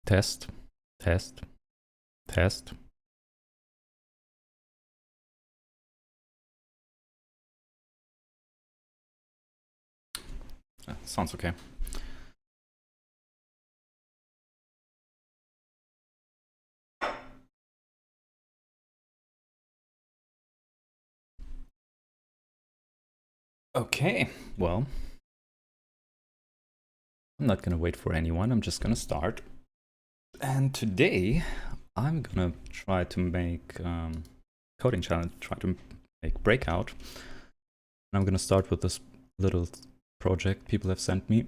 Test, test, test. Sounds okay. Okay, well, I'm not gonna wait for anyone, I'm just gonna start. And today, I'm gonna try to make coding challenge, try to make Breakout. And I'm gonna start with this little project people have sent me.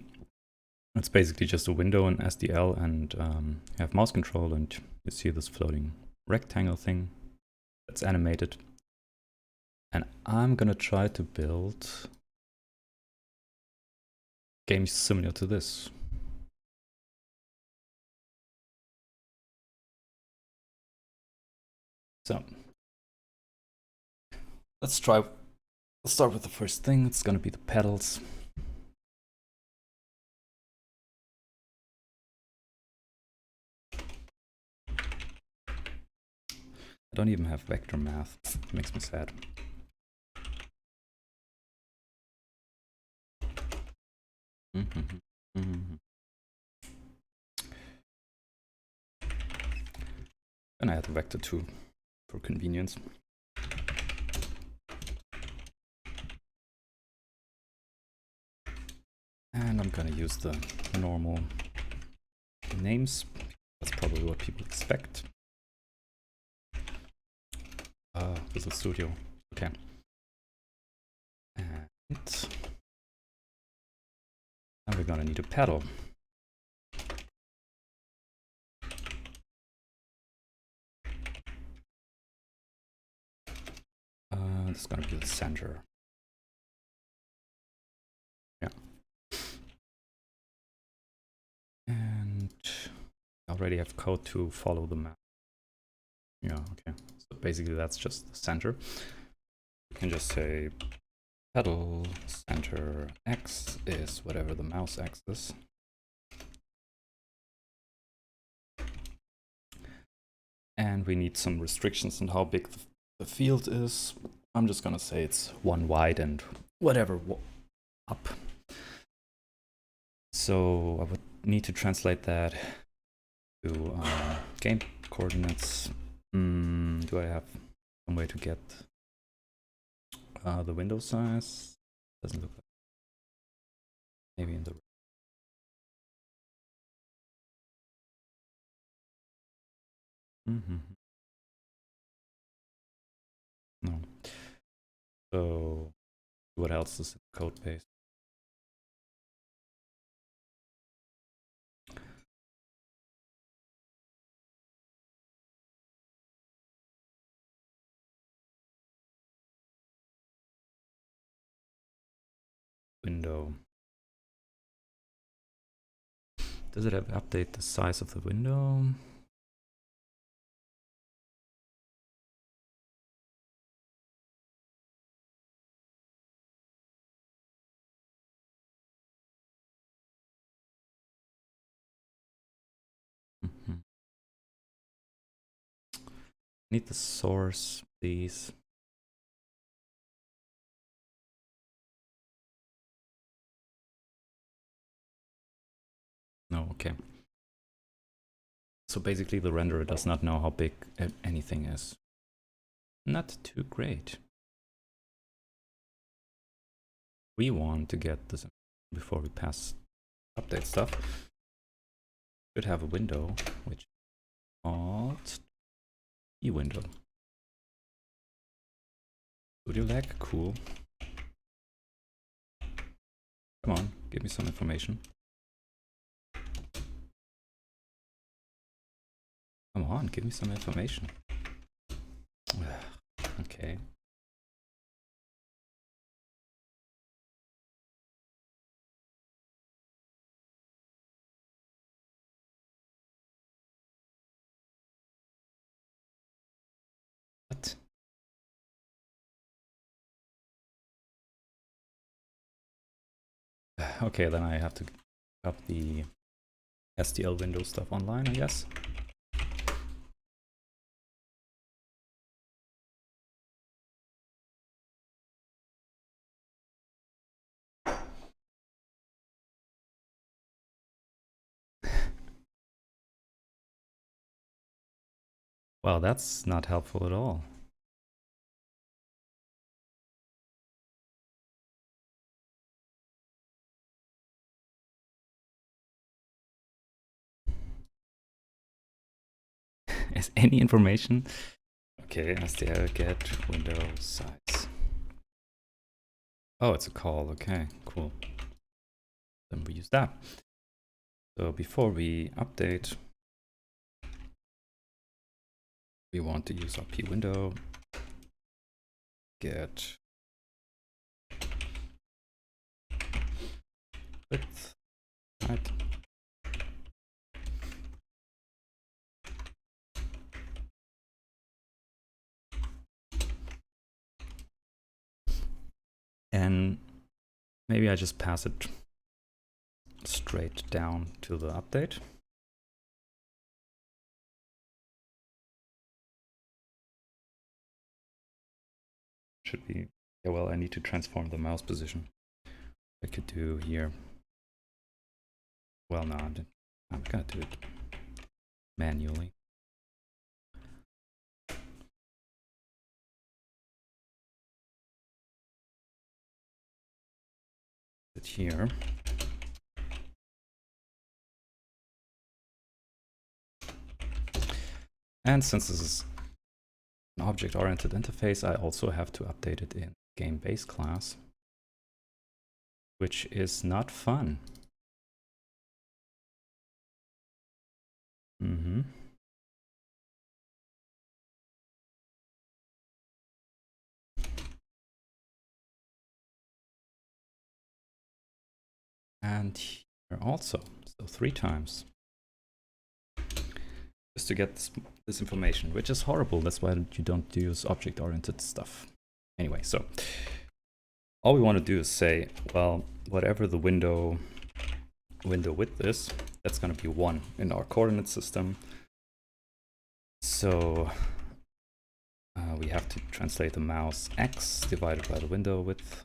It's basically just a window in SDL, and you have mouse control, and you see this floating rectangle thing that's animated. And I'm gonna try to build games similar to this. So let's start with the first thing. It's gonna be the pedals. I don't even have vector math. It makes me sad. And I add the vector too, for convenience. And I'm gonna use the normal names. That's probably what people expect. Visual Studio. Okay. And now we're gonna need a pedal. This is gonna be the center. Yeah. And I already have code to follow the map. Yeah, okay. So basically that's just the center. You can just say pedal center X is whatever the mouse axis. And we need some restrictions on how big the field is. I'm just gonna say it's 1 wide and whatever up. So I would need to translate that to game coordinates. Do I have some way to get the window size? Doesn't look like. Maybe in the. No. So what else is in the code base? Window. Does it have update the size of the window? Need the source, please. No, okay. So basically the renderer does not know how big anything is. Not too great. We want to get this before we pass update stuff. Should have a window which is called window. Studio lag, cool. Come on, give me some information. Come on, give me some information. Okay. What? Okay, then I have to up the STL window stuff online, I guess. Well, that's not helpful at all. Is any information? Okay, STL get window size. Oh, it's a call. Okay, cool. Then we use that. So before we update, we want to use our p window get width, right? And maybe I just pass it straight down to the update. Should be, yeah, well, I need to transform the mouse position. I could do here. Well, no, I'm gonna do it manually. It here. And since this is an object-oriented interface, I also have to update it in game base class, which is not fun. And here also, so 3 times. Just to get this information, which is horrible. That's why you don't use object-oriented stuff. Anyway, so all we want to do is say, well, whatever the window width is, that's going to be 1 in our coordinate system. So we have to translate the mouse x divided by the window width.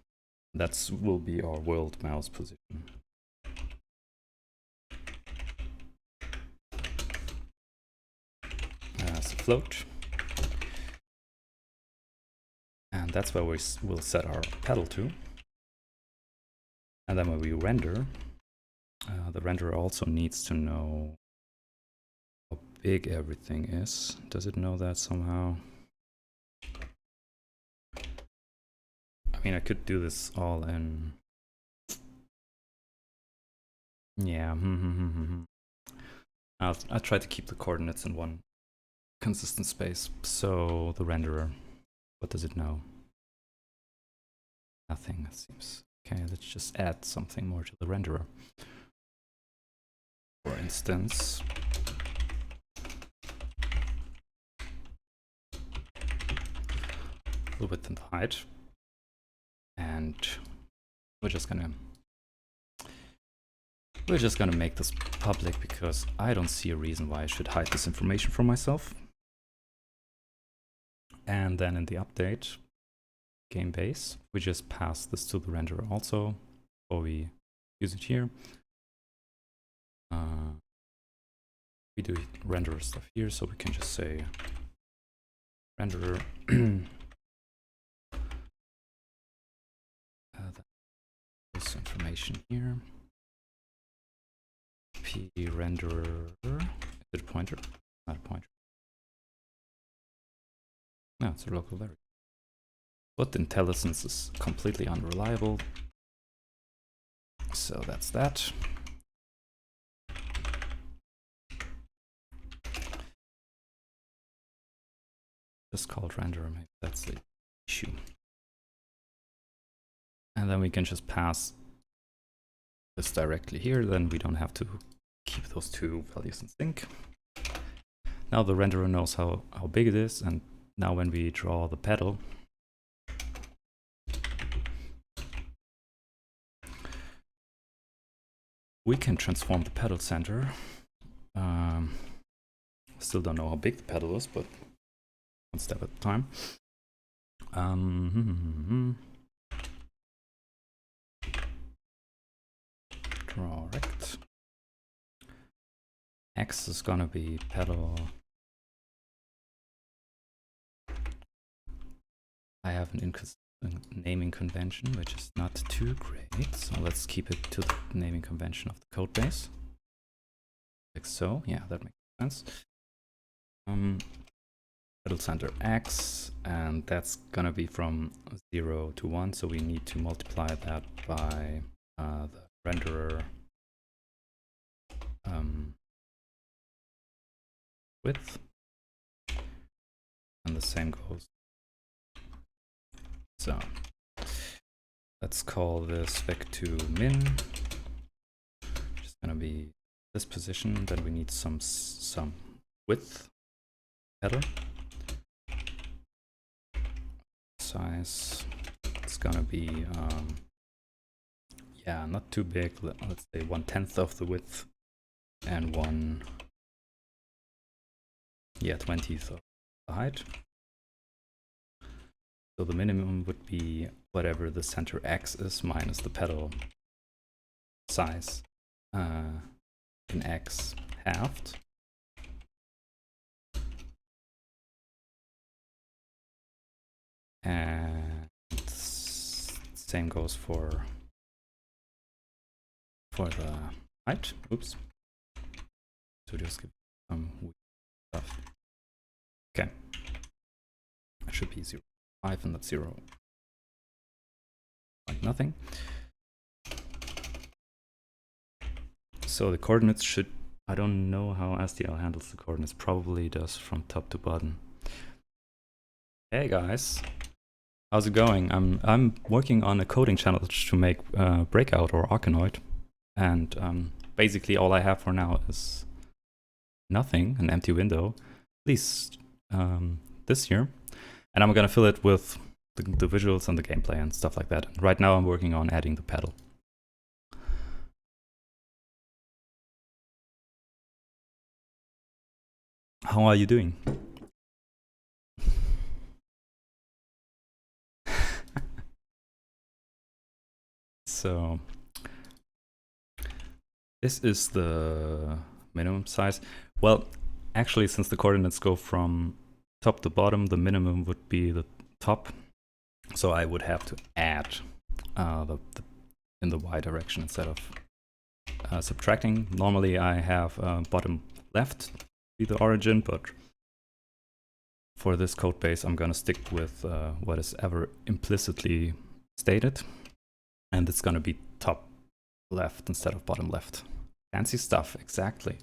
That will be our world mouse position. As a float. And that's where we will set our pedal to. And then when we render, the renderer also needs to know how big everything is. Does it know that somehow? I mean, I could do this all in... Yeah. I'll try to keep the coordinates in one consistent space. So the renderer, what does it know? Nothing, it seems. Okay, let's just add something more to the renderer. For instance, the width and the height. And we're just gonna make this public because I don't see a reason why I should hide this information from myself. And then in the update game base, we just pass this to the renderer also, or we use it here. We do renderer stuff here, so we can just say renderer this information here. P renderer, is it a pointer? Not a pointer. No, it's a local variable. But IntelliSense is completely unreliable. So that's that. Just called renderer, maybe that's the issue. And then we can just pass this directly here, then we don't have to keep those 2 values in sync. Now the renderer knows how big it is, and now when we draw the pedal, we can transform the pedal center Still don't know how big the pedal is, but one step at a time. Correct. X is gonna be pedal. I have an inconsistent naming convention, which is not too great. So let's keep it to the naming convention of the code base. Like so. Yeah, that makes sense. Pedal center X, and that's gonna be from 0 to 1. So we need to multiply that by the renderer width. And the same goes. So let's call this vec2 min, which is gonna be this position. Then we need some width pedal size. It's gonna be yeah, not too big. Let's say 1/10 of the width and 20th of the height. So the minimum would be whatever the center X is minus the pedal size in X halved. And same goes for the height. Oops. So just give some weird stuff. Okay. It should be 0.5 and not 0. Like nothing. So the coordinates should, I don't know how SDL handles the coordinates, probably does from top to bottom. Hey guys, how's it going? I'm working on a coding challenge to make Breakout or Arkanoid, and basically all I have for now is nothing, an empty window, at least this year, and I'm gonna fill it with the visuals and the gameplay and stuff like that. Right now I'm working on adding the pedal. How are you doing? So this is the minimum size. Well, actually, since the coordinates go from top to bottom, the minimum would be the top. So I would have to add in the y direction instead of subtracting. Normally I have bottom left be the origin, but for this code base I'm gonna stick with what is ever implicitly stated, and it's gonna be top left instead of bottom left. Fancy stuff, exactly.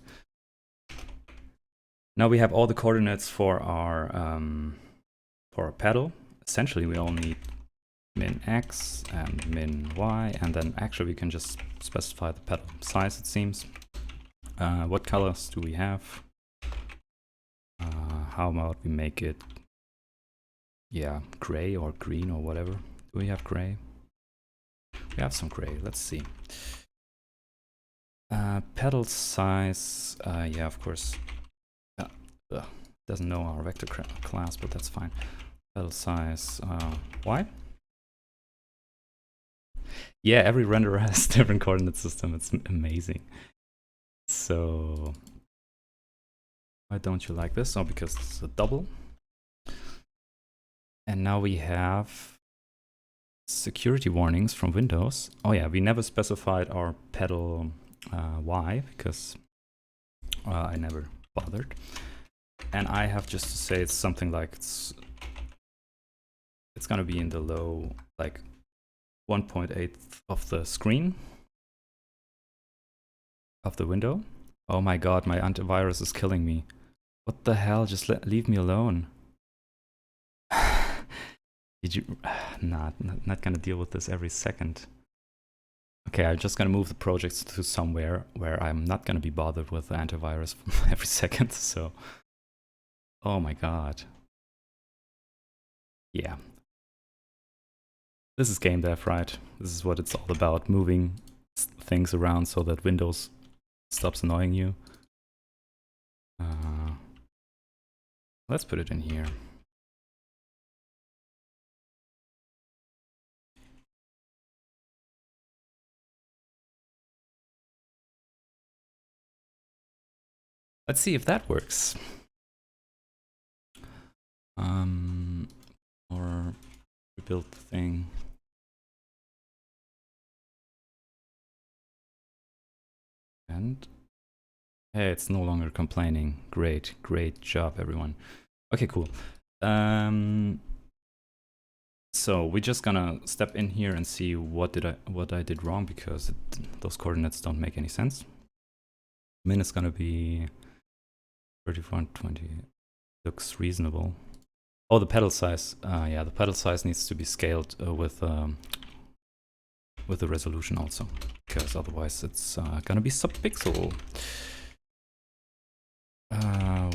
Now we have all the coordinates for our pedal. Essentially we all need min x and min y, and then actually we can just specify the pedal size, it seems. What colors do we have? How about we make it, yeah, gray or green or whatever. Do we have gray? We have some gray, let's see. Pedal size, yeah, of course. Doesn't know our vector class, but that's fine. Pedal size, y? Yeah, every renderer has a different coordinate system. It's amazing. So why don't you like this? Oh, because it's a double. And now we have security warnings from Windows. Oh yeah, we never specified our pedal y because I never bothered. And I have just to say it's something like it's gonna be in the low, like 1.8 of the screen of the window. Oh my god, my antivirus is killing me. What the hell? Just leave me alone. Did you? Not gonna deal with this every second. Okay, I'm just gonna move the projects to somewhere where I'm not gonna be bothered with the antivirus every second. So, oh my god. Yeah. This is game dev, right? This is what it's all about, moving things around so that Windows stops annoying you. Let's put it in here. Let's see if that works. Or rebuild the thing. And hey, it's no longer complaining. Great, great job, everyone. Okay, cool. So we're just gonna step in here and see what I did wrong, because those coordinates don't make any sense. Min is gonna be 3420. Looks reasonable. Oh, the pedal size. Yeah, the pedal size needs to be scaled with the resolution also, because otherwise it's gonna be subpixel.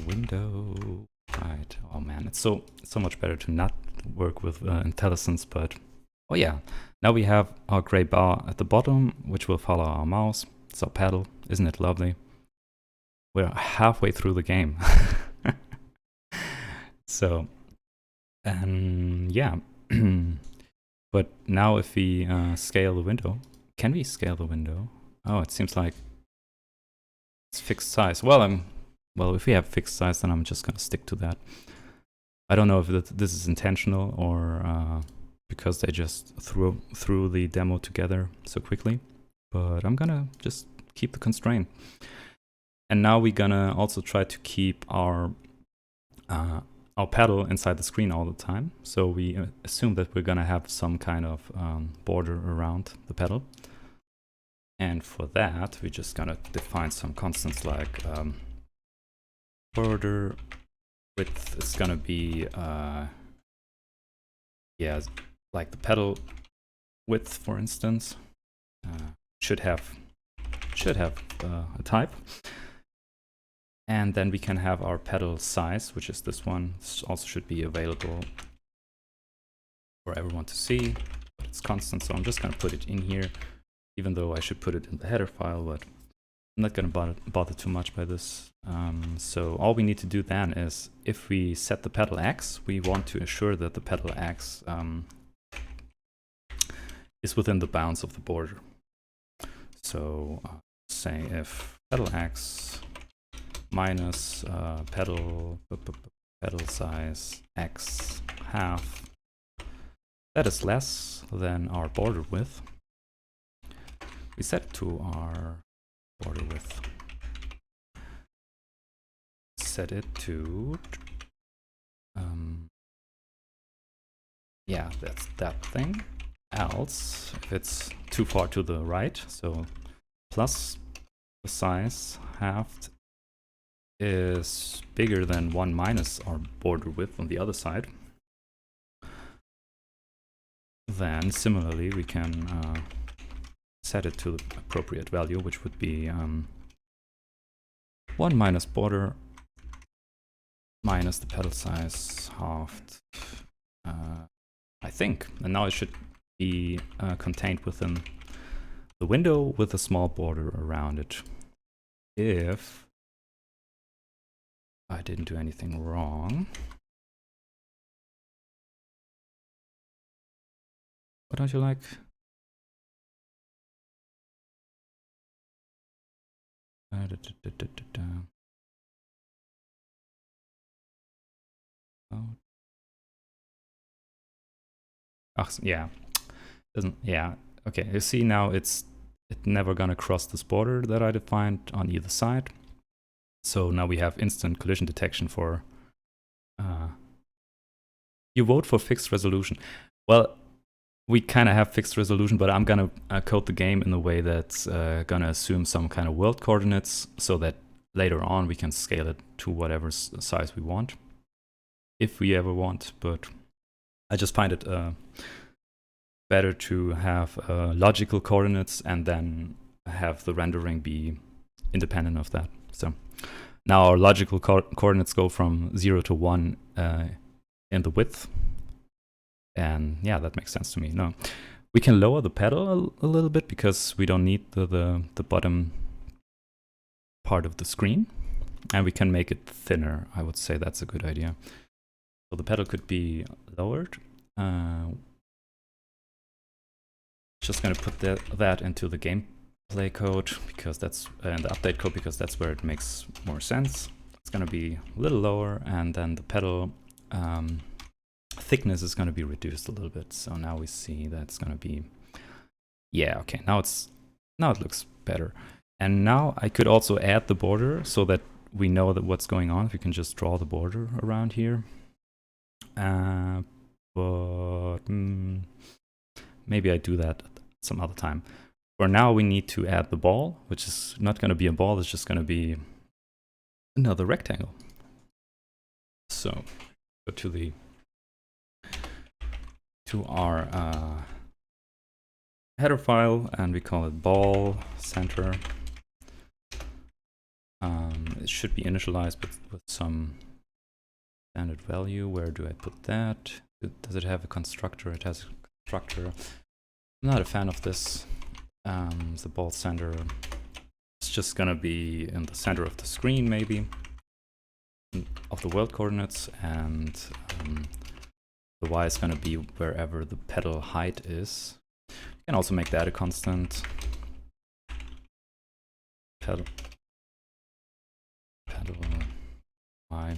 Window. Right. Oh man, it's so much better to not work with IntelliSense, but oh yeah. Now we have our gray bar at the bottom, which will follow our mouse. It's our pedal. Isn't it lovely? We're halfway through the game. So, yeah. But now if we scale the window, can we scale the window? Oh, it seems like it's fixed size. Well, if we have fixed size, then I'm just gonna stick to that. I don't know if this is intentional or because they just threw the demo together so quickly, but I'm gonna just keep the constraint. And now we're gonna also try to keep our pedal inside the screen all the time. So we assume that we're gonna have some kind of border around the pedal. And for that, we're just gonna define some constants like border width is gonna be yeah, like the pedal width, for instance, should have a type. And then we can have our pedal size, which is this one. This also should be available for everyone to see, but it's constant, so I'm just gonna put it in here, even though I should put it in the header file, but I'm not gonna bother too much by this. So all we need to do then is, if we set the pedal X, we want to ensure that the pedal X is within the bounds of the border. So say if pedal X minus pedal size X half, that is less than our border width. We set it to our border width. Set it to yeah, that's that thing. Else, if it's too far to the right, so plus the size halved is bigger than 1 minus our border width on the other side, then similarly we can set it to the appropriate value, which would be 1 minus border minus the pedal size halved, I think. And now it should be contained within the window with a small border around it. If I didn't do anything wrong. What don't you like? Oh, yeah. Doesn't, yeah. Okay, you see now it's never gonna cross this border that I defined on either side. So now we have instant collision detection for you vote for fixed resolution. Well, we kind of have fixed resolution, but I'm gonna code the game in a way that's gonna assume some kind of world coordinates, so that later on we can scale it to whatever size we want, if we ever want. But I just find it better to have logical coordinates and then have the rendering be independent of that. So now our logical coordinates go from 0 to 1 in the width. And yeah, that makes sense to me. No, we can lower the pedal a little bit because we don't need the bottom part of the screen. And we can make it thinner. I would say that's a good idea. So the pedal could be lowered. Just going to put that into the gameplay code because that's the update code, because that's where it makes more sense. It's going to be a little lower, and then the pedal thickness is going to be reduced a little bit. So now we see that it's going to be, yeah, okay. Now it looks better. And now I could also add the border so that we know that what's going on. If you can just draw the border around here. Maybe I do that some other time. For now, we need to add the ball, which is not going to be a ball. It's just going to be another rectangle. So go to our header file, and we call it ball center. It should be initialized with some standard value. Where do I put that? Does it have a constructor? It has a constructor. I'm not a fan of this. The ball center, it's just gonna be in the center of the screen, maybe, of the world coordinates, and the y is gonna be wherever the pedal height is. You can also make that a constant. Pedal y,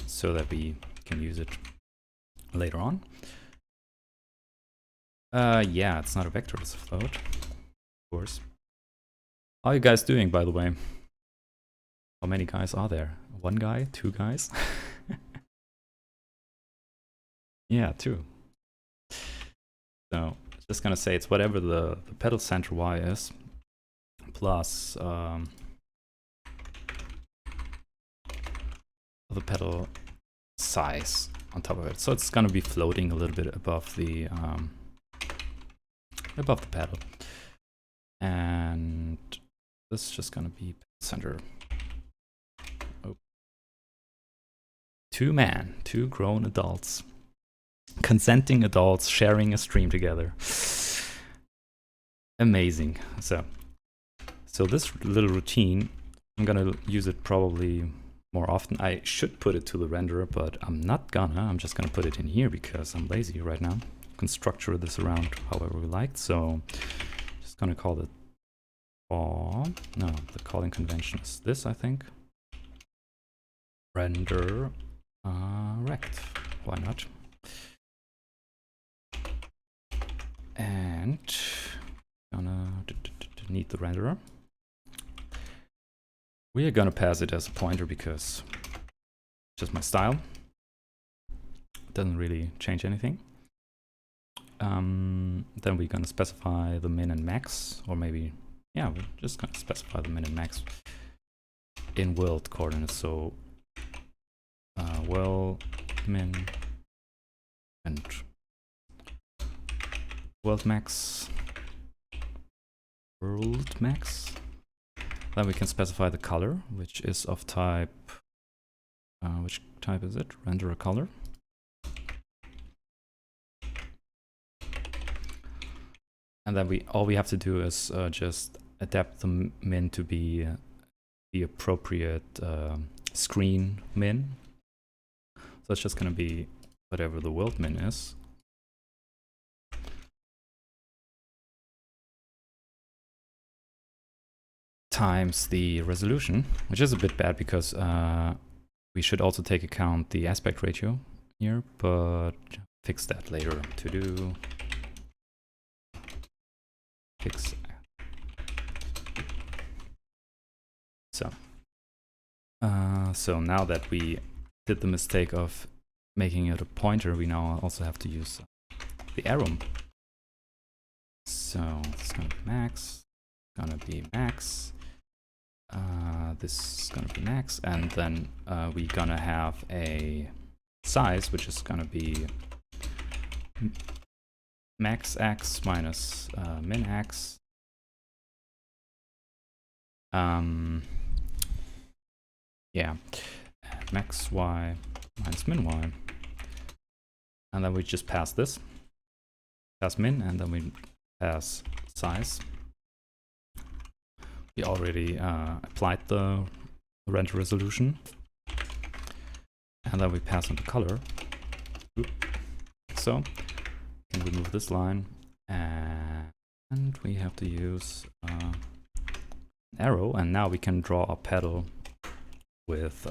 so that we can use it later on. Yeah, it's not a vector, it's a float, of course. How are you guys doing, by the way? How many guys are there? One guy? Two guys? Yeah, two. So, just gonna say it's whatever the pedal center y is, plus the pedal size on top of it. So it's gonna be floating a little bit above the pedal, and this is just gonna be center. Oh. Two grown adults, consenting adults sharing a stream together. Amazing. So this little routine, I'm gonna use it probably more often. I should put it to the renderer, but I'm not gonna. I'm just gonna put it in here because I'm lazy right now. Can structure this around however we like. So just gonna call it no, the calling convention is this, I think. Render rect. Why not? And gonna need the renderer. We are gonna pass it as a pointer because it's just my style. It doesn't really change anything. Then we're gonna specify the min and max, or maybe, yeah, we're just gonna specify the min and max in world coordinates. So world min and world max. Then we can specify the color, which is of type, which type is it? Render a color. And then all we have to do is just adapt the min to be the appropriate screen min. So it's just going to be whatever the world min is. Times the resolution, which is a bit bad because we should also take account the aspect ratio here, but fix that later. To do fix. So now that we did the mistake of making it a pointer, we now also have to use the arrow. So it's gonna be max, gonna be max. This is gonna be max, and then we're gonna have a size which is gonna be max x minus min x. Yeah, max y minus min y, and then we just pass this, pass min, and then we pass size. we already applied the render resolution. And then we pass on the color. Oop. So, we can remove this line. And we have to use an arrow. And now we can draw a pedal with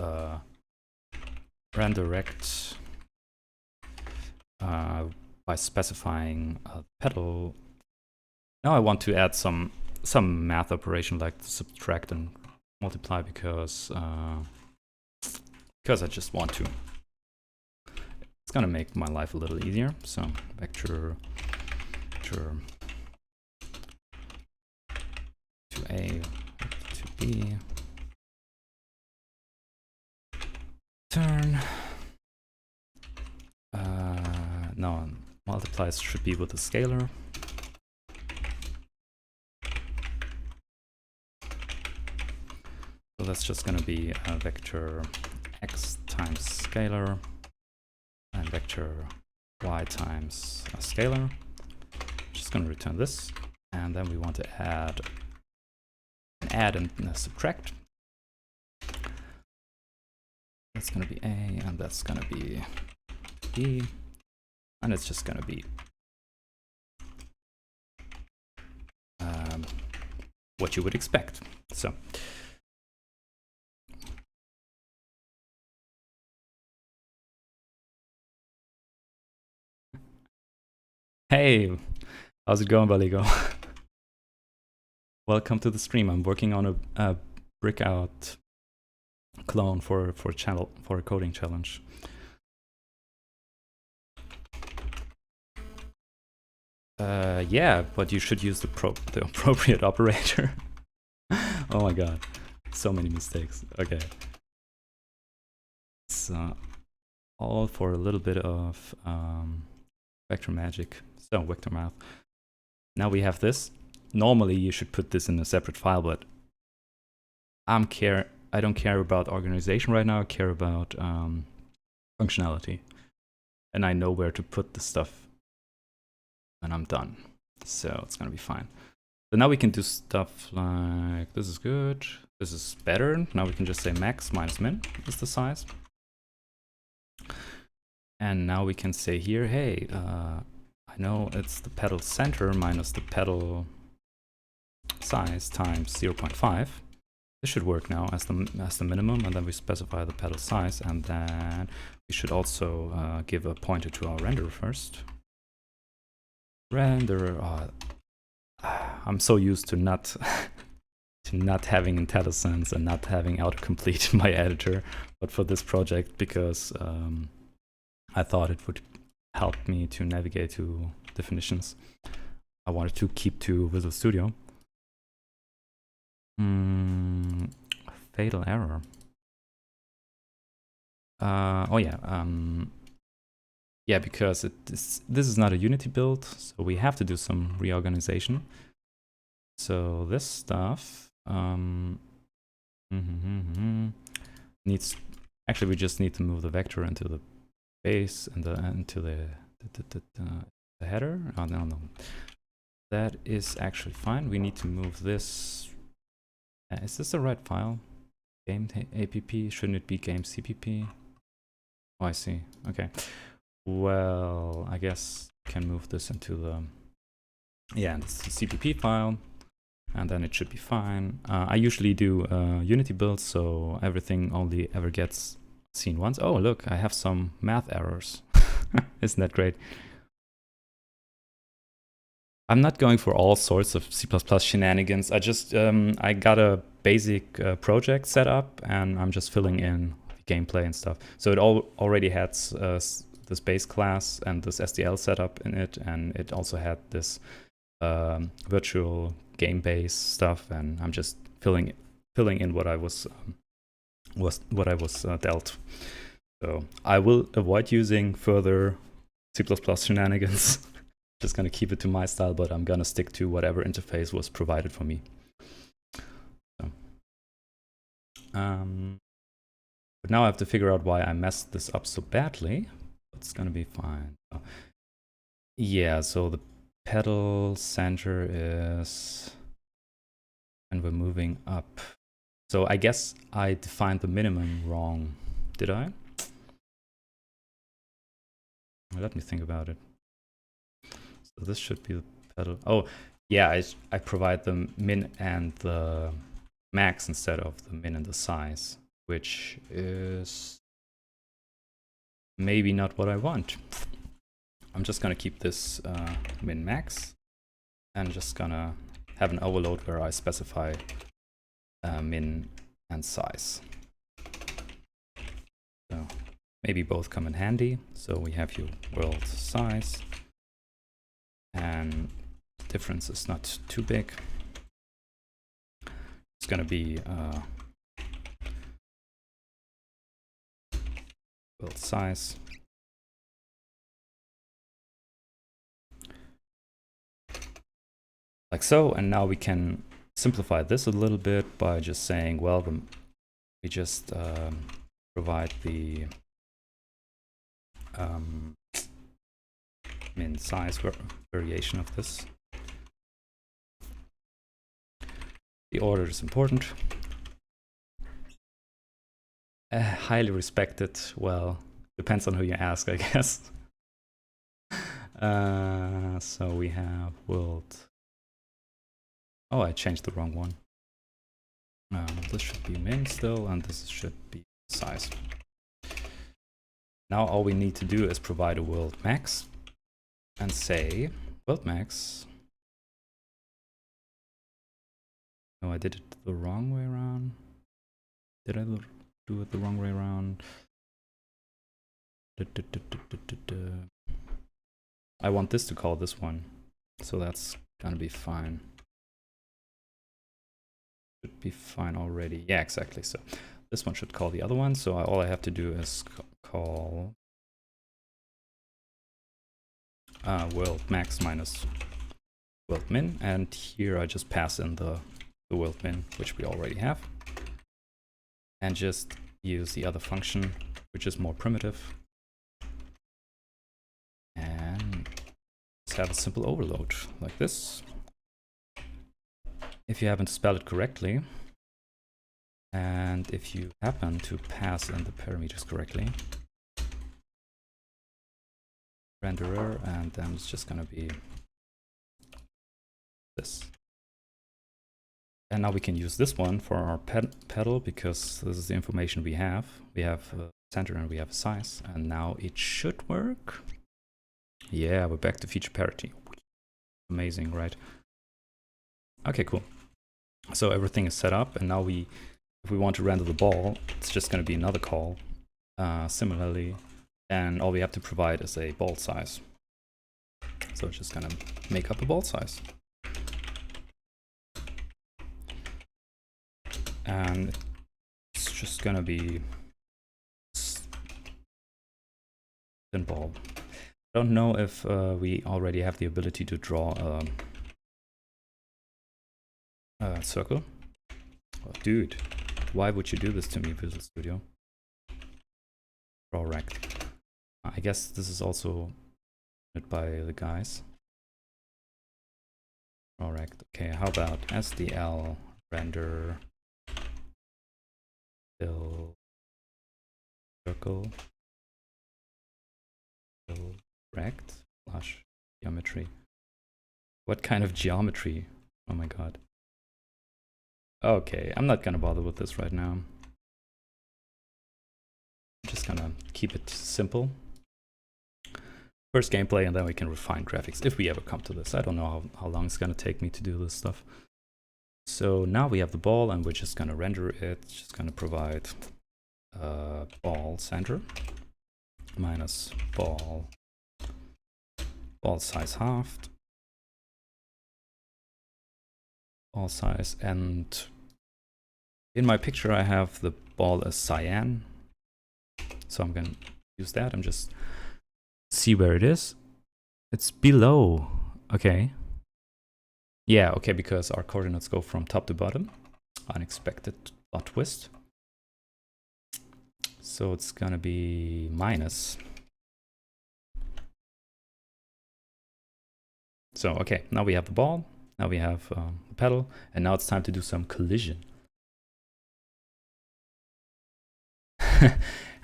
render rect by specifying a pedal. Now I want to add some math operation like subtract and multiply because I just want to. It's gonna make my life a little easier. So vector to A to B turn. No, multiplies should be with a scalar. So that's just going to be a vector x times scalar and vector y times a scalar. Just going to return this, and then we want to add an add and a subtract. That's going to be A, and that's going to be B, and it's just going to be what you would expect. So hey, how's it going, Baligo? Welcome to the stream. I'm working on a Breakout clone for a coding challenge. Yeah, but you should use the appropriate operator. Oh my god, so many mistakes. Okay, it's all for a little bit of vector magic. So vector math. Now we have this. Normally you should put this in a separate file, but I don't care about organization right now. I care about functionality, and I know where to put the stuff when I'm done. So it's gonna be fine. So now we can do stuff like this is good. This is better. Now we can just say max minus min is the size. And now we can say here, hey, I know it's the pedal center minus the pedal size times 0.5. This should work now as the minimum, and then we specify the pedal size, and then we should also give a pointer to our renderer first. Renderer. I'm so used to not having IntelliSense and not having autocomplete in my editor, but for this project, because I thought it would help me to navigate to definitions, I wanted to keep to Visual Studio. Fatal error. Oh yeah. Yeah, because this is not a Unity build, so we have to do some reorganization. So this stuff needs. Actually, we just need to move the vector into the base and into the header. Oh no, that is actually fine. We need to move this. Is this the right file? Game app? Shouldn't it be game cpp? Oh, I see. Okay. Well, I guess we can move this into the it's the CPP file, and then it should be fine. I usually do Unity builds, so everything only ever gets seen once. Oh, look, I have some math errors. Isn't that great? I'm not going for all sorts of C++ shenanigans. I just I got a basic project set up, and I'm just filling in the gameplay and stuff. So it already had this base class and this SDL setup in it, and it also had this virtual game base stuff, and I'm just filling in what I was dealt. So I will avoid using further C++ shenanigans. Just gonna keep it to my style, but I'm gonna stick to whatever interface was provided for me. So, but now I have to figure out why I messed this up so badly. It's gonna be fine. So, yeah, so the pedal center is and we're moving up. So I guess I defined the minimum wrong, did I? Let me think about it. So this should be the pedal. Oh, yeah, I provide the min and the max instead of the min and the size, which is maybe not what I want. I'm just gonna keep this min max and just gonna have an overload where I specify min and size. So maybe both come in handy. So we have your world size, and the difference is not too big. It's gonna be world size like so, and now we can simplify this a little bit by just saying, well, we just provide the min size variation of this. The order is important. Highly respected. Well, depends on who you ask, I guess. So we have world. Oh, I changed the wrong one. This should be min still, and this should be size. Now all we need to do is provide a world max and say world max. No, I did it the wrong way around. Did I do it the wrong way around? I want this to call this one, so that's gonna be fine. Should be fine already. Yeah, exactly. So this one should call the other one. So all I have to do is call world max minus world min, and here I just pass in the world min, which we already have, and just use the other function, which is more primitive, and let's have a simple overload like this. If you happen to spell it correctly, and if you happen to pass in the parameters correctly, renderer, and then it's just gonna be this. And now we can use this one for our pedal, because this is the information we have. We have a center and we have a size, and now it should work. Yeah, we're back to feature parity. Amazing, right? Okay, cool. So everything is set up, and now if we want to render the ball, it's just going to be another call similarly, and all we have to provide is a ball size. So it's just going to make up a ball size. And it's just going to be thin ball. I don't know if we already have the ability to draw a circle. Oh, dude, why would you do this to me, Visual Studio? Draw rect. I guess this is also by the guys. Draw rect. Okay, how about SDL render fill circle fill rect flush geometry. What kind of geometry? Oh my god. Okay, I'm not gonna bother with this right now. I'm just gonna keep it simple. First gameplay, and then we can refine graphics if we ever come to this. I don't know how long it's gonna take me to do this stuff. So now we have the ball, and we're just gonna render it. Just gonna provide ball center minus ball size halved, ball size, and in my picture I have the ball as cyan, so I'm gonna use that and just see where it is. It's below. Okay. Yeah, okay, because our coordinates go from top to bottom. Unexpected plot twist. So it's gonna be minus. So, okay, now we have the ball. Now we have the pedal, and now it's time to do some collision.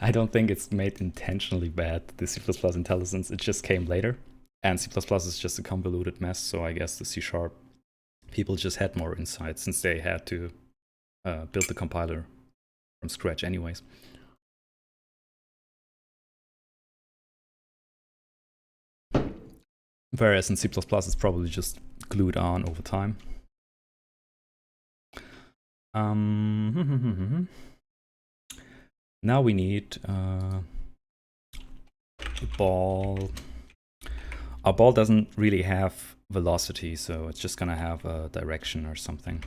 I don't think it's made intentionally bad, the C++ IntelliSense. It just came later, and C++ is just a convoluted mess, so I guess the C# people just had more insight since they had to build the compiler from scratch anyways. Whereas in C++, it's probably just glued on over time. Now we need a ball. Our ball doesn't really have velocity, so it's just gonna have a direction or something.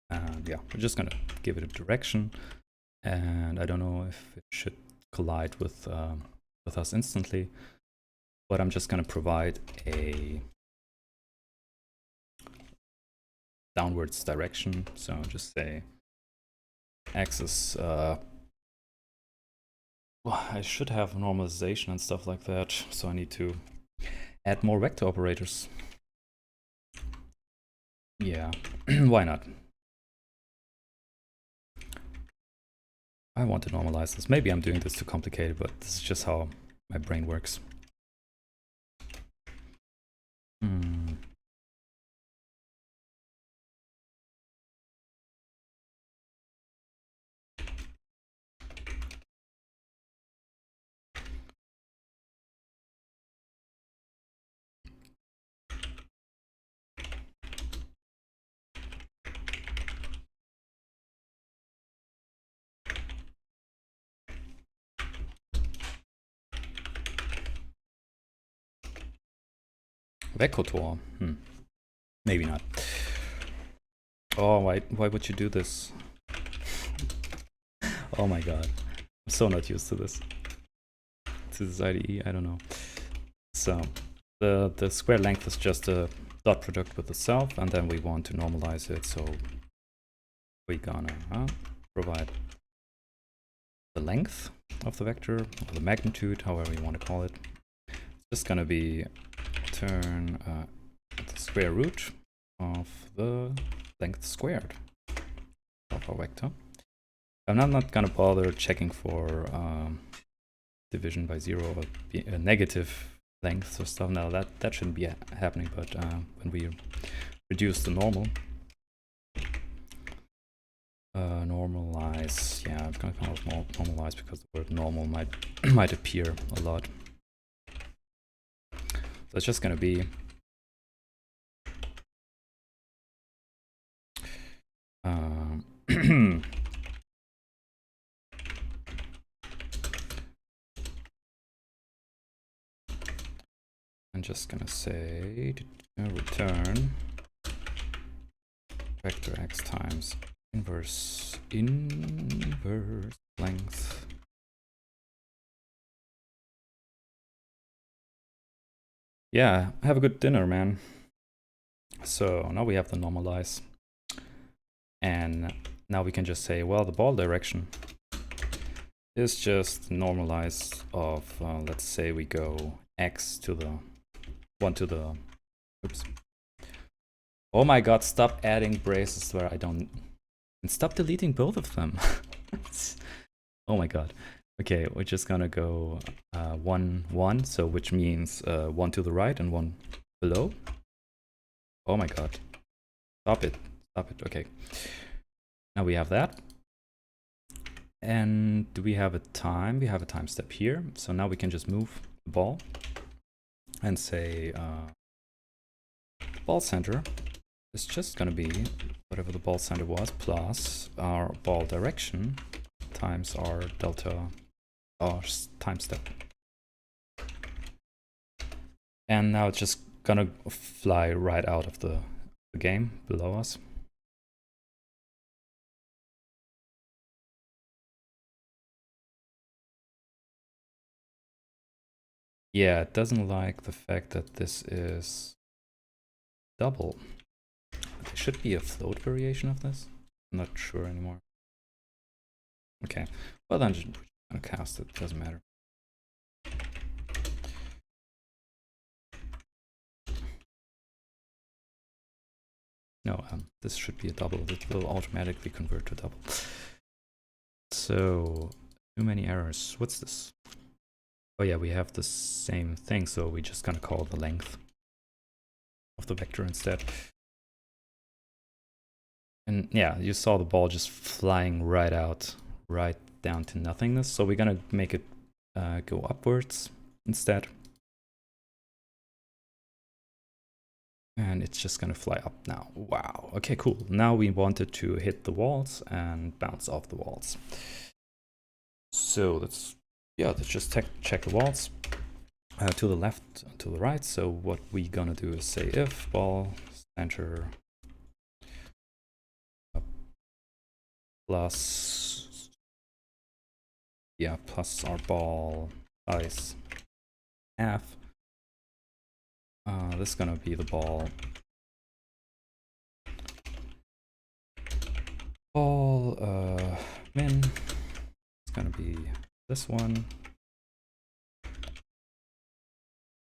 And yeah, we're just gonna give it a direction. And I don't know if it should collide with us instantly, but I'm just gonna provide a downwards direction. So just say axis. Well, I should have normalization and stuff like that, so I need to add more vector operators. Yeah, why not? I want to normalize this. Maybe I'm doing this too complicated, but this is just how my brain works. Vector. Maybe not. Oh, why would you do this? Oh my god. I'm so not used to this. To this IDE, I don't know. So the square length is just a dot product with itself, and then we want to normalize it, so we're gonna provide the length of the vector, or the magnitude, however you want to call it. It's just gonna be turn the square root of the length squared of our vector. I'm not gonna bother checking for division by 0 or negative lengths or stuff. Now that shouldn't be happening, but when we reduce the normal, normalize, yeah, I'm gonna call it normalize because the word normal might appear a lot. So it's just gonna be I'm just gonna say return vector x times inverse length. Yeah, have a good dinner, man. So now we have the normalize, and now we can just say, well, the ball direction is just normalized of let's say we go x to the 1 to the, oops. Oh my god, stop adding braces where I don't, and stop deleting both of them. Oh my god. Okay, we're just gonna go 1, 1, so which means 1 to the right and 1 below. Oh my god. Stop it. Stop it. Okay. Now we have that. And do we have a time? We have a time step here. So now we can just move the ball and say the ball center is just gonna be whatever the ball center was plus our ball direction times our delta or time step. And now it's just gonna fly right out of the game below us. Yeah, it doesn't like the fact that this is double. There should be a float variation of this. I'm not sure anymore. Okay, well then just gonna cast it, doesn't matter. No, this should be a double. It will automatically convert to double. So, too many errors. What's this? Oh yeah, we have the same thing, so we're just gonna call the length of the vector instead. And yeah, you saw the ball just flying right out, right down to nothingness. So we're gonna make it go upwards instead. And it's just gonna fly up now. Wow, okay, cool. Now we want it to hit the walls and bounce off the walls. So let's just check the walls to the left, to the right. So what we're gonna do is say if ball center plus our ball size half. This is gonna be the ball min. It's gonna be this one.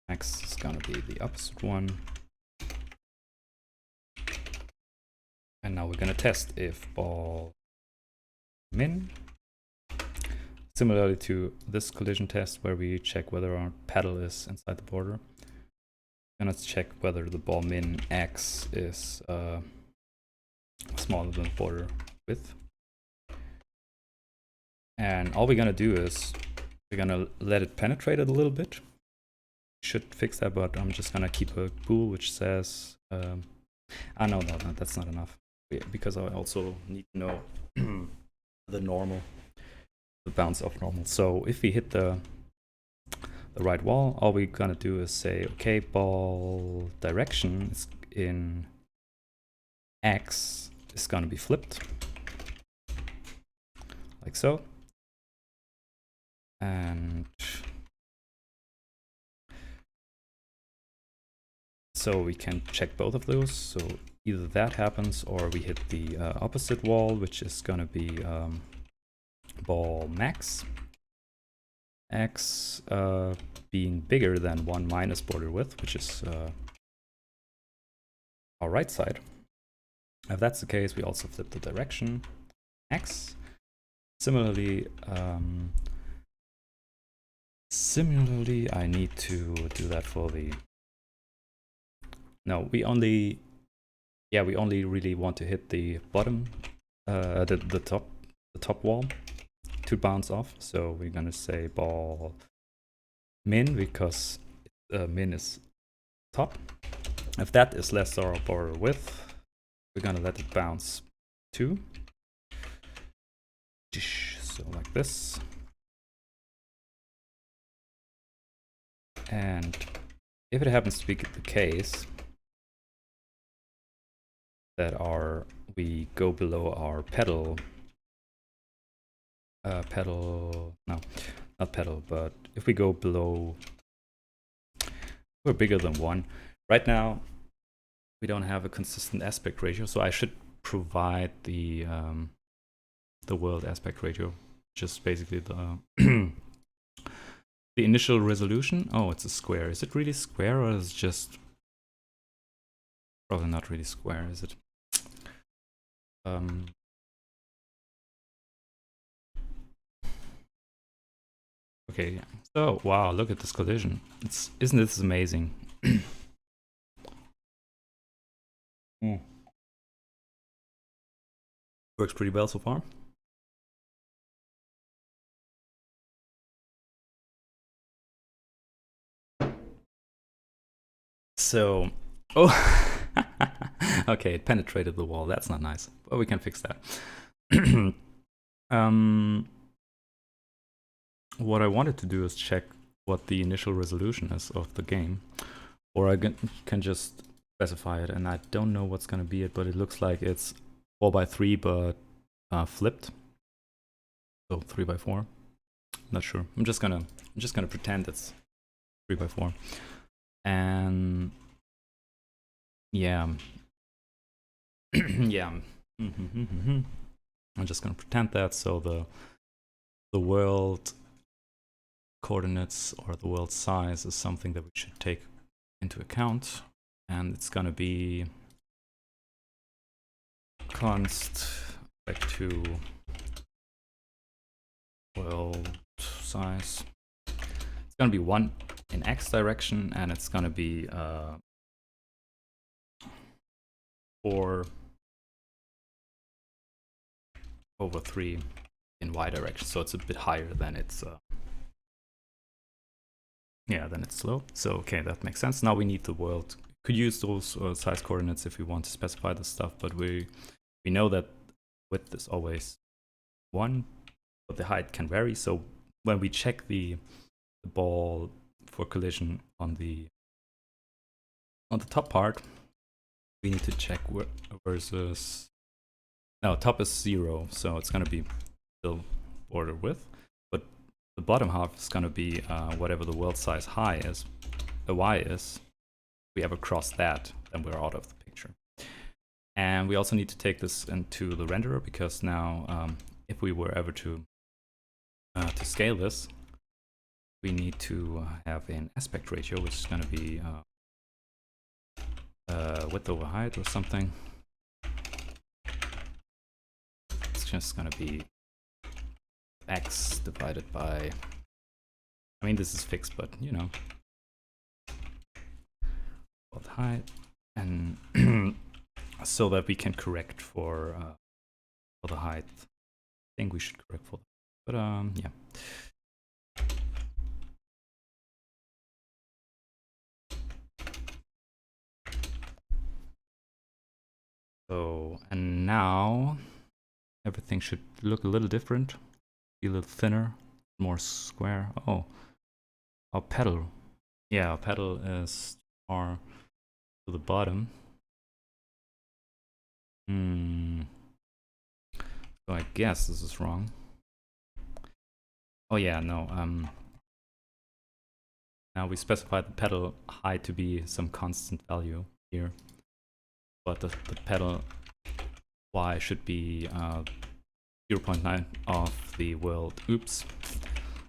X is gonna be the opposite one. And now we're gonna test if ball min. Similarly to this collision test where we check whether our paddle is inside the border. We're gonna check whether the ball min X is smaller than the border width. And all we're gonna do is we're gonna let it penetrate it a little bit. Should fix that, but I'm just gonna keep a bool which says no, that's not enough, because I also need to know the normal, the bounce off normal. So if we hit the right wall, all we're gonna do is say, okay, ball direction is in X is gonna be flipped like so. And so we can check both of those. So either that happens or we hit the opposite wall, which is gonna be ball max X being bigger than 1 minus border width, which is our right side. If that's the case, we also flip the direction X. Similarly, I need to do that for the... No, we only really want to hit the bottom, the top wall to bounce off. So we're gonna say ball min because min is top. If that is less or border width, we're gonna let it bounce too. So like this. And if it happens to be the case that we go below our pedal, no, not pedal, but if we go below, we're bigger than 1. Right now, we don't have a consistent aspect ratio, so I should provide the world aspect ratio, just basically the the initial resolution. Oh, it's a square. Is it really square, or is it just probably not really square, is it? Okay, so wow, look at this collision. Isn't this amazing? Works pretty well so far. So, oh, okay, it penetrated the wall. That's not nice, but we can fix that. What I wanted to do is check what the initial resolution is of the game, or I can just specify it, and I don't know what's gonna be it, but it looks like it's 4:3, but flipped. So 3:4. Not sure. I'm just gonna pretend it's 3:4, and yeah, yeah. I'm just gonna pretend that. So the world coordinates or the world size is something that we should take into account, and it's gonna be const back to world size. It's gonna be 1 in x direction, and it's gonna be 4/3 in y direction. So it's a bit higher than its than its slope. So okay, that makes sense. Now we need the world. Could use those size coordinates if we want to specify this stuff, but we know that width is always 1, but the height can vary. So when we check the ball for collision on the top part, we need to check versus. No, top is 0, so it's gonna be still border width, but the bottom half is gonna be whatever the world size high is, y is. If we ever cross that, then we're out of the picture. And we also need to take this into the renderer, because now if we were ever to scale this, we need to have an aspect ratio, which is going to be width over height or something. It's just going to be x divided by, I mean, this is fixed, but you know, world height, and so that we can correct for the height. I think we should correct for that. But yeah. So, and now everything should look a little different, be a little thinner, more square. Oh, our pedal. Yeah, our pedal is more to the bottom. So I guess this is wrong. Oh yeah, no. Now we specified the pedal height to be some constant value here, but the pedal y should be 0.9 of the world. Oops,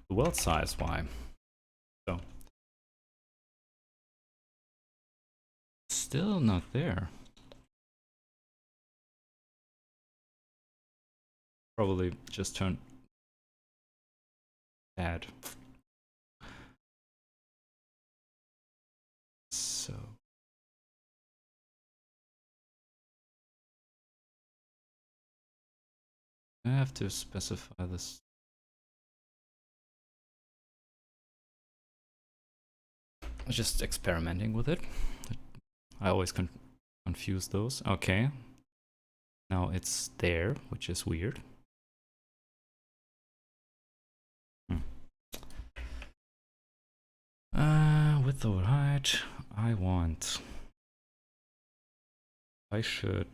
the world size y. So still not there. Probably just turned bad. So I have to specify this. I'm just experimenting with it. I always confuse those. Okay. Now it's there, which is weird. Width over height, I should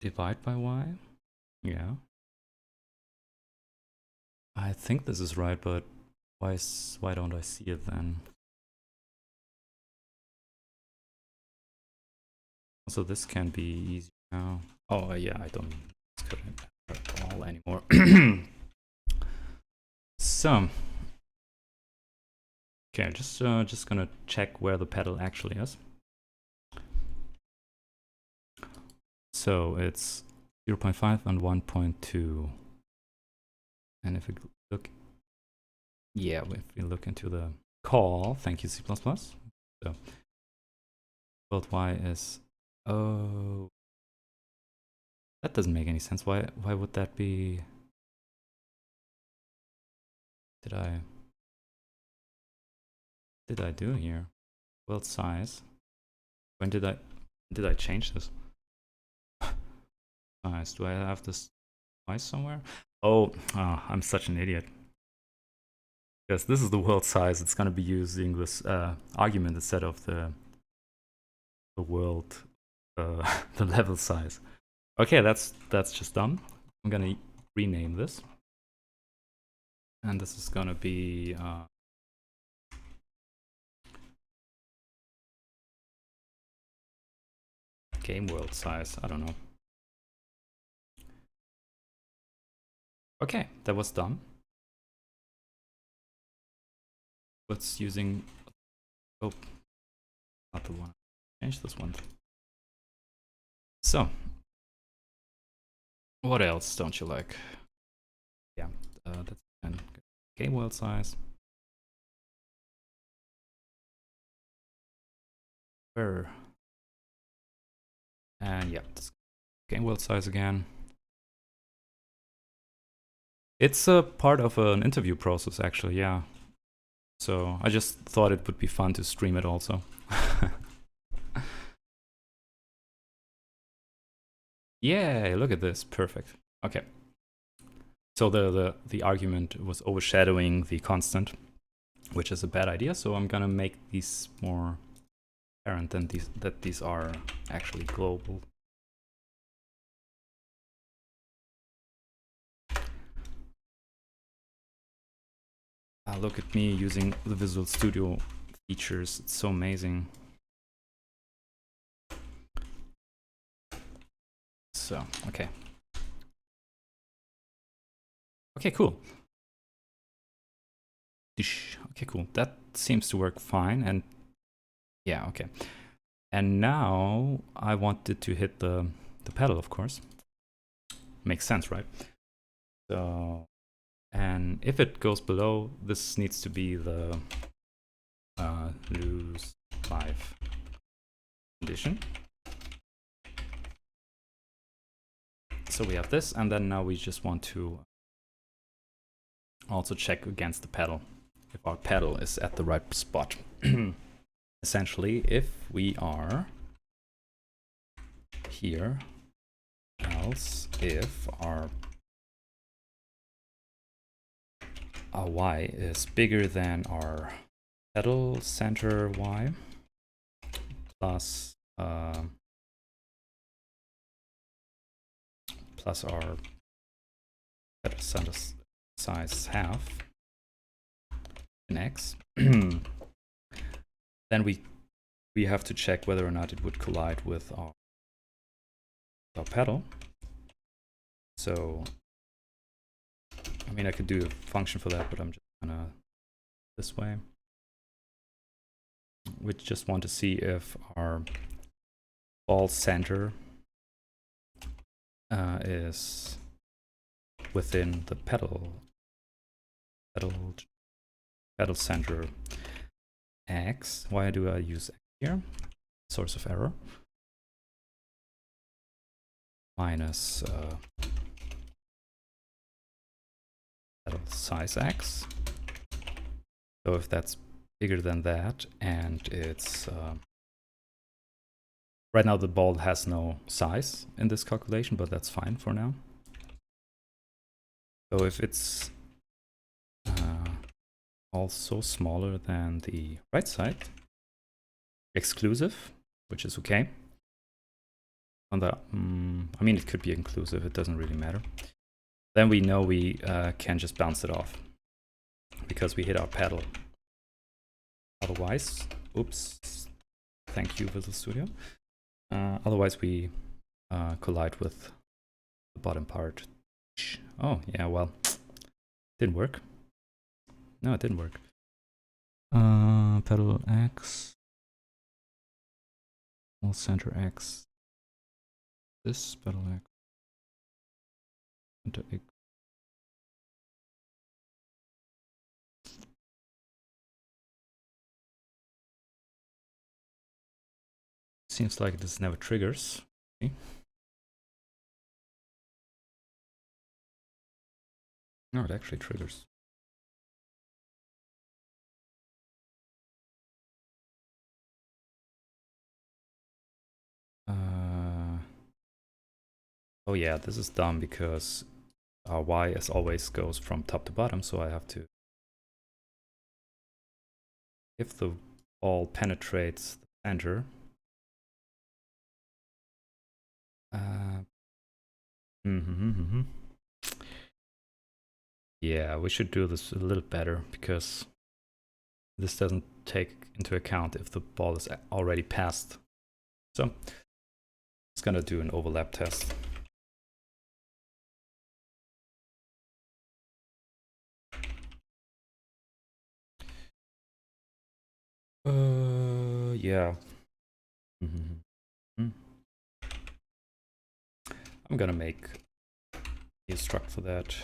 divide by y. Yeah. I think this is right, but why don't I see it then? Also, this can be easy now. Oh yeah, I don't at all anymore. So, okay, just gonna check where the pedal actually is. So it's 0.5 and 1.2. And if we look, yeah, if we look into the call, thank you C++. So world y is, oh, that doesn't make any sense. Why would that be? Did I do here? World size. When did I change this? Size. Do I have this twice somewhere? Oh, I'm such an idiot. Because this is the world size. It's gonna be using this argument instead of the world, the level size. Okay, that's just done. I'm gonna rename this, and this is gonna be game world size. I don't know. Okay, that was done. What's using? Oh, not the one. Change this one. So, what else don't you like? Yeah, that's fine. Game world size. Where? And yeah, game world size again. It's a part of an interview process, actually, yeah. So I just thought it would be fun to stream it also. Yeah, look at this, perfect. Okay. So the argument was overshadowing the constant, which is a bad idea. So I'm gonna make these more apparent than these are actually global. Look at me using the Visual Studio features. It's so amazing. So, okay. Okay, cool. Okay, cool. That seems to work fine. And yeah, okay. And now I wanted to hit the pedal, of course. Makes sense, right? So, and if it goes below, this needs to be the lose life condition. So we have this, and then now we just want to also check against the pedal if our pedal is at the right spot. Essentially, if we are here, else if our y is bigger than our pedal center y plus plus our pedal center size half in x, then we have to check whether or not it would collide with our pedal. So I mean, I could do a function for that, but I'm just gonna this way. We just want to see if our ball center is within the pedal center x. Why do I use x here? Source of error. Minus pedal size x. So if that's bigger than that, and it's right now the ball has no size in this calculation, but that's fine for now. So if it's also smaller than the right side, exclusive, which is okay. On the, I mean, it could be inclusive, it doesn't really matter. Then we know we can just bounce it off because we hit our pedal. Otherwise, oops, thank you, Visual Studio. Otherwise, we collide with the bottom part. Oh, yeah, well, didn't work. No, it didn't work. Pedal X. Center X. This pedal X. Center X. Seems like this never triggers. Okay. No, it actually triggers. Oh yeah, this is dumb because y as always goes from top to bottom, so I have to, if the ball penetrates the center, yeah, we should do this a little better because this doesn't take into account if the ball is already passed. So it's gonna do an overlap test. Yeah. I'm gonna make a struct for that.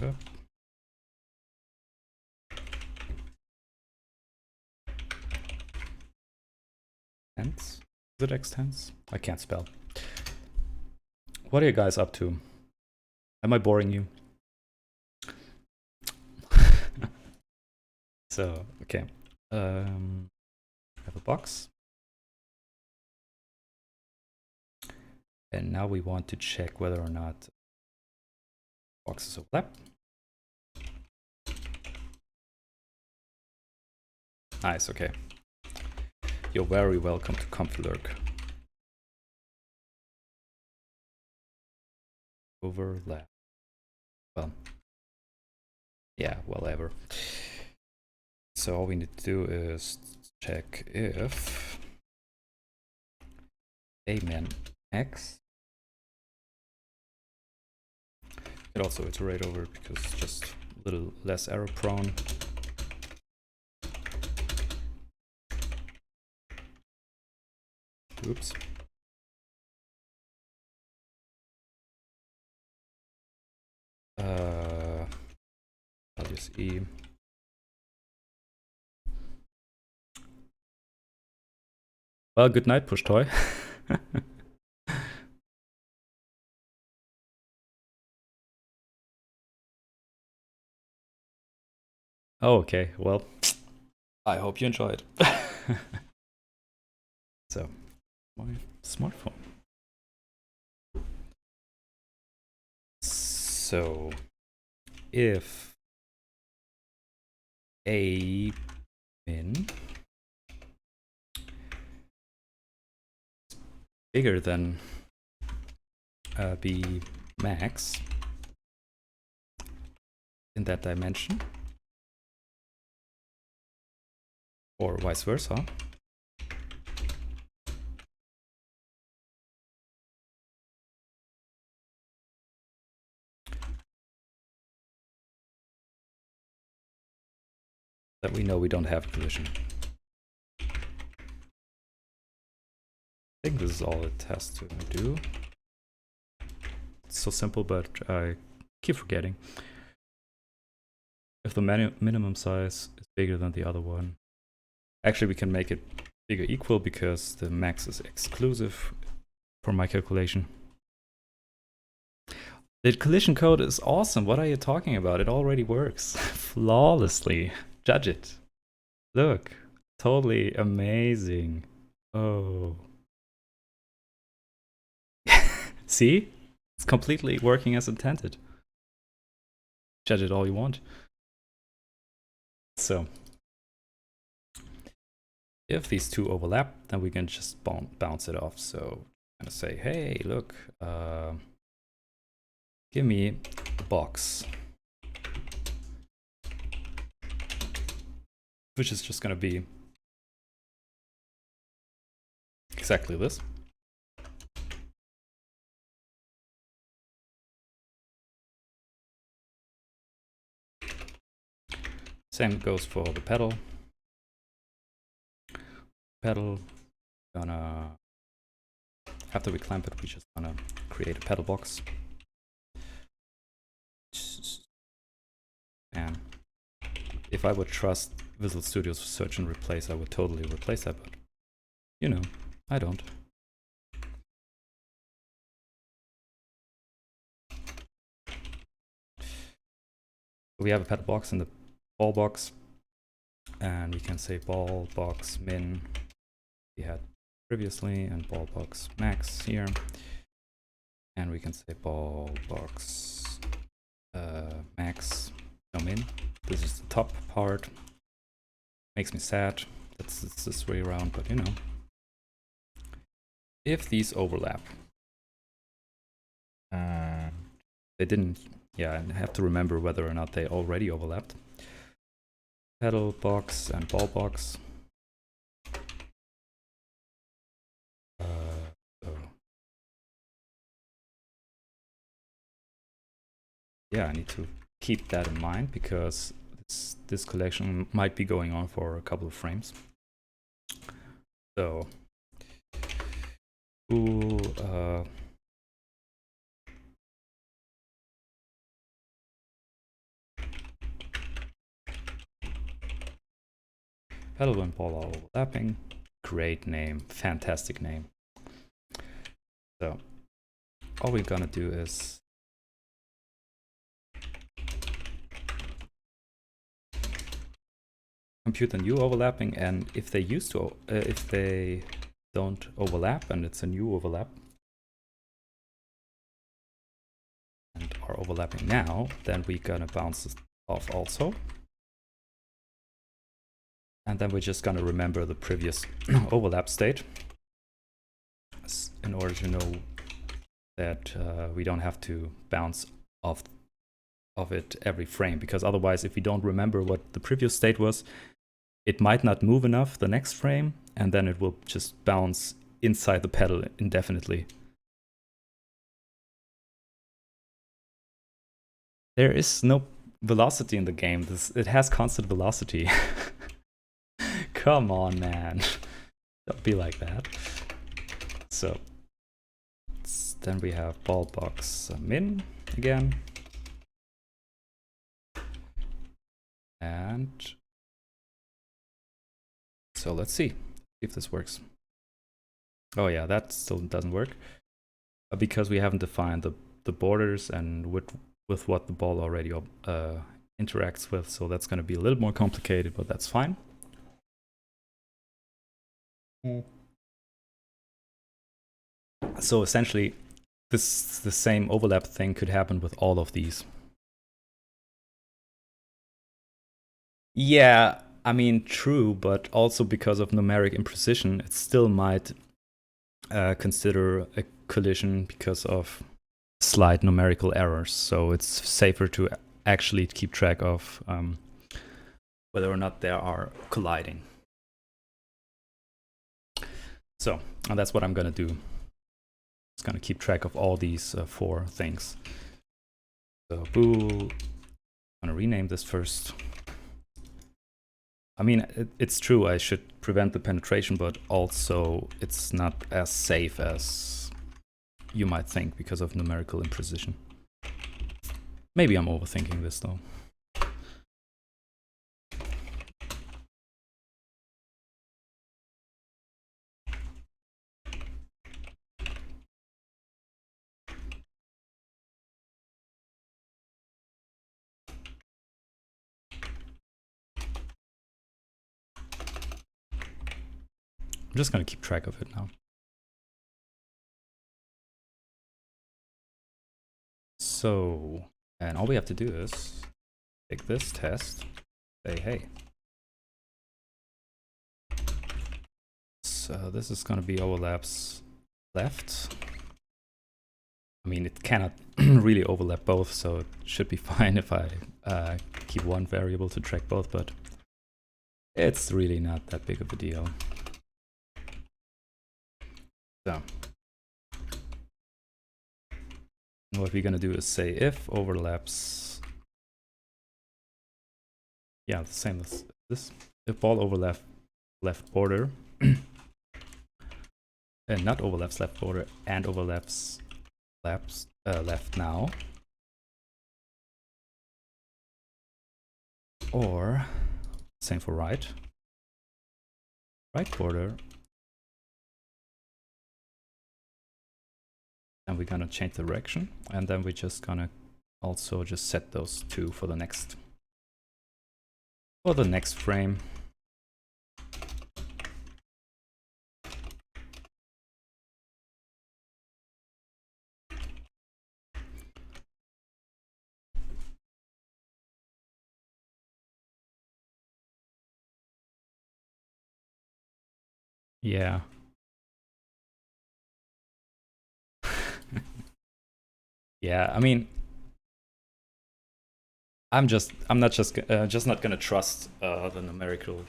Yep. Tense? Is it X-tense? I can't spell. What are you guys up to? Am I boring you? So, okay. I have a box. And now we want to check whether or not boxes overlap. Nice, okay. You're very welcome to Comfylurk. Overlap. Well, yeah, whatever. So all we need to do is check if a min x. You could also iterate over it because it's just a little less error prone. Oops. I'll just E. Well, good night, push toy. Oh, okay. Well, I hope you enjoyed. So, my smartphone. So, if a min bigger than b max in that dimension, or vice versa, that we know we don't have a collision. I think this is all it has to do. It's so simple, but I keep forgetting. If the minimum size is bigger than the other one, actually we can make it bigger equal because the max is exclusive for my calculation. The collision code is awesome. What are you talking about? It already works flawlessly. Judge it. Look, totally amazing. Oh. See? It's completely working as intended. Judge it all you want. So, if these two overlap, then we can just bounce it off. So, I'm gonna say, hey, look, give me a box, which is just gonna be exactly this. Same goes for the pedal. Pedal, gonna, after we clamp it, we just gonna create a pedal box. And if I would trust Visual Studio's search and replace, I would totally replace that, but you know, I don't. We have a pedal box in the ball box, and we can say ball box min we had previously, and ball box max here, and we can say ball box max no min. This is the top part. Makes me sad. It's this way around, but you know, if these overlap, they didn't. Yeah, I have to remember whether or not they already overlapped. Pedal box and ball box. So yeah, I need to keep that in mind because this collection might be going on for a couple of frames. So, pedal and ball are overlapping. Great name, fantastic name. So, all we're gonna do is compute the new overlapping, and if they don't overlap and it's a new overlap and are overlapping now, then we're gonna bounce this off also. And then we're just gonna remember the previous overlap state in order to know that we don't have to bounce off of it every frame, because otherwise, if we don't remember what the previous state was, it might not move enough the next frame, and then it will just bounce inside the pedal indefinitely. There is no velocity in the game. It has constant velocity. Come on, man. Don't be like that. So then we have ball box min again. And so let's see if this works. Oh yeah, that still doesn't work because we haven't defined the borders and with what the ball already interacts with. So that's going to be a little more complicated, but that's fine. So essentially, the same overlap thing could happen with all of these. Yeah, I mean, true, but also because of numeric imprecision, it still might consider a collision because of slight numerical errors. So it's safer to actually keep track of whether or not they are colliding. So, and that's what I'm gonna do. It's gonna keep track of all these 4 things. So, I'm gonna rename this first. I mean, it's true, I should prevent the penetration, but also it's not as safe as you might think because of numerical imprecision. Maybe I'm overthinking this though. I'm just gonna keep track of it now. So, and all we have to do is take this test, say, hey. So this is gonna be overlaps left. I mean, it cannot really overlap both, so it should be fine if I keep one variable to track both, but it's really not that big of a deal. So what we're gonna do is say if overlaps, yeah, the same as this. If ball overlap left border, and not overlaps left border and overlaps left now, or same for right border. And we're gonna change the direction, and then we're just gonna also just set those 2 for the next frame. Yeah. Yeah, I mean, I'm not gonna trust the numerical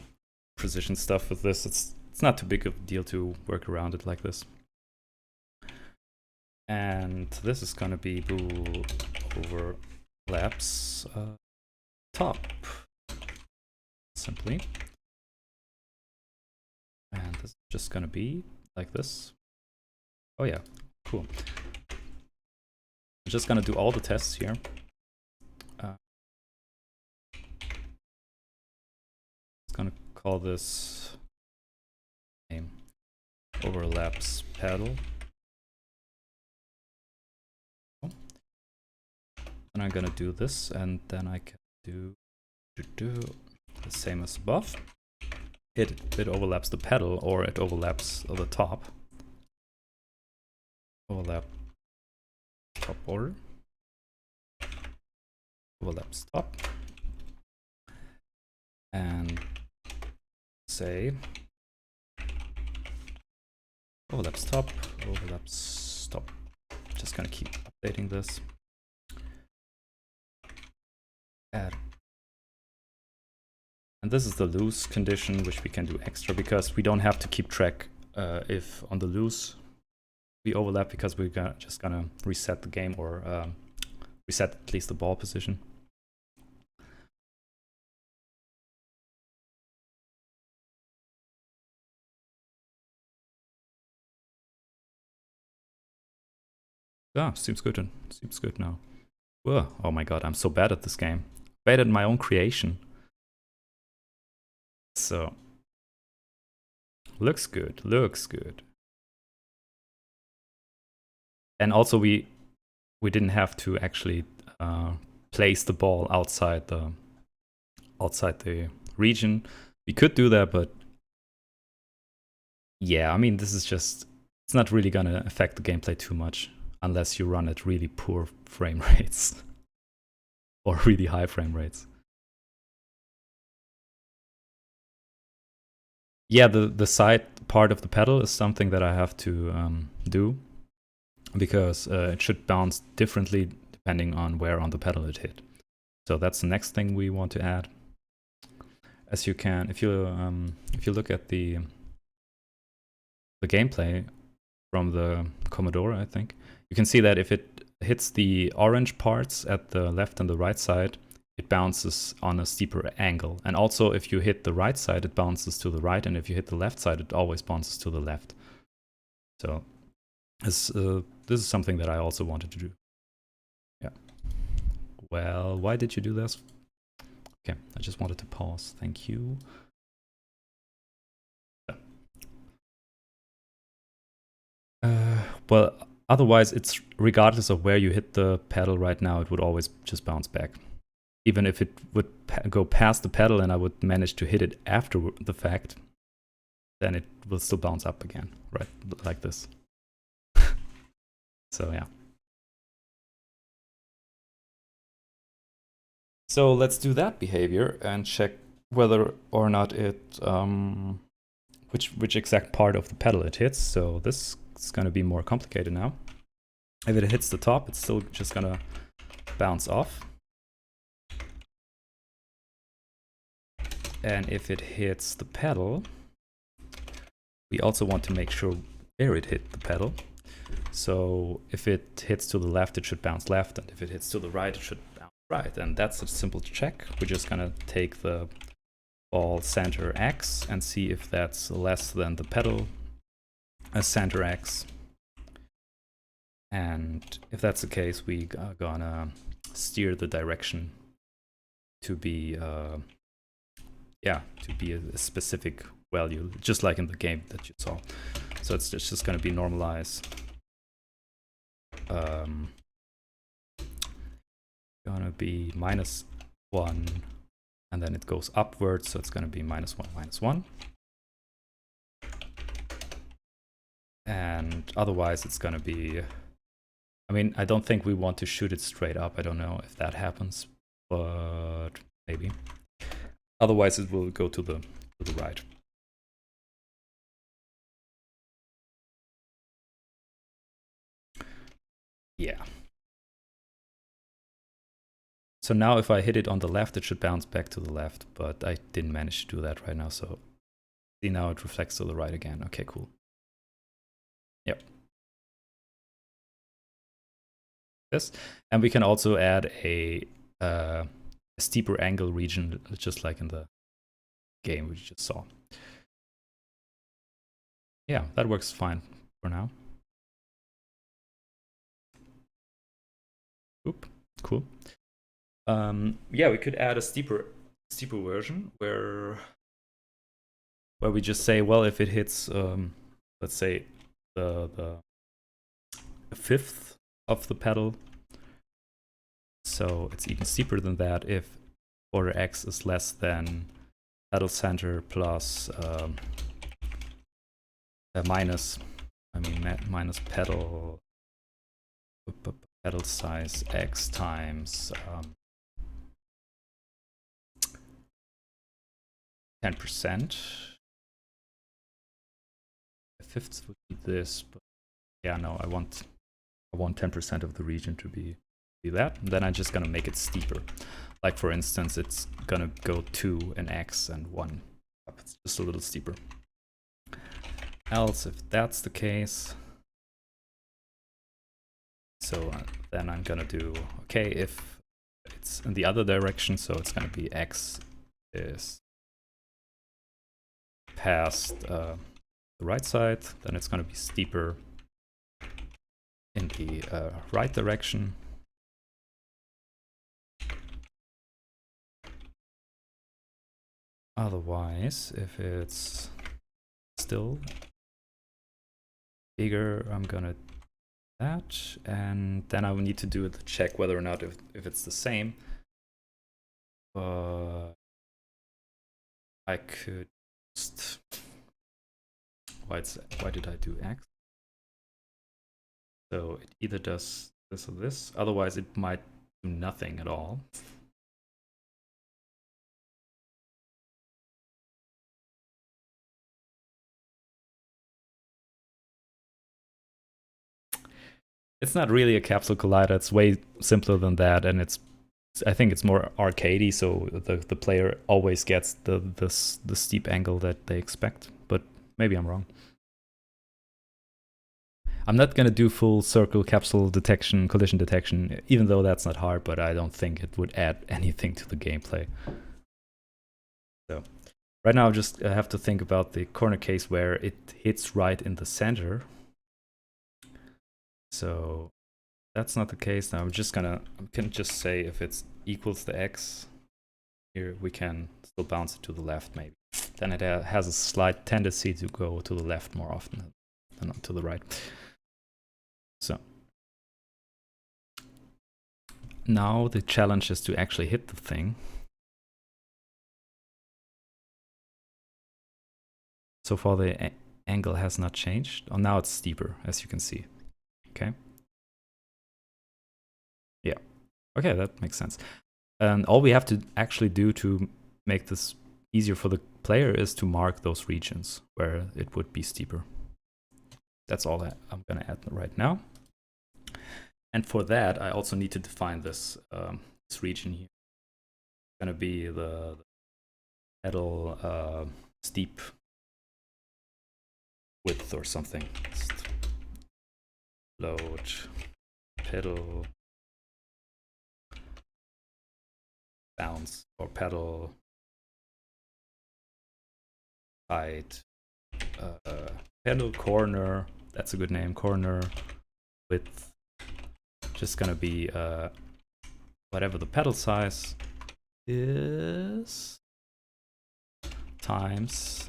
precision stuff with this. It's not too big of a deal to work around it like this. And this is gonna be bool over overlaps top, simply. And this is just gonna be like this. Oh yeah, cool. I'm just gonna do all the tests here. It's gonna call this name overlaps pedal. And I'm gonna do this, and then I can do the same as above. It overlaps the pedal, or it overlaps the top. Overlap top border. Overlaps top. And say overlaps top, overlaps top. Just gonna keep updating this. Add. And this is the loose condition, which we can do extra because we don't have to keep track if on the loose we overlap, because we're just gonna reset the game, or reset at least the ball position. Yeah, seems good. Seems good now. Whoa, oh my god, I'm so bad at this game. Bad at my own creation. So looks good, looks good. And also we didn't have to actually place the ball outside the region. We could do that, but yeah, I mean, this is just, it's not really gonna affect the gameplay too much unless you run at really poor frame rates or really high frame rates. Yeah, the side part of the pedal is something that I have to do, because it should bounce differently depending on where on the pedal it hit. So that's the next thing we want to add. As you can, if you look at the gameplay from the Commodore, I think, you can see that if it hits the orange parts at the left and the right side, it bounces on a steeper angle. And also if you hit the right side, it bounces to the right, and if you hit the left side, it always bounces to the left. So this is something that I also wanted to do. Yeah. Well, why did you do this? Okay, I just wanted to pause. Thank you. Well, otherwise, it's regardless of where you hit the pedal right now, it would always just bounce back. Even if it would go past the pedal and I would manage to hit it after the fact, then it will still bounce up again, right? Like this. So yeah. So let's do that behavior and check whether or not it, which exact part of the pedal it hits. So this is going to be more complicated now. If it hits the top, it's still just going to bounce off. And if it hits the pedal, we also want to make sure where it hit the pedal. So if it hits to the left, it should bounce left, and if it hits to the right, it should bounce right. And that's a simple check. We're just gonna take the ball center X and see if that's less than the pedal center X. And if that's the case, we are gonna steer the direction to be to be a specific value, just like in the game that you saw. So it's just going to be normalize. Gonna be -1, and then it goes upwards, so it's going to be -1, -1. And otherwise it's going to be, I mean, I don't think we want to shoot it straight up. I don't know if that happens, but maybe. Otherwise it will go to the right. Yeah. So now if I hit it on the left, it should bounce back to the left, but I didn't manage to do that right now. So see, now it reflects to the right again. Okay, cool. Yep. this. And we can also add a steeper angle region, just like in the game we just saw. Yeah, that works fine for now. Oop, cool. Yeah, we could add a steeper version where we just say, well, if it hits, let's say the fifth of the pedal, so it's even steeper than that if order x is less than pedal center plus minus pedal size x times 10%. The fifth would be this, but yeah, no, I want 10% of the region to be that. And then I'm just gonna make it steeper. Like for instance, it's gonna go 2 and x and 1 up. It's just a little steeper. Else, if that's the case, so then I'm gonna do, okay, if it's in the other direction, so it's gonna be x is past the right side, then it's gonna be steeper in the right direction. Otherwise, if it's still bigger, I'm gonna do that, and then I will need to do it to check whether or not if it's the same. I could just, why did I do x? So it either does this or this, otherwise it might do nothing at all. It's not really a capsule collider, it's way simpler than that, and I think it's more arcadey, so the player always gets the steep angle that they expect, but maybe I'm wrong. I'm not gonna do full circle capsule detection, collision detection, even though that's not hard, but I don't think it would add anything to the gameplay. So right now I just have to think about the corner case where it hits right in the center. So that's not the case. Now I can just say if it's equals the x, here we can still bounce it to the left maybe. Then it has a slight tendency to go to the left more often than to the right. So now the challenge is to actually hit the thing. So far the angle has not changed. Oh, now it's steeper, as you can see. Okay. Yeah. Okay, that makes sense. And all we have to actually do to make this easier for the player is to mark those regions where it would be steeper. That's all that I'm going to add right now. And for that, I also need to define this region here. It's going to be the pedal steep width or something. Load pedal bounce or pedal height, pedal corner, that's a good name, corner width, just gonna be whatever the pedal size is times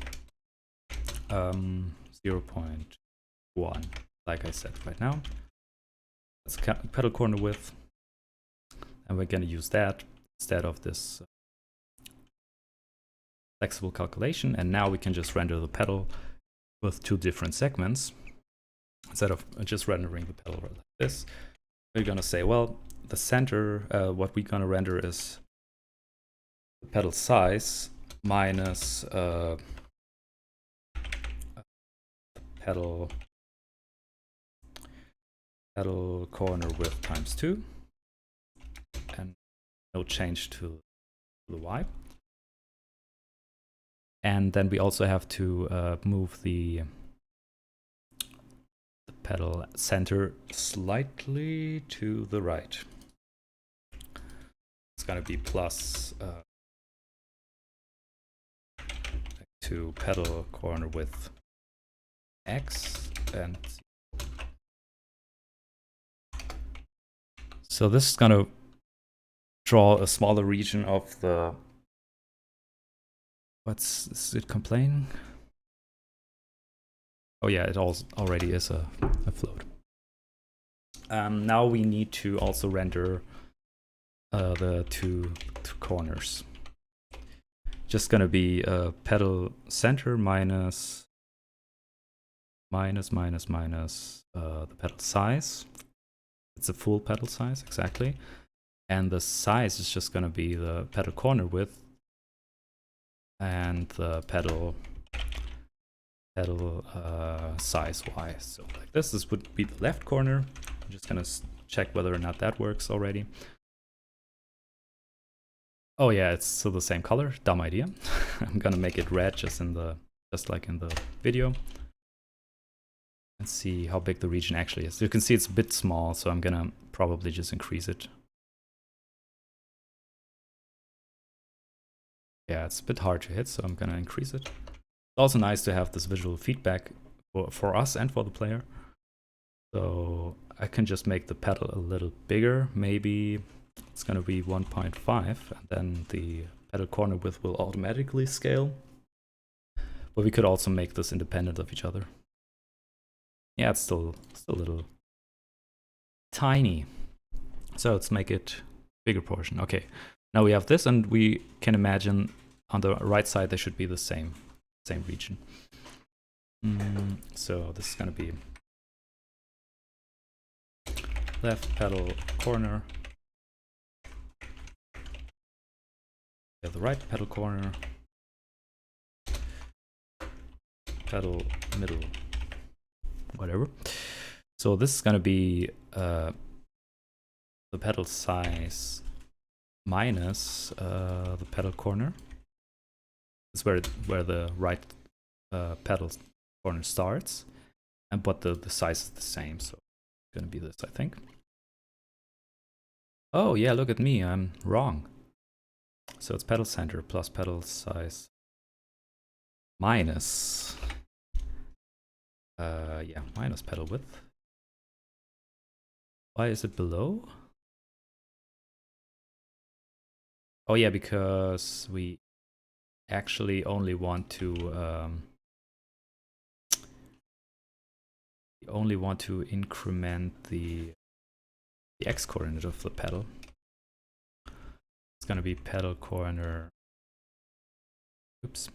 0.1, like I said right now. That's pedal corner width, and we're gonna use that instead of this flexible calculation, and now we can just render the pedal with 2 different segments instead of just rendering the pedal like this. We're gonna say, well, the center, what we're gonna render is the pedal size minus pedal corner width times 2, and no change to the y. And then we also have to move the pedal center slightly to the right. It's gonna be plus to pedal corner width X and so this is gonna draw a smaller region of the is it complaining? Oh yeah, it already is a float. Now we need to also render the two corners. Just gonna be pedal center minus the pedal size. It's a full pedal size, exactly. And the size is just gonna be the pedal corner width and the pedal size Y. So like this would be the left corner. I'm just gonna check whether or not that works already. Oh yeah, it's still the same color. Dumb idea. I'm gonna make it red just like in the video. And see how big the region actually is. You can see it's a bit small, so I'm gonna probably just increase it. Yeah, it's a bit hard to hit, so I'm gonna increase it. It's also nice to have this visual feedback for us and for the player. So I can just make the pedal a little bigger. Maybe it's gonna be 1.5, and then the pedal corner width will automatically scale. But we could also make this independent of each other. Yeah, it's still a little tiny. So let's make it bigger portion. Okay, now we have this, and we can imagine on the right side there should be the same region. So this is gonna be left pedal corner. We have the right pedal corner. Pedal middle. Whatever. So this is gonna be the pedal size minus the pedal corner. It's where the right pedal corner starts, but the size is the same. So it's gonna be this, I think. Oh yeah, look at me, I'm wrong. So it's pedal center plus pedal size minus minus pedal width. Why is it below? Oh yeah, because we actually only want to increment the x coordinate of the pedal. It's gonna be pedal corner. Oops.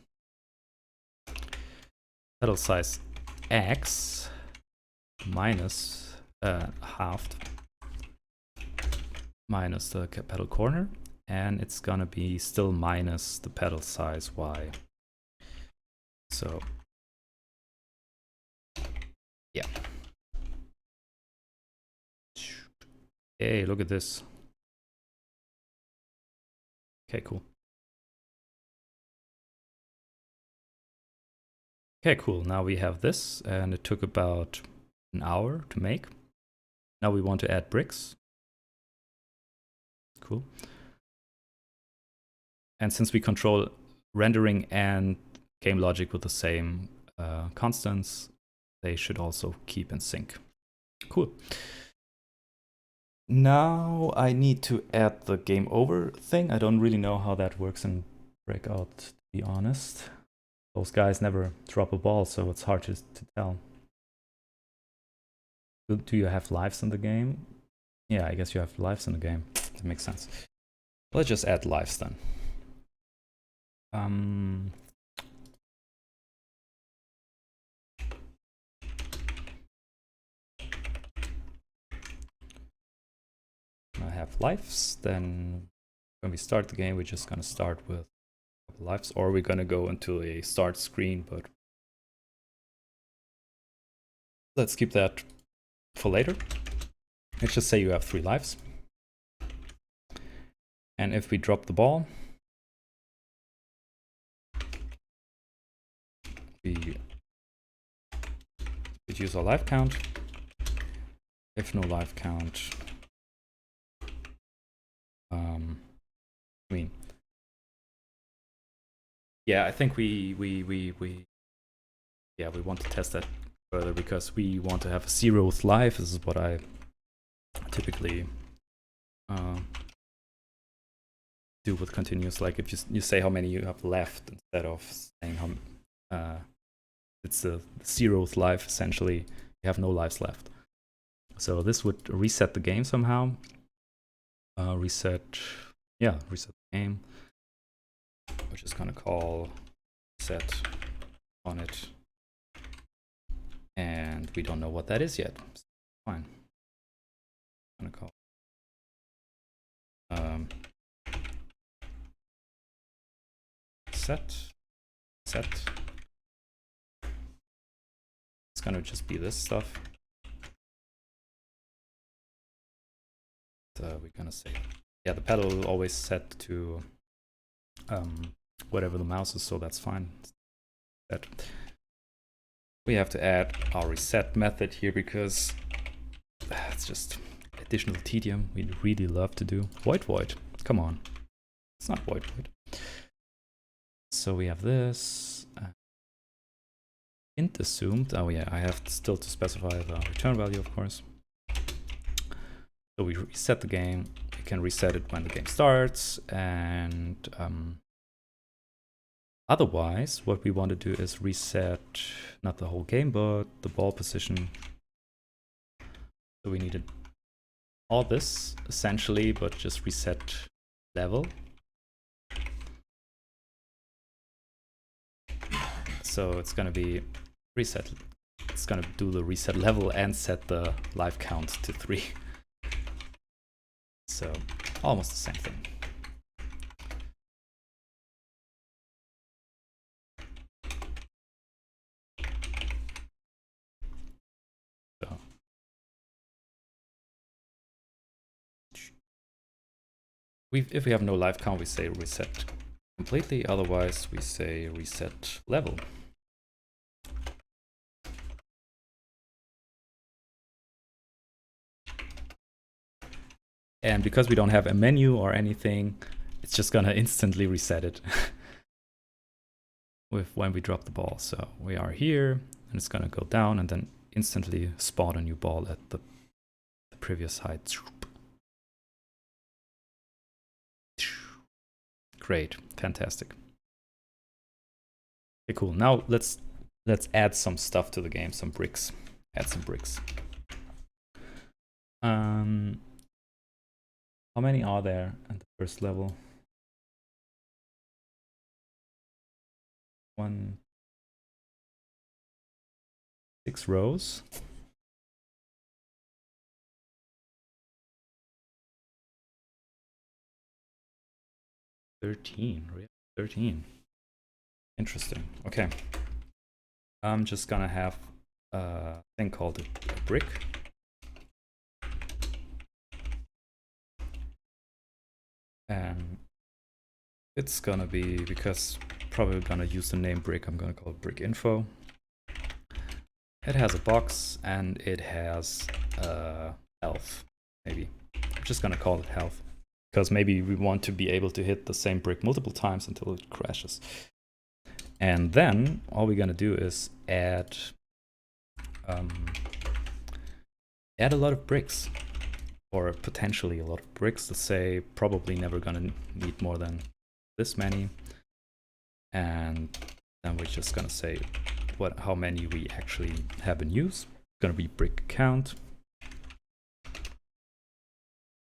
Pedal size x minus halved minus the pedal corner, and it's gonna be still minus the pedal size y. So yeah. Hey, look at this. Okay, cool. Okay, cool. Now we have this, and it took about an hour to make. Now we want to add bricks. Cool. And since we control rendering and game logic with the same constants, they should also keep in sync. Cool. Now I need to add the game over thing. I don't really know how that works in Breakout, to be honest. Those guys never drop a ball, so it's hard to tell. Do you have lives in the game? Yeah, I guess you have lives in the game. That makes sense. Let's just add lives then. I have lives, then when we start the game, we're just gonna start with a couple lives, or we're gonna go into a start screen, but let's keep that for later. Let's just say you have 3 lives. And if we drop the ball, we reduce our life count. if no life count. I mean, yeah, I think we want to test that further because we want to have a 0th life. This is what I typically do with continuous. Like if you say how many you have left instead of saying how it's the 0th life, essentially you have no lives left. So this would reset the game somehow. Reset the game. We're just gonna call set on it, and we don't know what that is yet. So fine. I'm gonna call set. It's gonna just be this stuff. We're gonna say, yeah, the pedal will always set to whatever the mouse is, so that's fine. That we have to add our reset method here because it's just additional tedium we really love to do. Void. Come on, it's not void. So we have this int assumed. Oh yeah, I have still to specify the return value, of course. So we reset the game. We can reset it when the game starts, and otherwise, what we want to do is reset not the whole game, but the ball position. So we needed all this essentially, but just reset level. So it's gonna be reset. It's gonna do the reset level and set the life count to 3. So almost the same thing. So if we have no life count, we say reset completely. Otherwise, we say reset level. And because we don't have a menu or anything, it's just gonna instantly reset it when we drop the ball. So we are here, and it's gonna go down and then instantly spawn a new ball at the previous height. Great, fantastic. Okay, cool. Now let's add some stuff to the game, some bricks. Add some bricks. How many are there at the first level? 6 rows. 13. 13. Interesting. Okay. I'm just gonna have a thing called a brick. And it's gonna be, because probably gonna use the name brick, I'm gonna call it brick info. It has a box and it has health, maybe. I'm just gonna call it health, because maybe we want to be able to hit the same brick multiple times until it crashes. And then all we're gonna do is add a lot of bricks, or potentially a lot of bricks. Let's say probably never gonna need more than this many. And then we're just gonna say how many we actually have in use. It's gonna be brick count.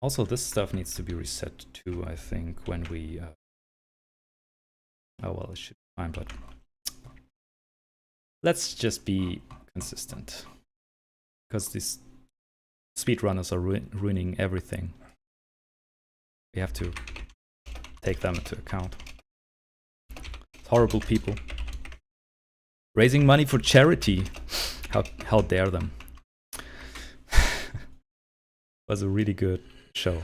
Also, this stuff needs to be reset too, I think, when we oh well, it should be fine, but let's just be consistent, because these speedrunners are ruining everything. We have to take them into account. Horrible people. Raising money for charity. How dare them. Was a really good show.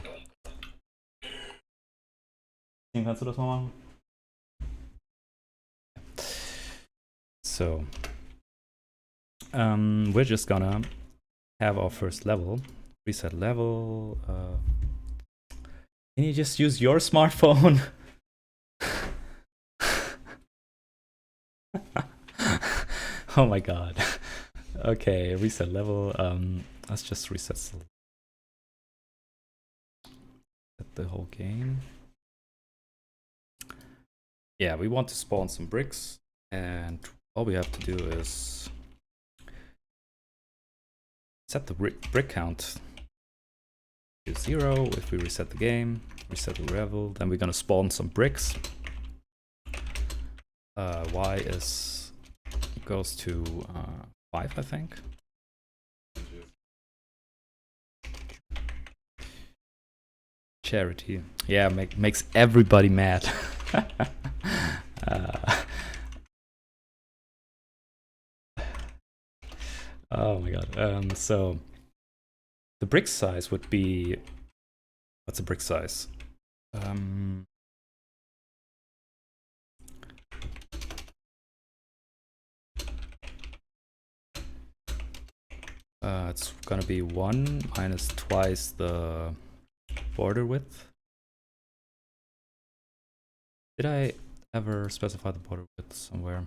Kannst du das mal machen? So we're just gonna have our first level. Reset level. Can you just use your smartphone? Oh my god. Okay, reset level. Let's just reset the whole game. Yeah, we want to spawn some bricks, and all we have to do is set the brick count to 0. If we reset the game, reset the level, then we're gonna spawn some bricks. Y is goes to 5, I think. Charity, yeah, makes everybody mad. Oh my god. So the brick size would be, what's a brick size? It's gonna be 1 minus twice the border width. Did I ever specify the border width somewhere?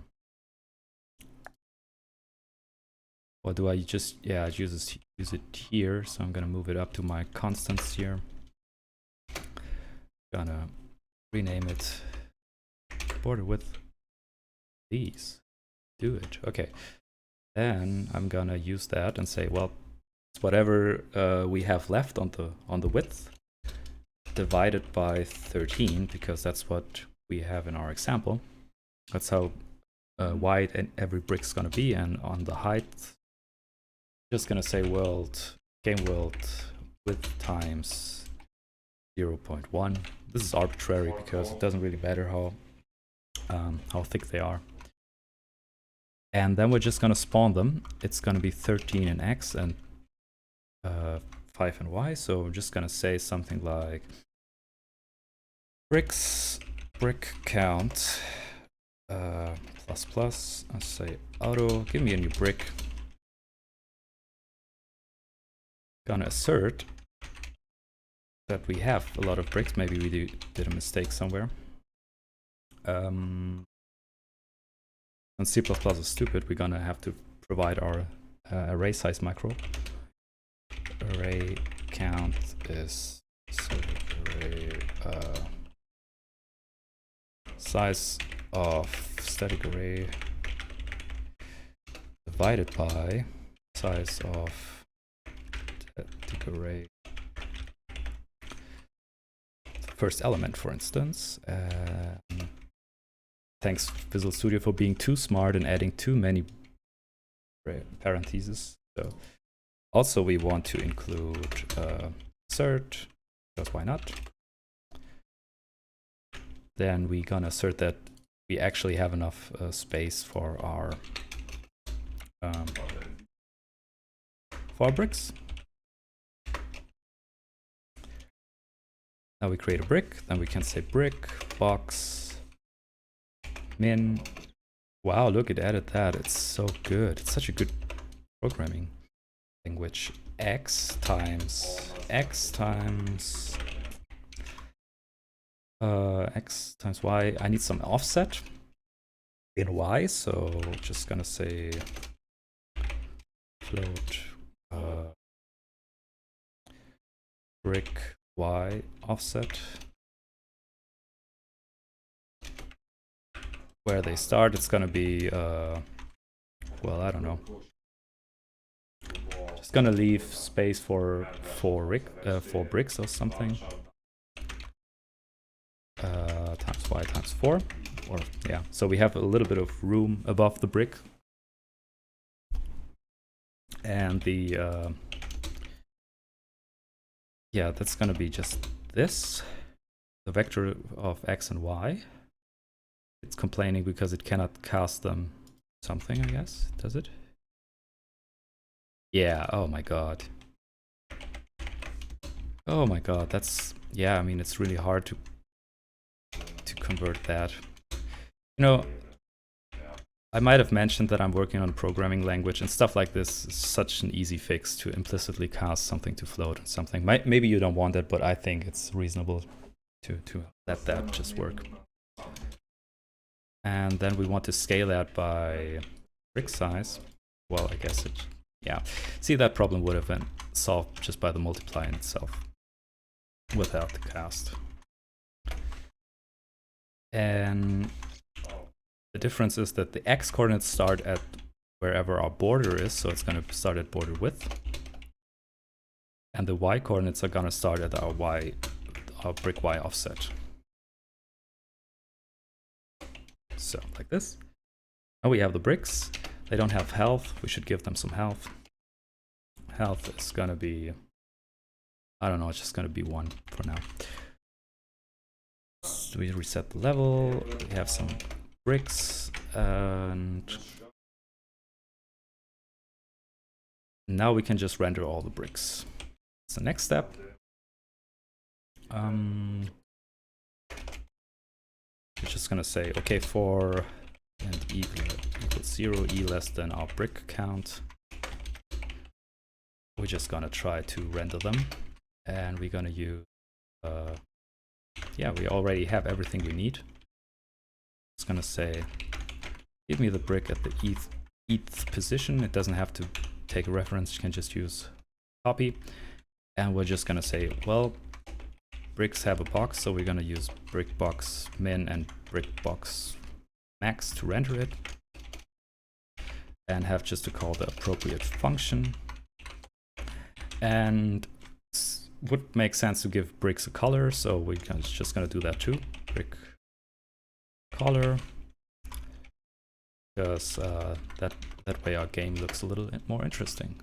Or do I just, yeah, use it here, so I'm gonna move it up to my constants here. Gonna rename it border width. Please do it. Okay. Then I'm gonna use that and say, well, it's whatever we have left on the width divided by 13, because that's what we have in our example. That's how wide every brick's gonna be, and on the height, just gonna say game world width times 0.1. This is arbitrary because it doesn't really matter how thick they are. And then we're just gonna spawn them. It's gonna be 13 in X and 5 in Y. So we're just gonna say something like brick count plus plus. I'll say auto, give me a new brick. Gonna assert that we have a lot of bricks. Maybe we did a mistake somewhere. And C++ is stupid. We're gonna have to provide our array size macro. Array count is array size of static array divided by size of static array first element, for instance. Thanks Visual Studio for being too smart and adding too many parentheses. So also we want to include assert, because why not? Then we're gonna assert that we actually have enough space for our bricks. Now we create a brick, then we can say brick box min. Wow, look, it added that. It's so good. It's such a good programming language. X times Y. I need some offset in Y, so just gonna say float brick Y offset. Where they start, it's gonna be well, I don't know. Just gonna leave space for bricks or something. Times Y times 4, or yeah. So we have a little bit of room above the brick, and the yeah, that's gonna be just this, the vector of X and Y. It's complaining because it cannot cast them something, I guess. Does it? Yeah, oh my god. Oh my god, that's, yeah, I mean, it's really hard to convert that. You know, I might have mentioned that I'm working on a programming language, and stuff like this is such an easy fix to implicitly cast something to float and something. Maybe you don't want it, but I think it's reasonable to let that just work. And then we want to scale that by brick size. Well, I guess it, yeah. See, that problem would have been solved just by the multiply in itself without the cast. And the difference is that the x coordinates start at wherever our border is, so it's going to start at border width. And the y coordinates are going to start at our brick y offset. So, like this. Now we have the bricks. They don't have health. We should give them some health. Health is going to be, I don't know, it's just going to be 1 for now. So we reset the level. We have some bricks, and now we can just render all the bricks. That's the next step. We're just gonna say, okay, for and equals 0, e less than our brick count. We're just gonna try to render them, and we're gonna use, yeah, we already have everything we need. It's gonna say, give me the brick at the eth position. It doesn't have to take a reference, you can just use copy. And we're just gonna say, well, bricks have a box, so we're gonna use brick box min and brick box max to render it. And have just to call the appropriate function. And would make sense to give bricks a color, so we're just gonna do that too. Brick color, because that way our game looks a little bit more interesting.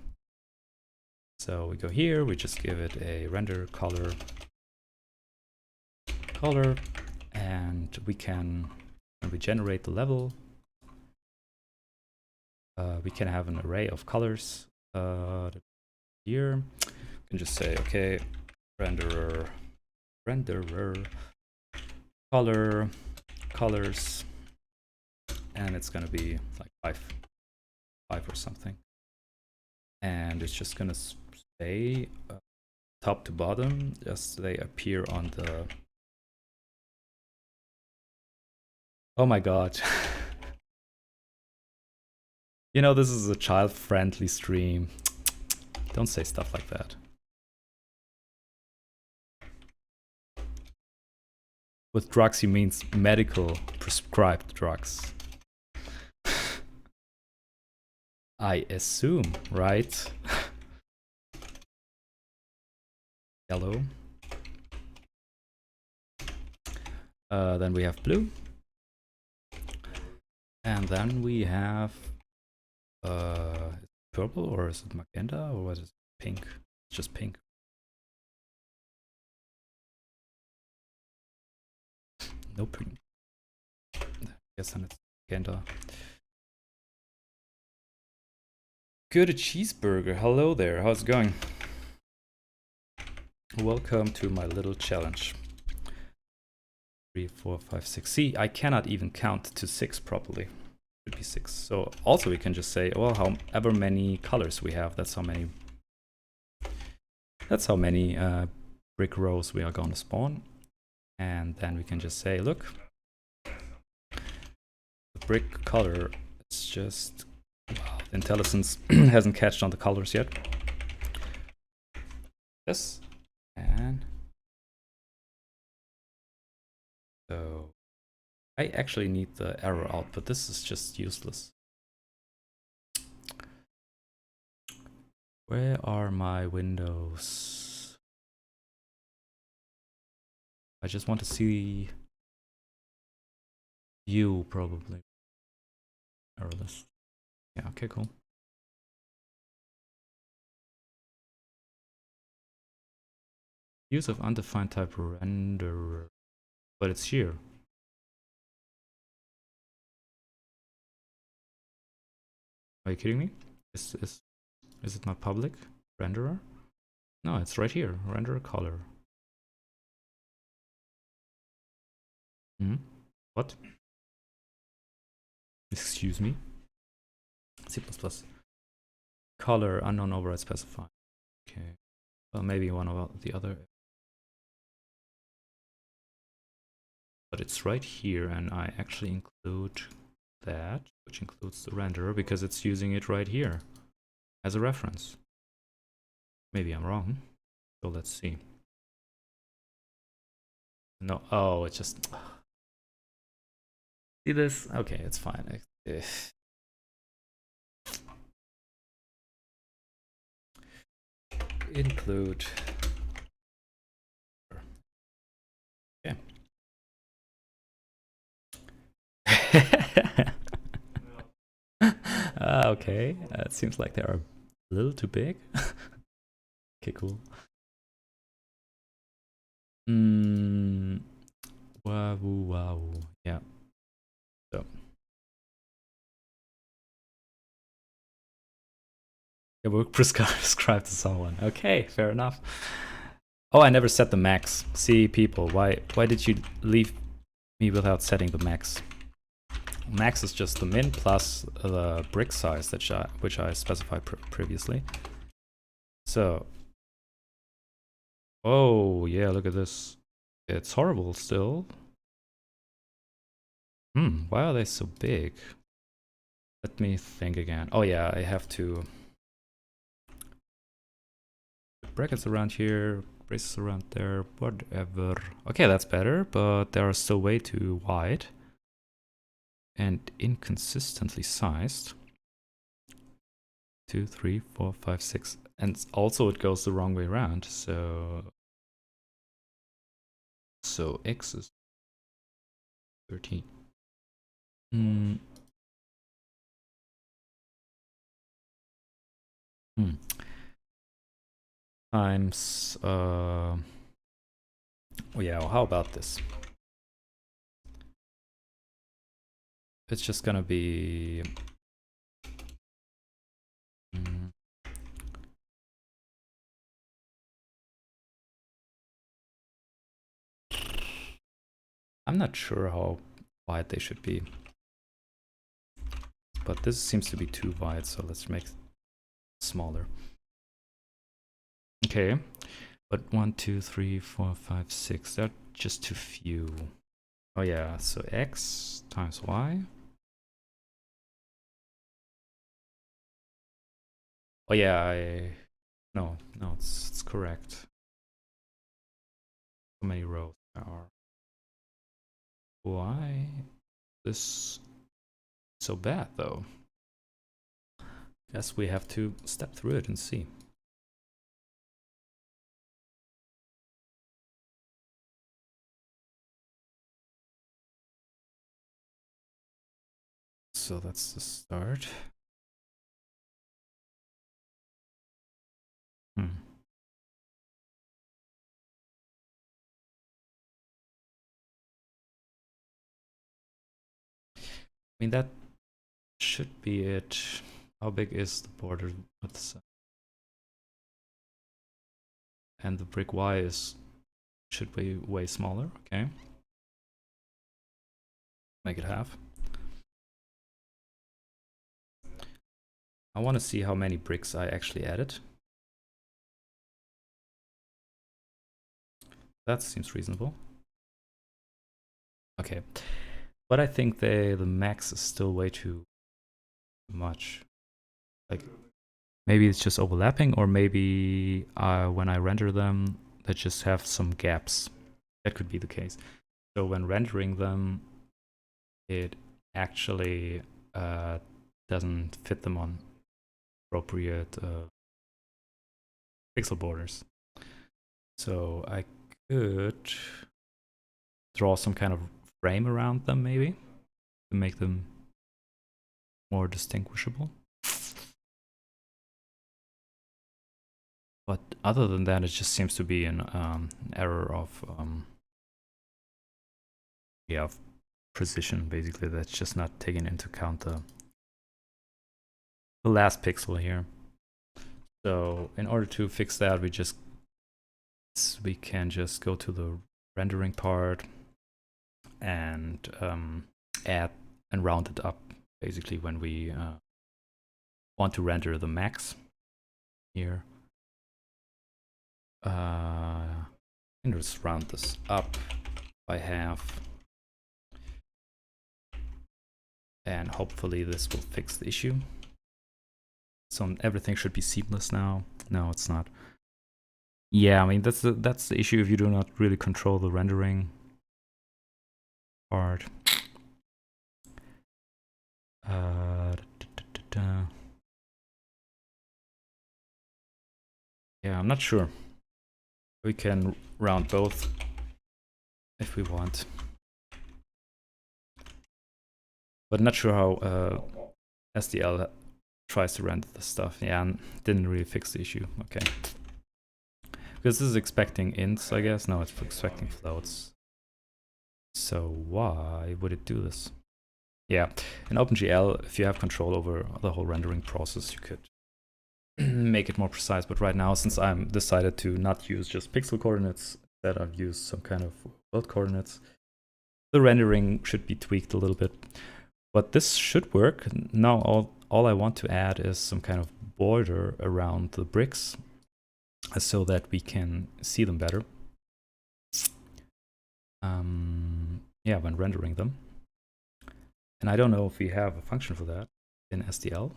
So we go here, we just give it a render color, and we can, when we generate the level, we can have an array of colors. Here, we can just say, okay, renderer, colors, and it's gonna be like five or something. And it's just gonna say top to bottom, just they appear on the, oh my god. You know, this is a child-friendly stream. Don't say stuff like that. With drugs, he means medical prescribed drugs. I assume, right? Yellow. Then we have blue. And then we have purple, or is it magenta, or what is it? Pink? It's just pink. No pink. I guess then it's magenta. Good cheeseburger. Hello there. How's it going? Welcome to my little challenge. 3, 4, 5, 6. See, I cannot even count to 6 properly. Should be 6. So also we can just say, well, however many colors we have, that's how many brick rows we are going to spawn. And then we can just say, look, the brick color is just, IntelliSense hasn't catched on the colors yet. This, and so I actually need the error output. This is just useless. Where are my windows? I just want to see view, probably. Error list. Yeah, okay, cool. Use of undefined type renderer, but it's here. Are you kidding me? Is it not public renderer? No, it's right here. Renderer color. Hmm? What? Excuse me. C++. Color, unknown override specified. Okay. Well, maybe one of the other. But it's right here, and I actually include that, which includes the renderer, because it's using it right here as a reference. Maybe I'm wrong. So let's see. No, oh, it just... See this? Okay, it's fine. Include. Okay. Okay, it seems like they are a little too big. Okay, cool. Wow, wow. Yeah. So. Your work prescribed to someone. Okay, fair enough. Oh, I never set the max. See, people, why did you leave me without setting the max? Max is just the min plus the brick size that which I specified previously. So, oh yeah, look at this. It's horrible still. Why are they so big? Let me think again. Oh yeah, I have to put brackets around here, braces around there, whatever. Okay, that's better, but they are still way too wide and inconsistently sized. 2, 3, 4, 5, 6. And also it goes the wrong way around. So X is 13. Times, oh yeah, well, how about this? It's just gonna be... I'm not sure how wide they should be. But this seems to be too wide, so let's make it smaller. Okay, but 1, 2, 3, 4, 5, 6. They're just too few. Oh yeah, so X times Y. Oh yeah, no, it's correct. How many rows there are? Why this so bad though? Guess we have to step through it and see. So that's the start. I mean, that should be it. How big is the border? And the brick Y should be way smaller. Okay. Make it half. I want to see how many bricks I actually added. That seems reasonable. Okay. But I think the max is still way too much. Like, maybe it's just overlapping, or maybe when I render them, they just have some gaps. That could be the case. So when rendering them, it actually doesn't fit them on appropriate pixel borders. So I could draw some kind of frame around them, maybe, to make them more distinguishable. But other than that, it just seems to be an error of of precision, basically. That's just not taking into account the last pixel here. So in order to fix that, we can just go to the rendering part and add and round it up basically when we want to render the max here. I'm gonna just round this up by half, and hopefully this will fix the issue. So everything should be seamless now. No, it's not. Yeah, I mean that's the issue if you do not really control the rendering part. Yeah, I'm not sure. We can round both if we want, but not sure how SDL tries to render the stuff. Yeah, and didn't really fix the issue. Okay, because this is expecting ints, I guess. No, it's expecting floats. So why would it do this? Yeah, in OpenGL, if you have control over the whole rendering process, you could make it more precise. But right now, since I'm decided to not use just pixel coordinates, that I've used some kind of world coordinates, the rendering should be tweaked a little bit. But this should work. Now all I want to add is some kind of border around the bricks so that we can see them better. Yeah, when rendering them. And I don't know if we have a function for that in SDL,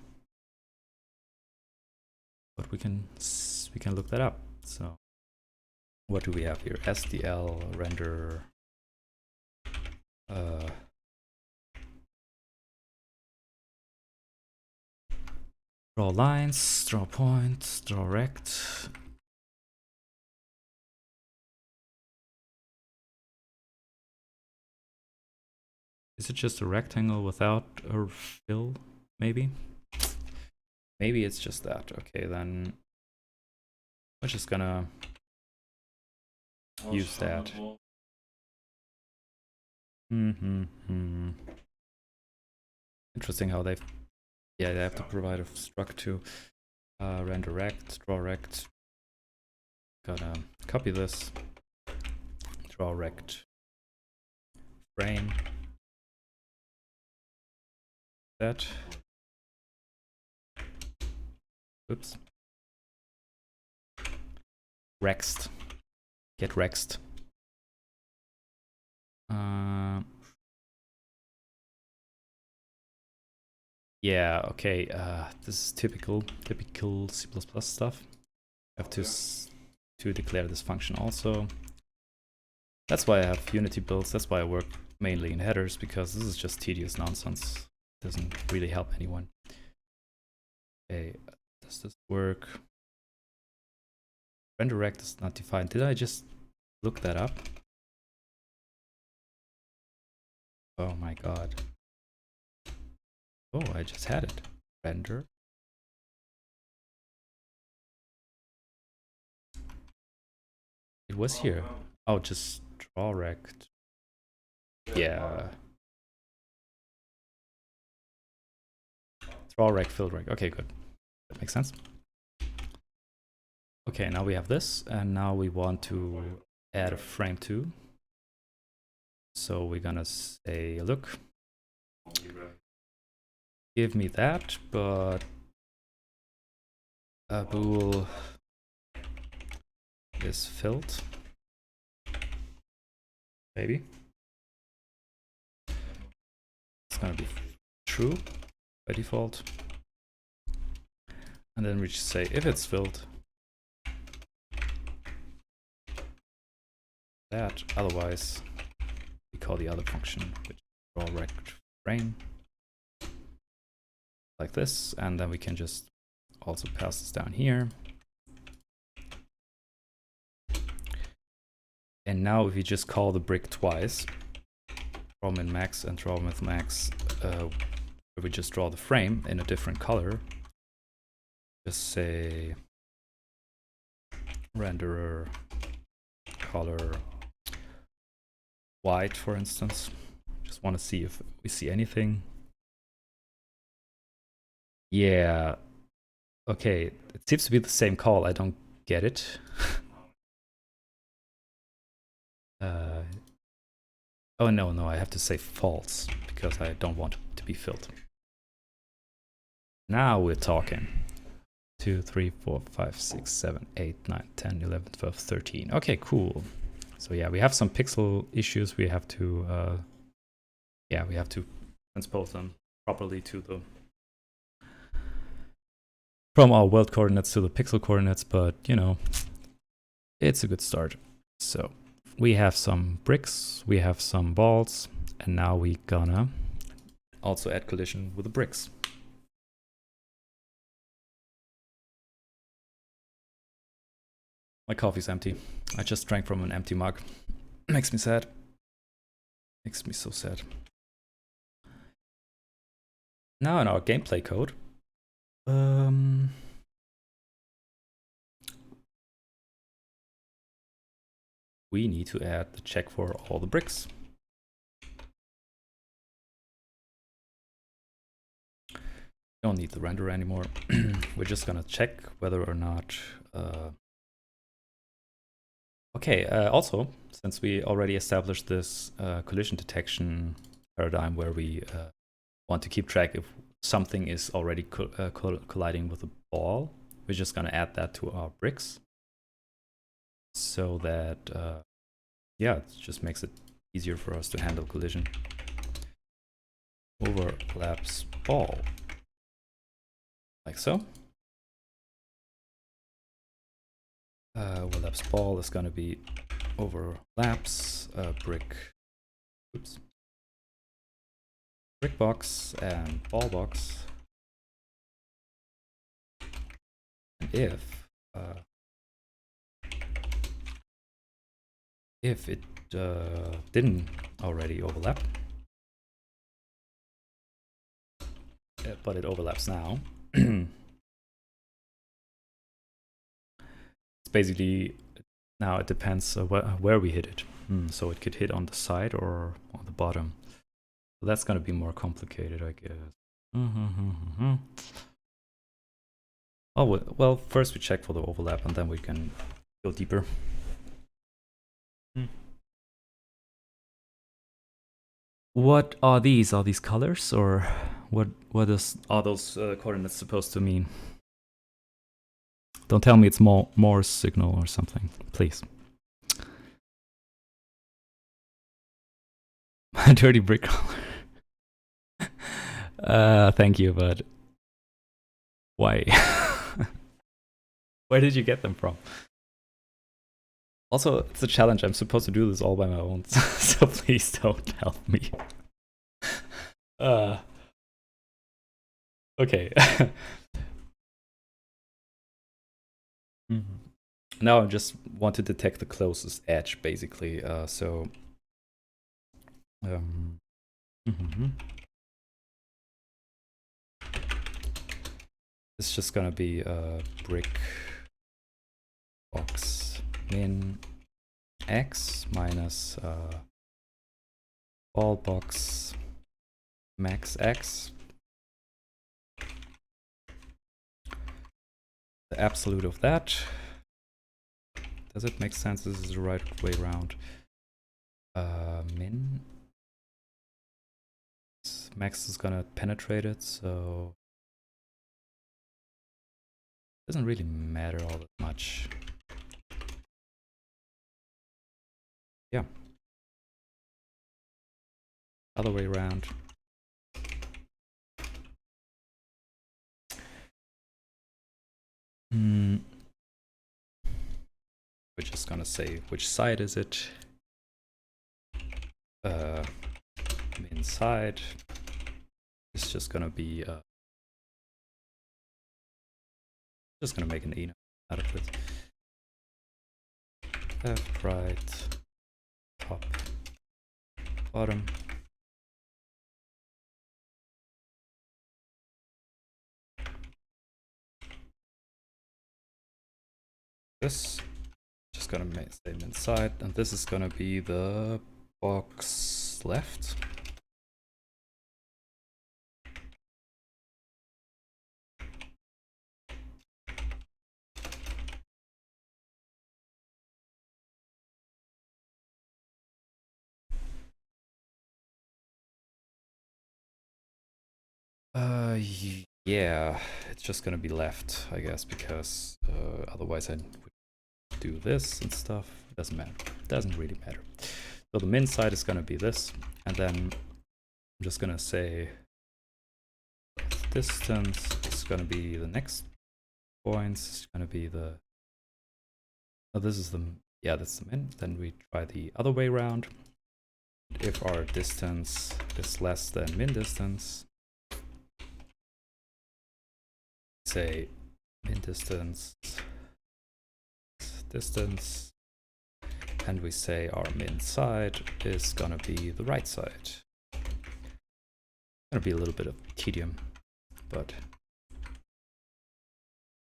but we can look that up. So what do we have here? SDL render draw lines, draw points, draw rect. Is it just a rectangle without a fill, maybe? Maybe it's just that. Okay, then we're just gonna use that. Interesting how they have to provide a struct to render rect, draw rect. Gotta copy this, draw rect frame. That. Oops. Rext. Get rext. Yeah, okay. This is typical C++ stuff. I have to declare this function also. That's why I have Unity builds. That's why I work mainly in headers, because this is just tedious nonsense. It doesn't really help anyone. Okay, does this work? Render rect is not defined. Did I just look that up? Oh my god. Oh, I just had it. Render. It was here. Oh, just draw rect. Yeah. Draw rect, fill rect. Okay, good. That makes sense. Okay, now we have this, and now we want to add a frame too. So we're gonna say, look, give me that, but a bool is filled. Maybe. It's gonna be true by default. And then we just say if it's filled, that, otherwise we call the other function, which is draw rect frame, like this, and then we can just also pass this down here. And now if you just call the brick twice, draw min max and draw with max, where we just draw the frame in a different color, just say renderer color white, for instance. Just want to see if we see anything. Yeah. Okay, it seems to be the same call. I don't get it. Oh no, I have to say false because I don't want it to be filled. Now we're talking. 2, 3, 4, 5, 6, 7, 8, 9, 10, 11, 12, 13. Okay, cool. So yeah, we have some pixel issues. We have to, we have to transpose them properly to the from our world coordinates to the pixel coordinates, but you know, it's a good start. So we have some bricks, we have some balls, and now we gonna also add collision with the bricks. My coffee's empty. I just drank from an empty mug. Makes me sad. Makes me so sad. Now in our gameplay code, we need to add the check for all the bricks. Don't need the renderer anymore. We're just gonna check whether or not. Okay, also, since we already established this collision detection paradigm where we want to keep track if something is already colliding with a ball, we're just gonna add that to our bricks so that, yeah, it just makes it easier for us to handle collision. Overlaps ball. Like so. Overlaps ball is going to be overlaps brick. Oops. Brick box and ball box. And if it didn't already overlap, but it overlaps now. It's basically, now it depends where we hit it. So it could hit on the side or on the bottom. So that's going to be more complicated, I guess. Oh, well, first we check for the overlap and then we can go deeper. What are these? Are these colors, or what are those coordinates supposed to mean? Don't tell me it's Morse signal or something, please. Dirty brick color. Thank you, but why? Where did you get them from? Also, it's a challenge. I'm supposed to do this all by my own, so please don't help me. Okay. Now I just want to detect the closest edge, basically. It's just gonna be a brick box min x minus ball box max x. The absolute of that. Does it make sense? This is the right way around. Min. Max is gonna penetrate it, so it doesn't really matter all that much. Yeah. Other way around. We're just gonna say which side is it. Inside. It's just gonna be just gonna make an E out of it. Left, right, top, bottom. This just gonna make same inside, and this is gonna be the box left. Yeah, it's just gonna be left, I guess, because otherwise I would do this and stuff. Doesn't matter. Doesn't really matter. So the min side is gonna be this, and then I'm just gonna say distance is gonna be the next points. It's gonna be the this is the that's the min. Then we try the other way around. If our distance is less than min distance, say min distance, and we say our min side is gonna be the right side. Gonna be a little bit of tedium, but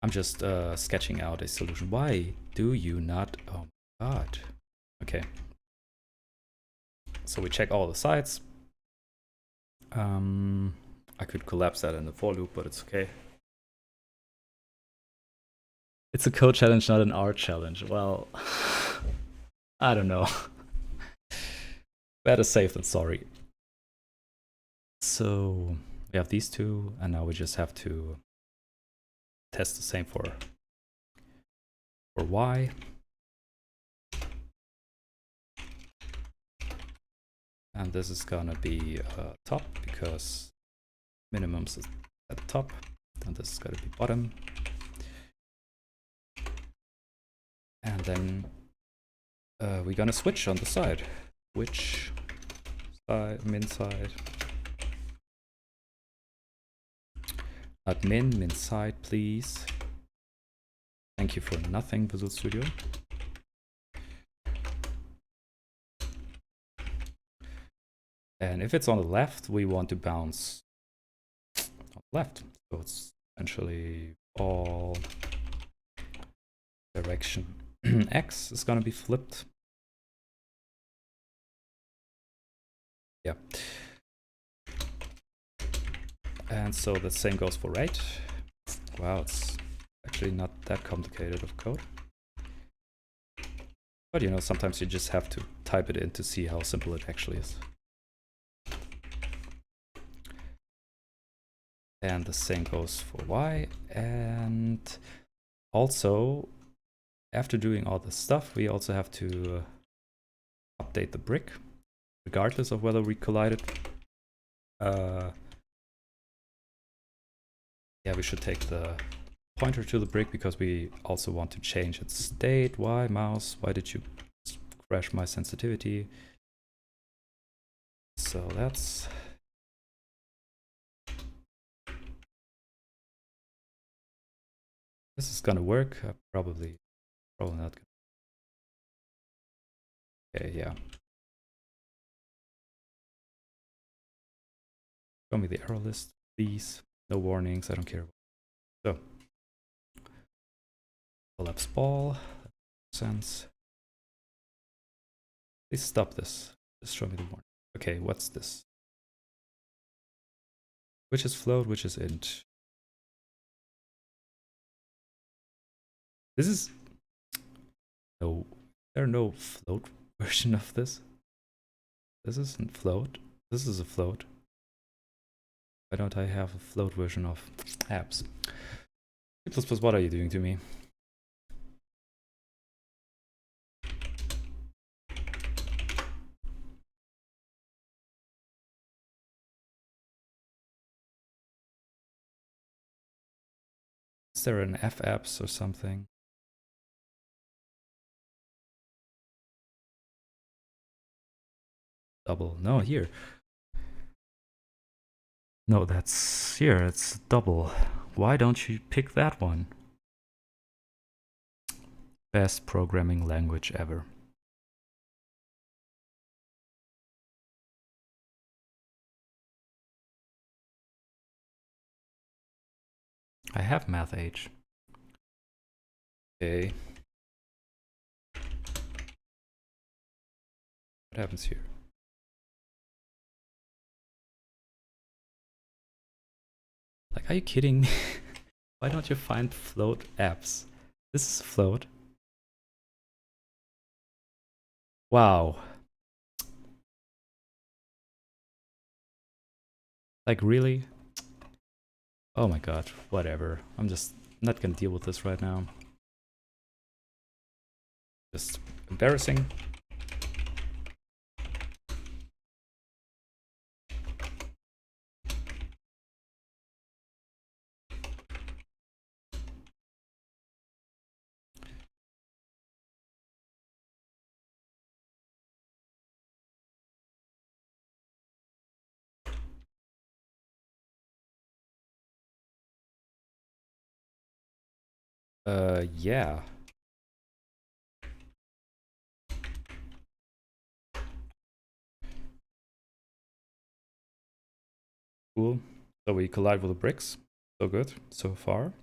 I'm just sketching out a solution. Why do you not? Oh my god. Okay. So we check all the sides. I could collapse that in the for loop, but it's okay. It's a code challenge, not an art challenge. Well, I don't know. Better safe than sorry. So we have these two, and now we just have to test the same for y. And this is gonna be top because minimums is at the top, and this is gonna be bottom. And then we're gonna switch on the side. Which side? Min side. Not min side, please. Thank you for nothing, Visual Studio. And if it's on the left, we want to bounce on the left. So it's essentially all direction x is gonna be flipped. Yeah. And so the same goes for right. Wow, it's actually not that complicated of code. But you know, sometimes you just have to type it in to see how simple it actually is. And the same goes for y. And also, after doing all this stuff, we also have to update the brick, regardless of whether we collided. Yeah, we should take the pointer to the brick because we also want to change its state. Why, mouse? Why did you crash my sensitivity? So that's... This is gonna work. Probably not gonna. Okay, yeah. Show me the error list, please. No warnings, I don't care. So, collapse ball, sense. Please stop this. Just show me the warning. Okay, what's this? Which is float, which is int? This is... No, there are no float version of this. This isn't float. This is a float. Why don't I have a float version of apps? C++, what are you doing to me? Is there an f-apps or something? Double. No, here. No, that's here. It's double. Why don't you pick that one? Best programming language ever. I have math H. Okay. What happens here? Like, are you kidding me? Why don't you find float apps? This is float. Wow. Like, really? Oh my god, whatever. I'm just not gonna deal with this right now. Just embarrassing. Yeah. Cool. So we collide with the bricks. So good, so far.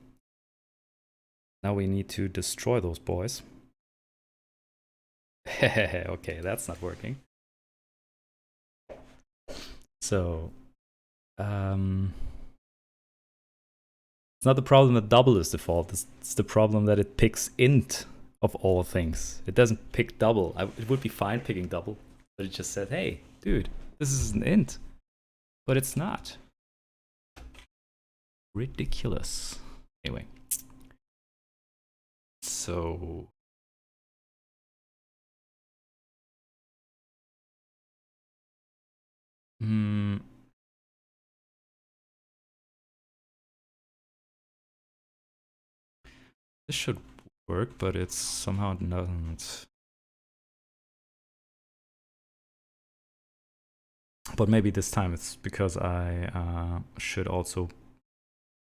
Now we need to destroy those boys. Okay, that's not working. So, it's not the problem that double is default. It's the problem that it picks int of all things. It doesn't pick double. It would be fine picking double, but it just said, hey, dude, this is an int. But it's not. Ridiculous. Anyway. So... this should work, but it's somehow doesn't. But maybe this time it's because I should also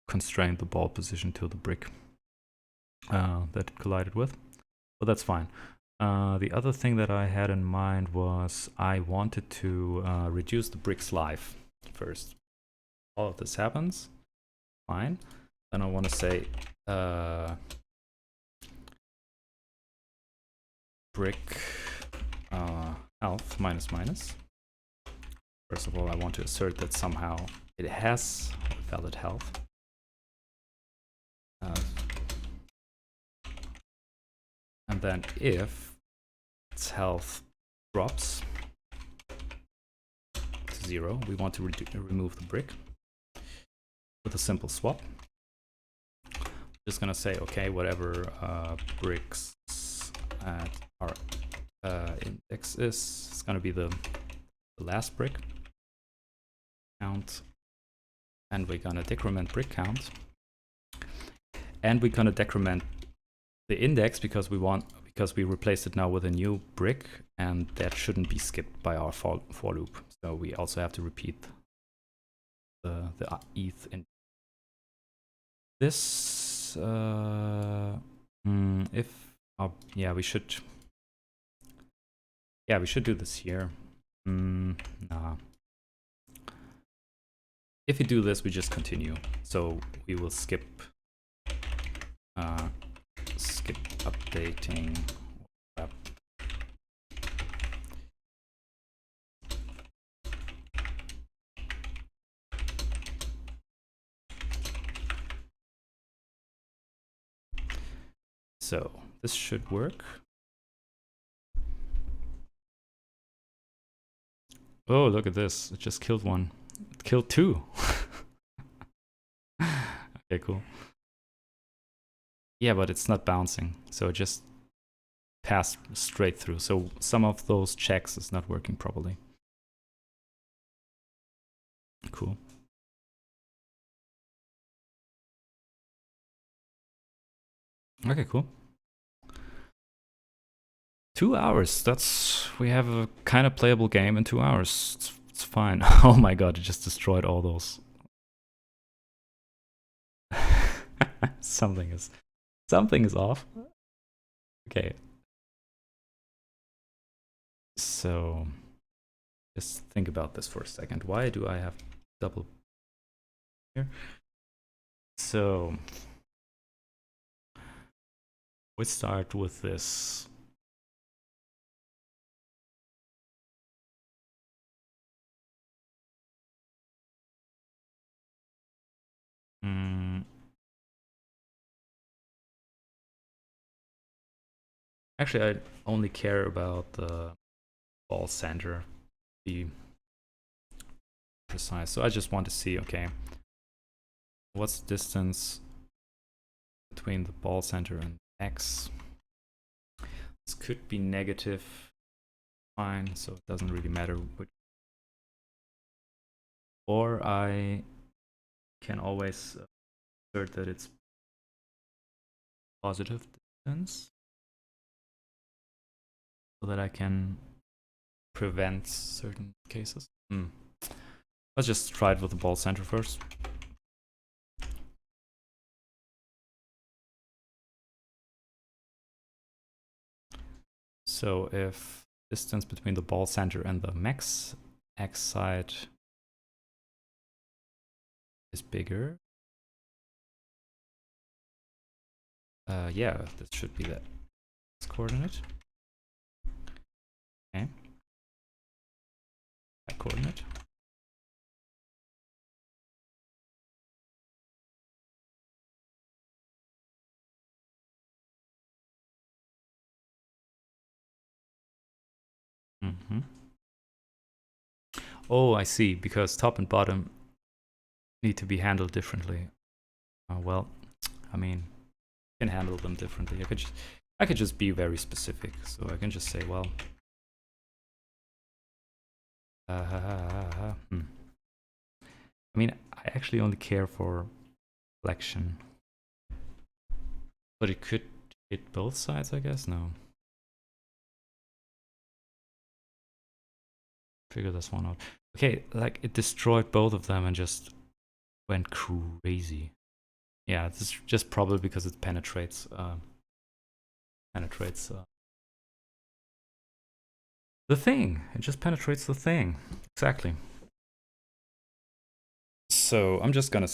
constrain the ball position to the brick that it collided with. But that's fine. The other thing that I had in mind was I wanted to reduce the brick's life first. All of this happens. Fine. Then I want to say brick health minus minus. First of all, I want to assert that somehow it has valid health. And then if its health drops to 0, we want to remove the brick with a simple swap. Just gonna say, okay, whatever bricks at our index is, it's gonna be the last brick count, and we're gonna decrement brick count, and we're gonna decrement the index because we replaced it now with a new brick, and that shouldn't be skipped by our for loop. So we also have to repeat the ETH in this. Yeah, we should do this here. Nah. If we do this, we just continue. So we will skip updating. So this should work. Oh, look at this. It just killed one. It killed two. Okay, cool. Yeah, but it's not bouncing. So it just passed straight through. So some of those checks is not working properly. Cool. Okay, cool. 2 hours. We have a kind of playable game in 2 hours. It's fine. Oh my god, it just destroyed all those. Something is off. Okay. So just think about this for a second. Why do I have double here? So we start with this. Actually, I only care about the ball center, to be precise. So I just want to see, okay, What's the distance between the ball center and X? This could be negative, fine, so it doesn't really matter which. Or I can always assert that it's positive distance, so that I can prevent certain cases. Let's just try it with the ball center first. So if distance between the ball center and the max X side is bigger, yeah, this should be that X coordinate. Okay. Y coordinate. Oh, I see, because top and bottom need to be handled differently. Well, I mean, can handle them differently. I could just be very specific. So I can just say, well, I mean, I actually only care for flexion, but it could hit both sides, I guess. No. Figure this one out. Okay, like it destroyed both of them and just went crazy. Yeah, it's just probably because it penetrates the thing. It just penetrates the thing. Exactly. So I'm just gonna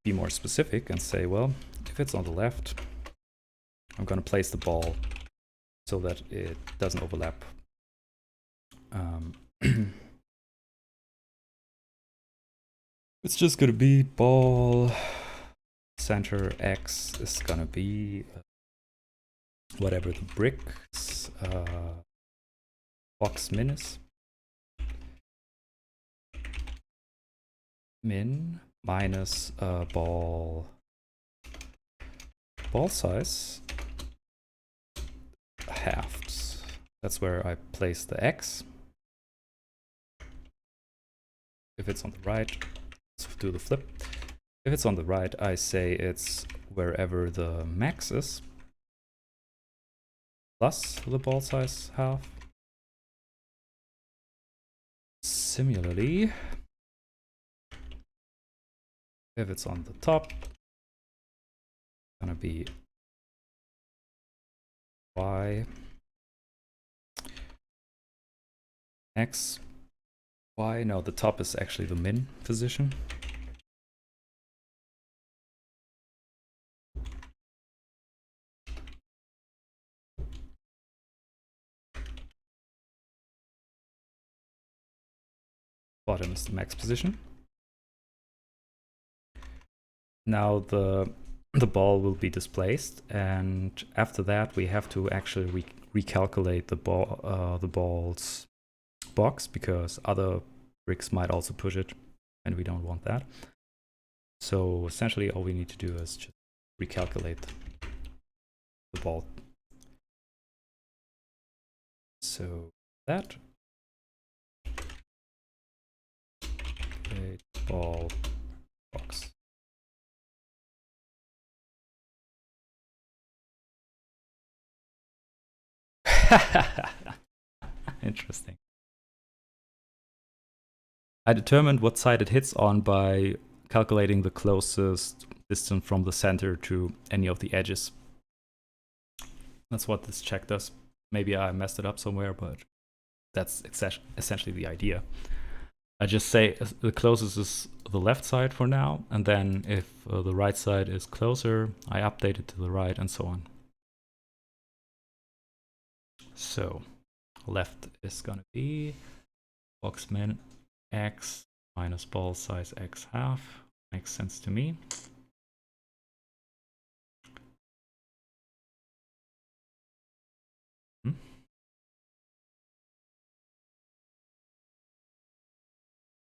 be more specific and say, well, if it's on the left, I'm gonna place the ball so that it doesn't overlap. It's just gonna be ball center X is gonna be whatever the bricks box min is. Min minus ball size halved. That's where I place the X. If it's on the right, let's do the flip. If it's on the right, I say it's wherever the max is plus the ball size half. Similarly, if it's on the top, it's gonna be Y X Y. No, the top is actually the min position. Bottom is the max position. Now the ball will be displaced, and after that we have to actually recalculate the ball's box, because other bricks might also push it, and we don't want that. So essentially all we need to do is just recalculate the ball. So that ball box. Interesting. I determined what side it hits on by calculating the closest distance from the center to any of the edges. That's what this check does. Maybe I messed it up somewhere, but that's essentially the idea. I just say the closest is the left side for now, and then if the right side is closer, I update it to the right, and so on. So left is gonna be box min X minus ball size X half. Makes sense to me.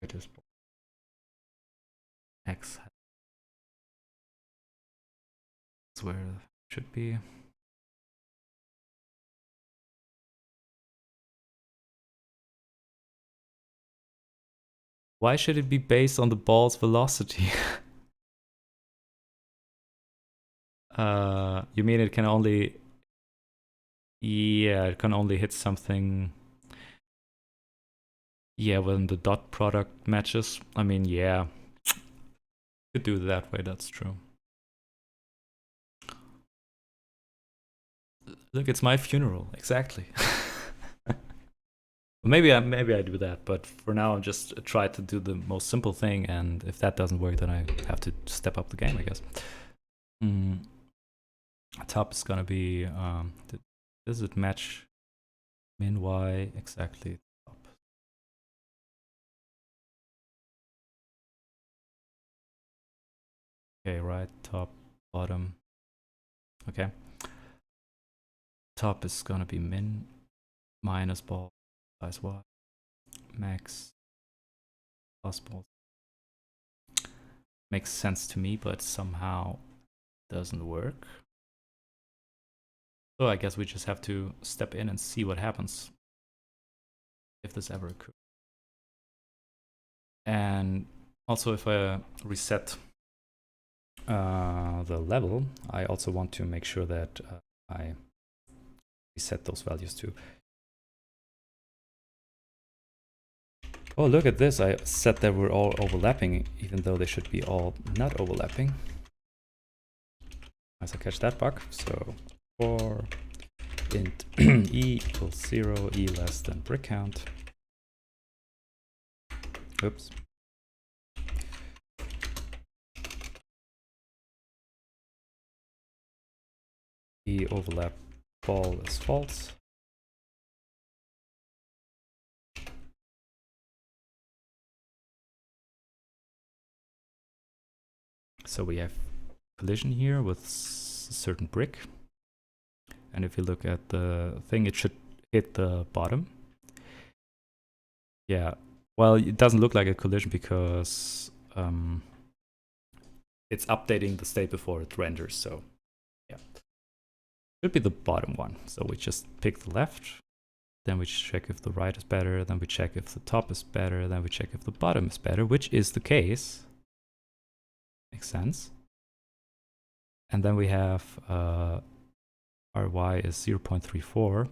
It is X half. That's where it should be. Why should it be based on the ball's velocity? You mean it can only... Yeah, it can only hit something... Yeah, when the dot product matches. I mean, yeah. Could do it that way, that's true. Look, it's my funeral, exactly. maybe I do that, but for now I'm just try to do the most simple thing, and if that doesn't work, then I have to step up the game, I guess. Top is gonna be does it match min y exactly? Top. Okay, right, top, bottom. Okay. Top is gonna be min minus ball size y, max plus ball. Makes sense to me, but somehow doesn't work. So I guess we just have to step in and see what happens if this ever occurs. And also, if I reset the level, I also want to make sure that I reset those values too. Oh, look at this. I said that we're all overlapping, even though they should be all not overlapping. As I catch that bug. So for int e equals 0, e less than brick count. Oops. E overlap ball is false. So we have collision here with a certain brick. And if you look at the thing, it should hit the bottom. Yeah, well, it doesn't look like a collision because it's updating the state before it renders, so yeah. Should be the bottom one. So we just pick the left, then we check if the right is better, then we check if the top is better, then we check if the bottom is better, which is the case. Makes sense. And then we have our y is 0.34,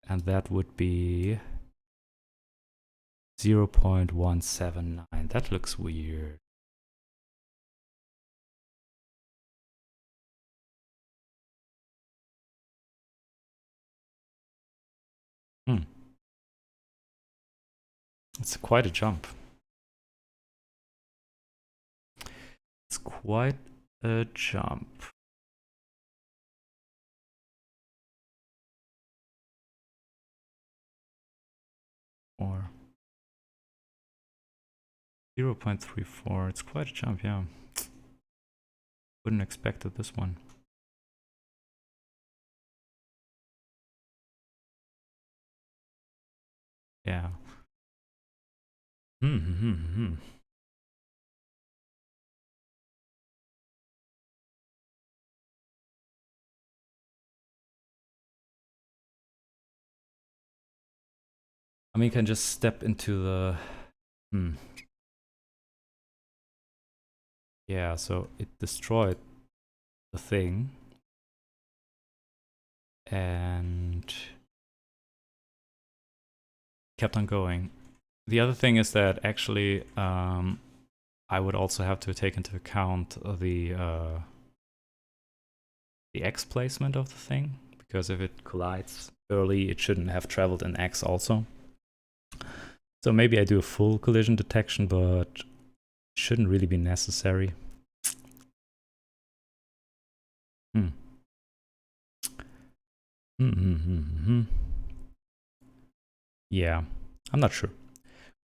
and that would be 0.179. That looks weird. It's quite a jump. It's quite a jump. Or 0.34. It's quite a jump, yeah. Wouldn't expect it, this one. Yeah. I mean, you can just step into the... Yeah, so it destroyed the thing. And kept on going. The other thing is that actually I would also have to take into account the X placement of the thing, because if it collides early, it shouldn't have traveled in X also. So maybe I do a full collision detection, but it shouldn't really be necessary. Yeah, I'm not sure.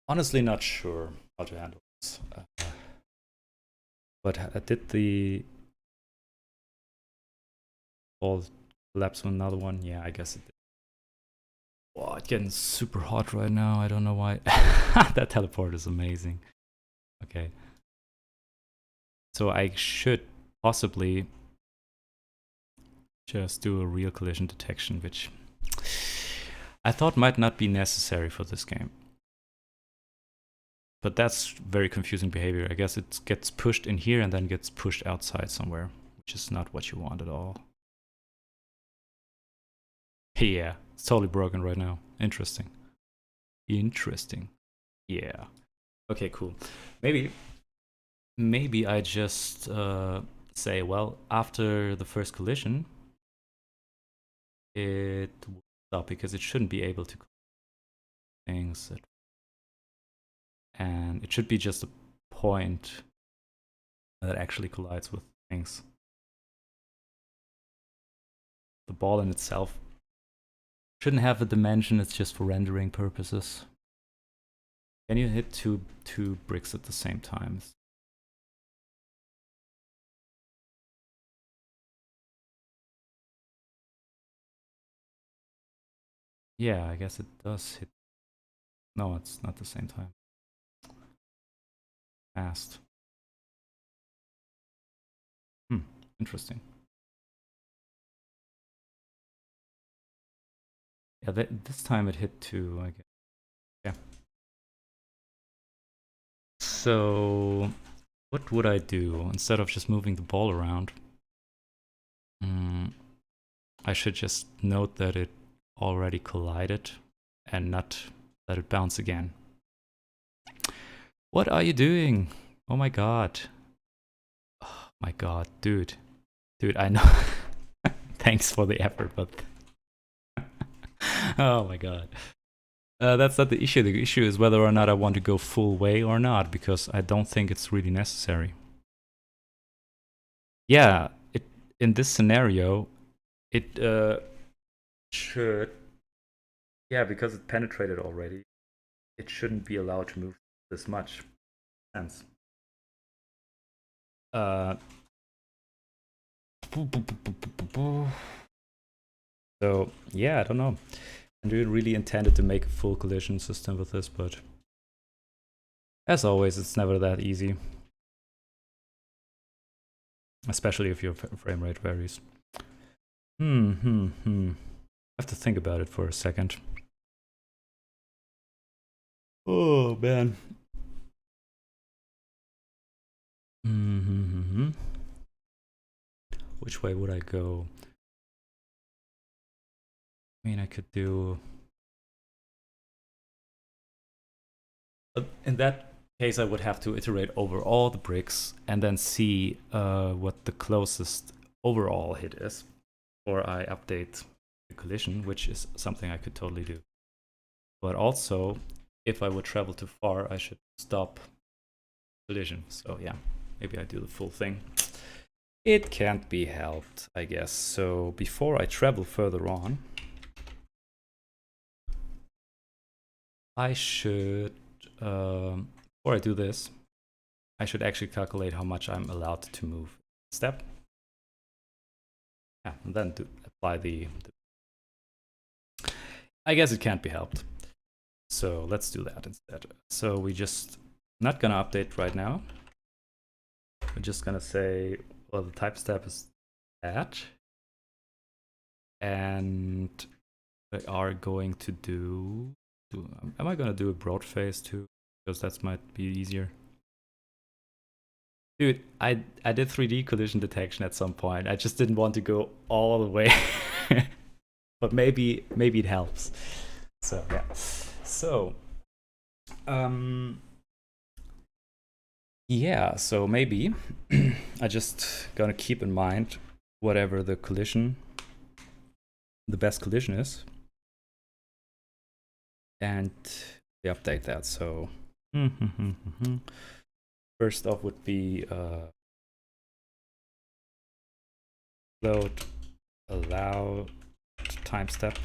Honestly, not sure how to handle this. But did the ball collapse on another one? Yeah, I guess it did. Wow, it's getting super hot right now. I don't know why. That teleport is amazing. Okay. So I should possibly just do a real collision detection, which I thought might not be necessary for this game. But that's very confusing behavior. I guess it gets pushed in here and then gets pushed outside somewhere, which is not what you want at all. Yeah, it's totally broken right now. Interesting. Interesting. Yeah. Okay, cool. Maybe I just say, well, after the first collision, it will stop because it shouldn't be able to things. And it should be just a point that actually collides with things. The ball in itself shouldn't have a dimension, it's just for rendering purposes. Can you hit two bricks at the same time? Yeah, I guess it does hit. No, it's not the same time. Fast. Interesting. Yeah, this time it hit two, I guess. Yeah. So, what would I do instead of just moving the ball around? I should just note that it already collided and not let it bounce again. What are you doing? Oh my god. Oh my god, dude. Dude, I know. Thanks for the effort, but... oh my god. That's not the issue. The issue is whether or not I want to go full way or not, because I don't think it's really necessary. Yeah, in this scenario, it should... Yeah, because it penetrated already, it shouldn't be allowed to move this much. Sense. So yeah, I don't know. I really intended to make a full collision system with this, but as always, it's never that easy. Especially if your frame rate varies. I have to think about it for a second. Oh man. Which way would I go? I mean, I could do... in that case, I would have to iterate over all the bricks and then see what the closest overall hit is, or I update the collision, which is something I could totally do. But also, if I would travel too far, I should stop collision. So yeah, maybe I do the full thing. It can't be helped, I guess. So before I travel further on, I should, before I do this, I should actually calculate how much I'm allowed to move step. Yeah, and then to apply the... I guess it can't be helped. So let's do that instead. So we just not gonna update right now. We're just gonna say, well, the type step is that. And we are going to do... am I gonna do a broad face too? Because that might be easier. Dude, I did 3D collision detection at some point. I just didn't want to go all the way. But maybe it helps. So yeah. So yeah, so maybe I just gonna keep in mind whatever the collision, the best collision is, and we update that. So first off would be load allow time step.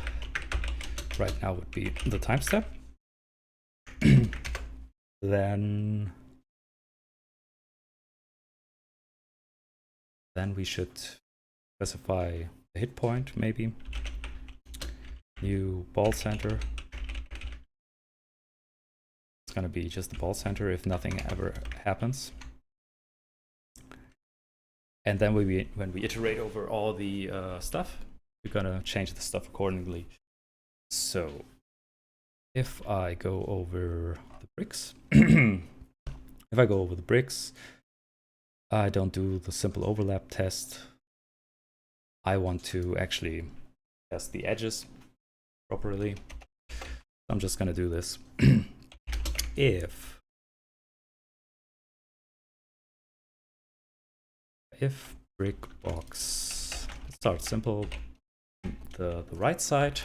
Right now would be the time step. Then we should specify a hit point, maybe. New ball center. It's gonna be just the ball center if nothing ever happens. And then when we iterate over all the stuff, we're gonna change the stuff accordingly. So if I go over the bricks, if I go over the bricks, I don't do the simple overlap test. I want to actually test the edges properly. I'm just gonna do this. If brick box, let's start simple, the right side,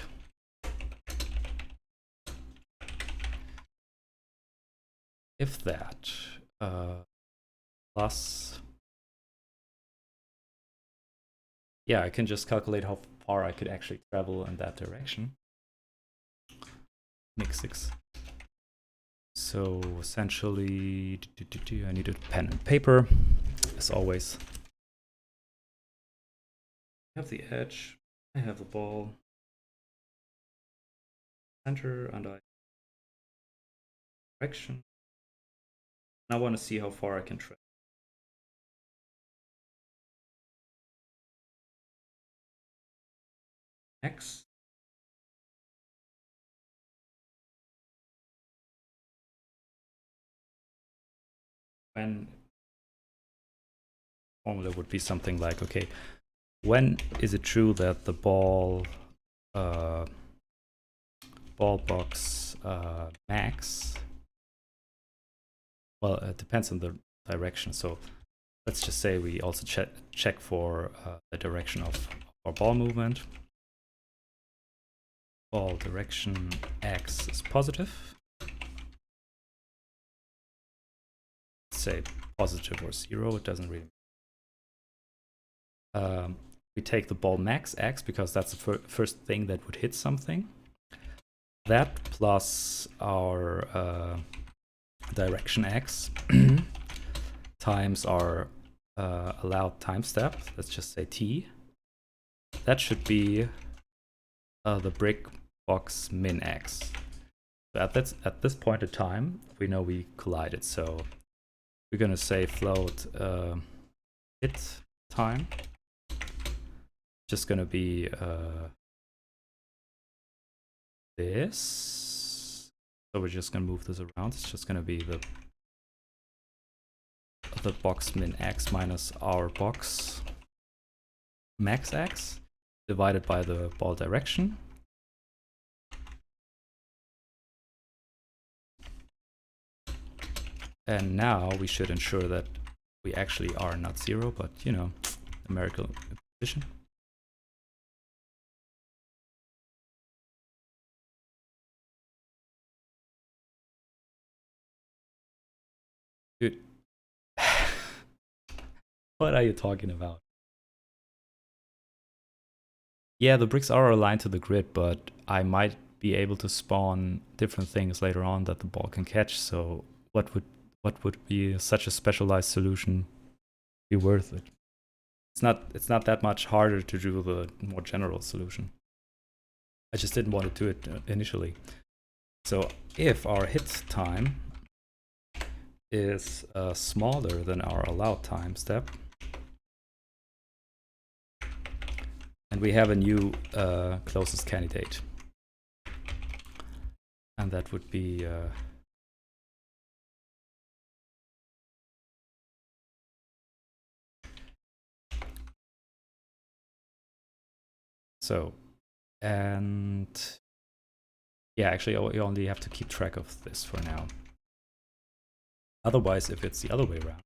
if that plus, yeah, I can just calculate how far I could actually travel in that direction. Make 6. So essentially, I need a pen and paper, as always. I have the edge, I have the ball, center, and I direction. And I want to see how far I can travel. X. When formula would be something like, okay, when is it true that the ball box max, well, it depends on the direction. So let's just say we also check for the direction of our ball movement. Ball direction x is positive. Let's say positive or 0, it doesn't really. We take the ball max x because that's the first thing that would hit something. That plus our direction x times our allowed time step, let's just say t. That should be the brick box min x. So at this point in time, we know we collided. So we're gonna say float hit time. Just gonna be this. So we're just gonna move this around. It's just gonna be the box min x minus our box max x divided by the ball direction. And now we should ensure that we actually are not 0, but you know, numerical position. Dude, what are you talking about? Yeah, the bricks are aligned to the grid, but I might be able to spawn different things later on that the ball can catch. So what would be such a specialized solution be worth it? It's not that much harder to do the more general solution. I just didn't want to do it initially. So if our hit time is smaller than our allowed time step, and we have a new closest candidate, and that would be so, and yeah, actually you only have to keep track of this for now. Otherwise, if it's the other way around,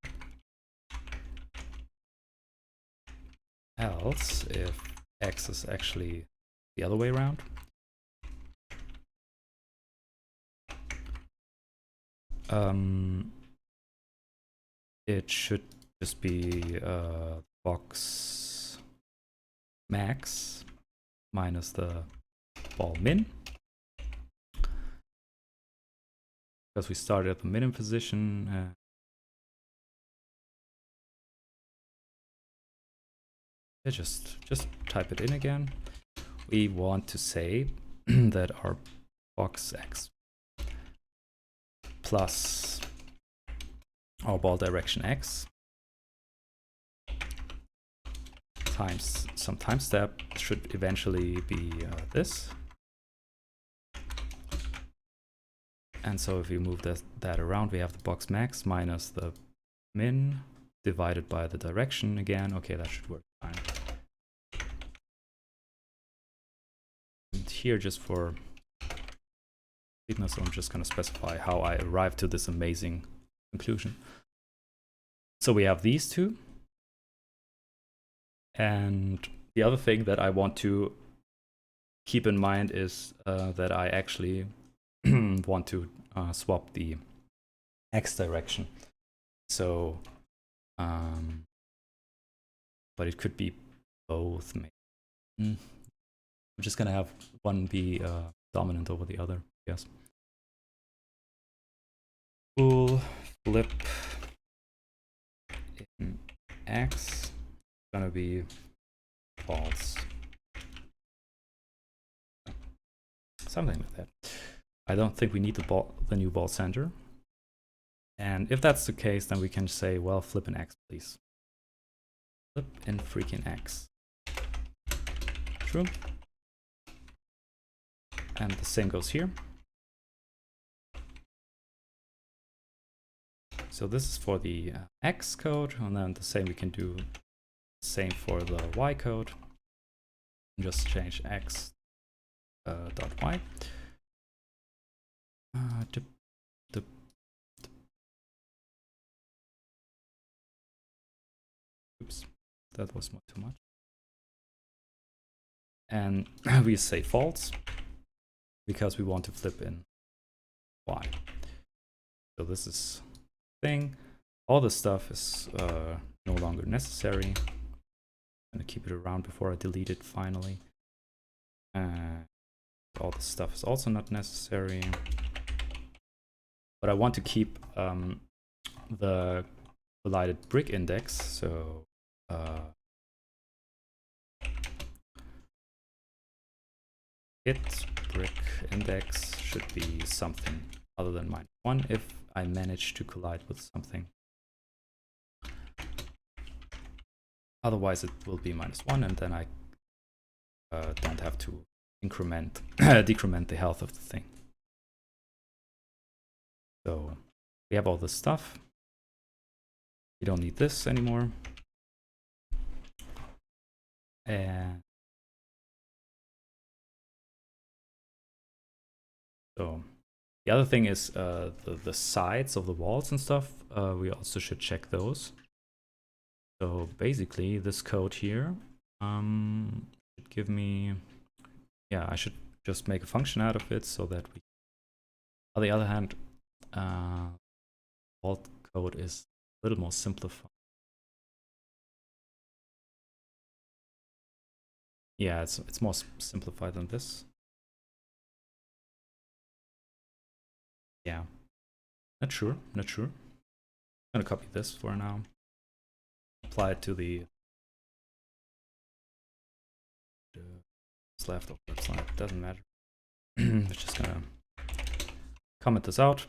else if x is actually the other way around, it should just be box max minus the ball min, because we started at the minimum position. Just type it in again. We want to say that our box x plus our ball direction x times some time step should eventually be this. And so if we move that around, we have the box max minus the min divided by the direction again. Okay, that should work fine. And here, just for completeness, I'm just going to specify how I arrived to this amazing conclusion. So we have these two. And the other thing that I want to keep in mind is that I actually want to swap the x direction. So, but it could be both. Maybe. I'm just gonna have one be dominant over the other, yes. Full flip in x gonna be false. Something like that. I don't think we need the new ball center. And if that's the case, then we can say, well, flip in x, please. Flip in freaking x. True. And the same goes here. So this is for the x code, and then the same we can do the same for the y code. Just change x dot y. Oops, that was too much. And we say false because we want to flip in y. So this is thing. All this stuff is no longer necessary. I'm gonna keep it around before I delete it finally. All this stuff is also not necessary. But I want to keep the collided brick index. So hit brick index should be something other than -1 if I manage to collide with something. Otherwise it will be -1, and then I don't have to decrement the health of the thing. So we have all this stuff. We don't need this anymore. And so the other thing is the sides of the walls and stuff. We also should check those. So basically this code here should give me, yeah, I should just make a function out of it so that we, on the other hand, wall code is a little more simplified. Yeah, it's more simplified than this. Yeah, not sure. I'm gonna copy this for now. Apply it to the left or left side, doesn't matter. We're just gonna comment this out.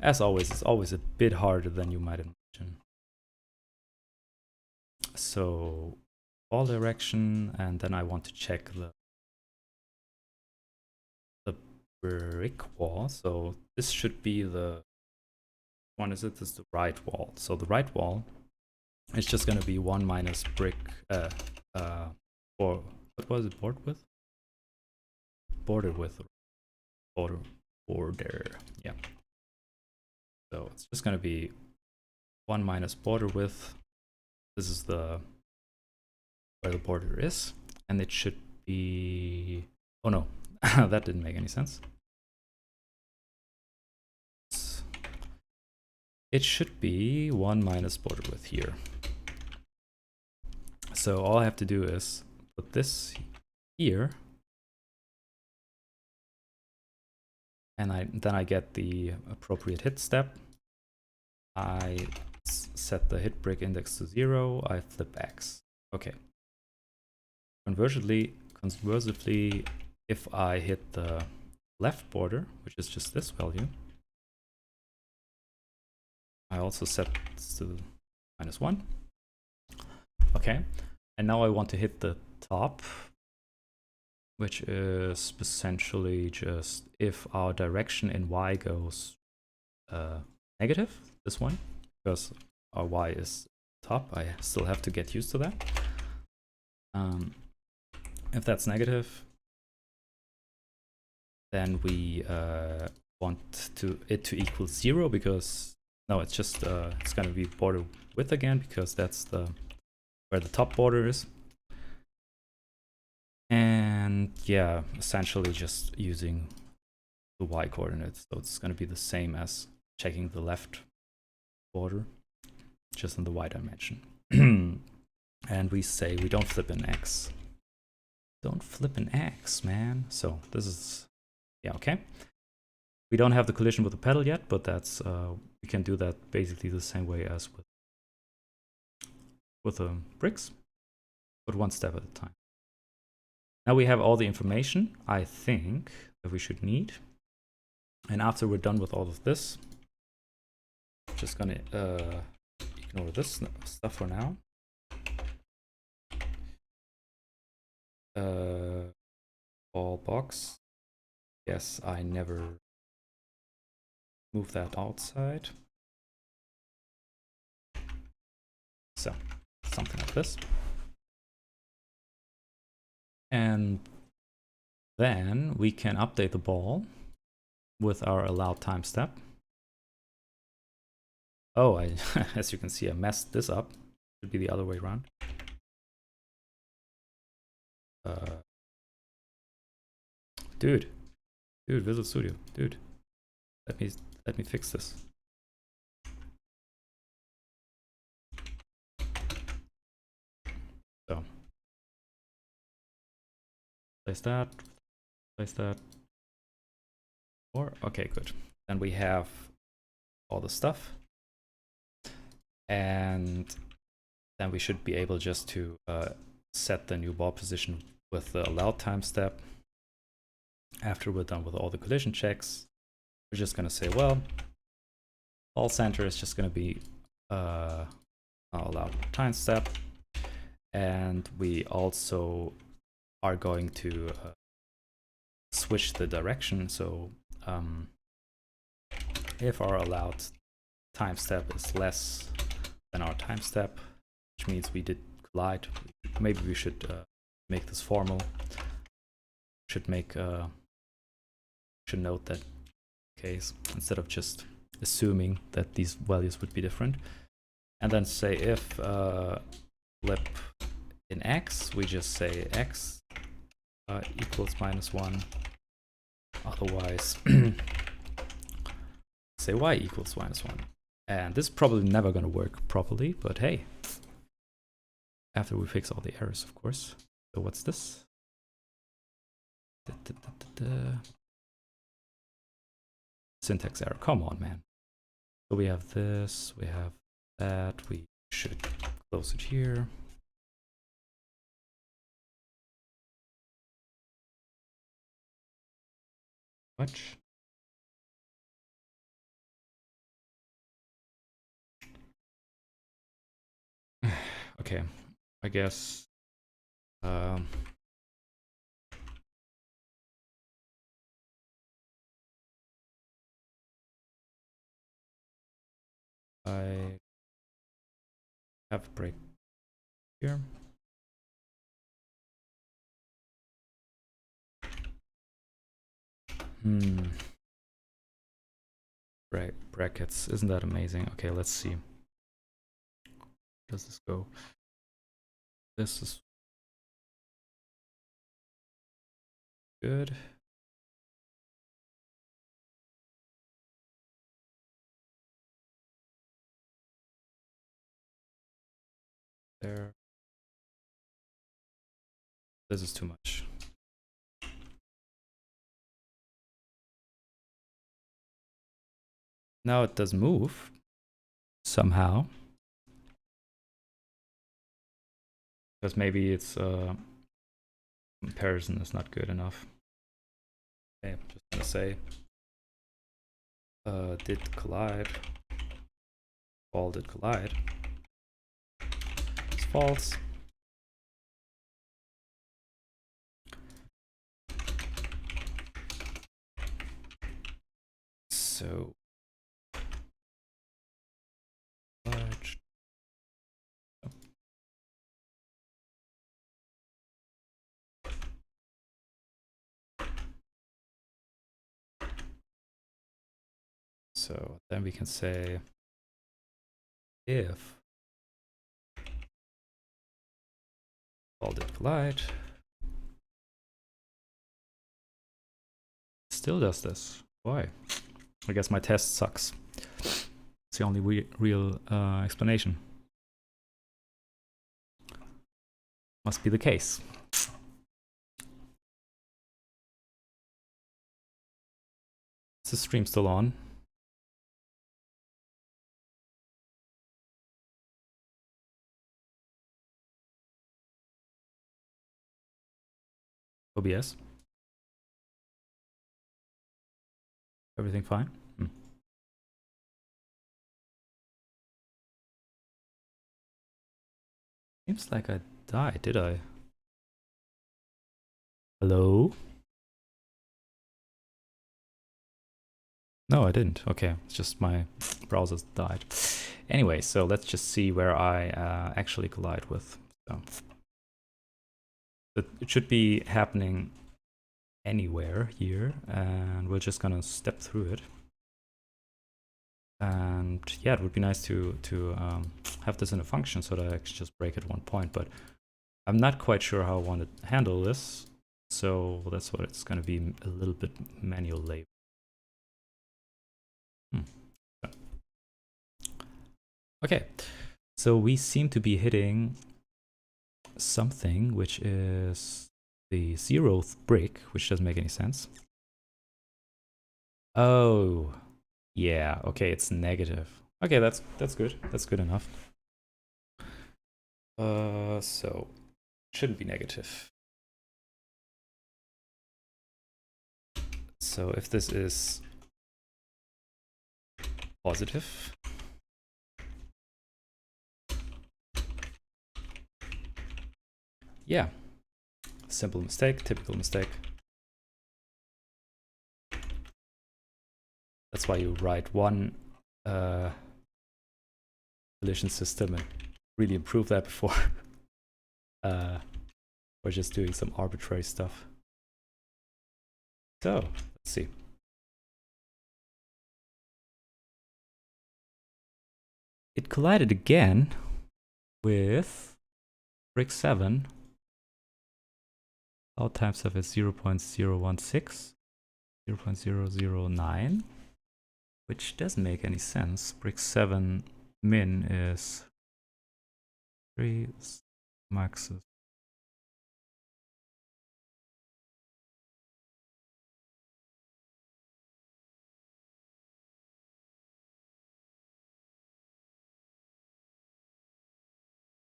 As always, it's always a bit harder than you might imagine. So all direction, and then I want to check the brick wall. So this should be the one. Is it? This is the right wall. So the right wall is just going to be 1 minus brick. Or what was it? Border width. Border. Yeah. So it's just going to be 1 minus border width. This is the where the border is, and it should be. Oh no, that didn't make any sense. It should be 1 minus border width here. So all I have to do is put this here, and then I get the appropriate hit step. I set the hit brick index to 0. I flip X. Okay. Conversely, if I hit the left border, which is just this value, I also set this to -1. Okay, and now I want to hit the top, which is essentially just if our direction in y goes negative, this one, because our y is top. I still have to get used to that. If that's negative, then we want it to equal 0, because no, it's just it's going to be border width again, because that's where the top border is. And yeah, essentially just using the y coordinates, so it's going to be the same as checking the left border, just in the y dimension. And we say we don't flip an x. Don't flip an x, man. So this is, yeah, okay. We don't have the collision with the pedal yet, but that's we can do that basically the same way as with the bricks, but one step at a time. Now we have all the information, I think, that we should need. And after we're done with all of this, I'm just gonna ignore this stuff for now. Ball box. Yes, I never move that outside. So, something like this. And then we can update the ball with our allowed time step. Oh, as you can see, I messed this up. Should be the other way around. Dude, Visual Studio, dude, let me fix this. So, place that. Or okay, good. Then we have all the stuff, and then we should be able just to set the new ball position with the allowed time step. After we're done with all the collision checks, we're just going to say, well, ball center is just going to be allowed time step, and we also are going to switch the direction. So if our allowed time step is less than our time step, which means we did collide, maybe we should make this formal. Should note that case instead of just assuming that these values would be different. And then say if flip in x, we just say x equals -1. Otherwise, say y equals -1. And this is probably never going to work properly, but hey, after we fix all the errors, of course. So what's this? Syntax error. Come on, man. So we have this, we have that. We should close it here. Watch. Okay, I guess I have a break here. Brackets, isn't that amazing? Okay, let's see. Where does this go? This is good. There. This is too much. Now it does move somehow. Because maybe it's comparison is not good enough. Okay, I'm just gonna say did collide. Ball did collide. false. So so then we can say if all did collide, still does this. Why? I guess my test sucks. It's the only real explanation. Must be the case. Is the stream still on? OBS? Everything fine? Seems like I died, did I? Hello? No, I didn't. Okay, it's just my browser died. Anyway, so let's just see where I actually collide with. So it should be happening anywhere here, and we're just gonna step through it. And yeah, it would be nice to have this in a function so that I can just break at one point, but I'm not quite sure how I want to handle this. So that's what it's going to be, a little bit manual labor. Okay, so we seem to be hitting something which is the 0th brick, which doesn't make any sense. Oh, yeah, okay, it's negative. Okay, that's good. That's good enough. So shouldn't be negative. So if this is positive, yeah, simple mistake, typical mistake. That's why you write one collision system and really improve that before or just doing some arbitrary stuff. So let's see. It collided again with brick 7. Out times of it 0.016, 0.009, which doesn't make any sense. Brick 7 min is 3, max is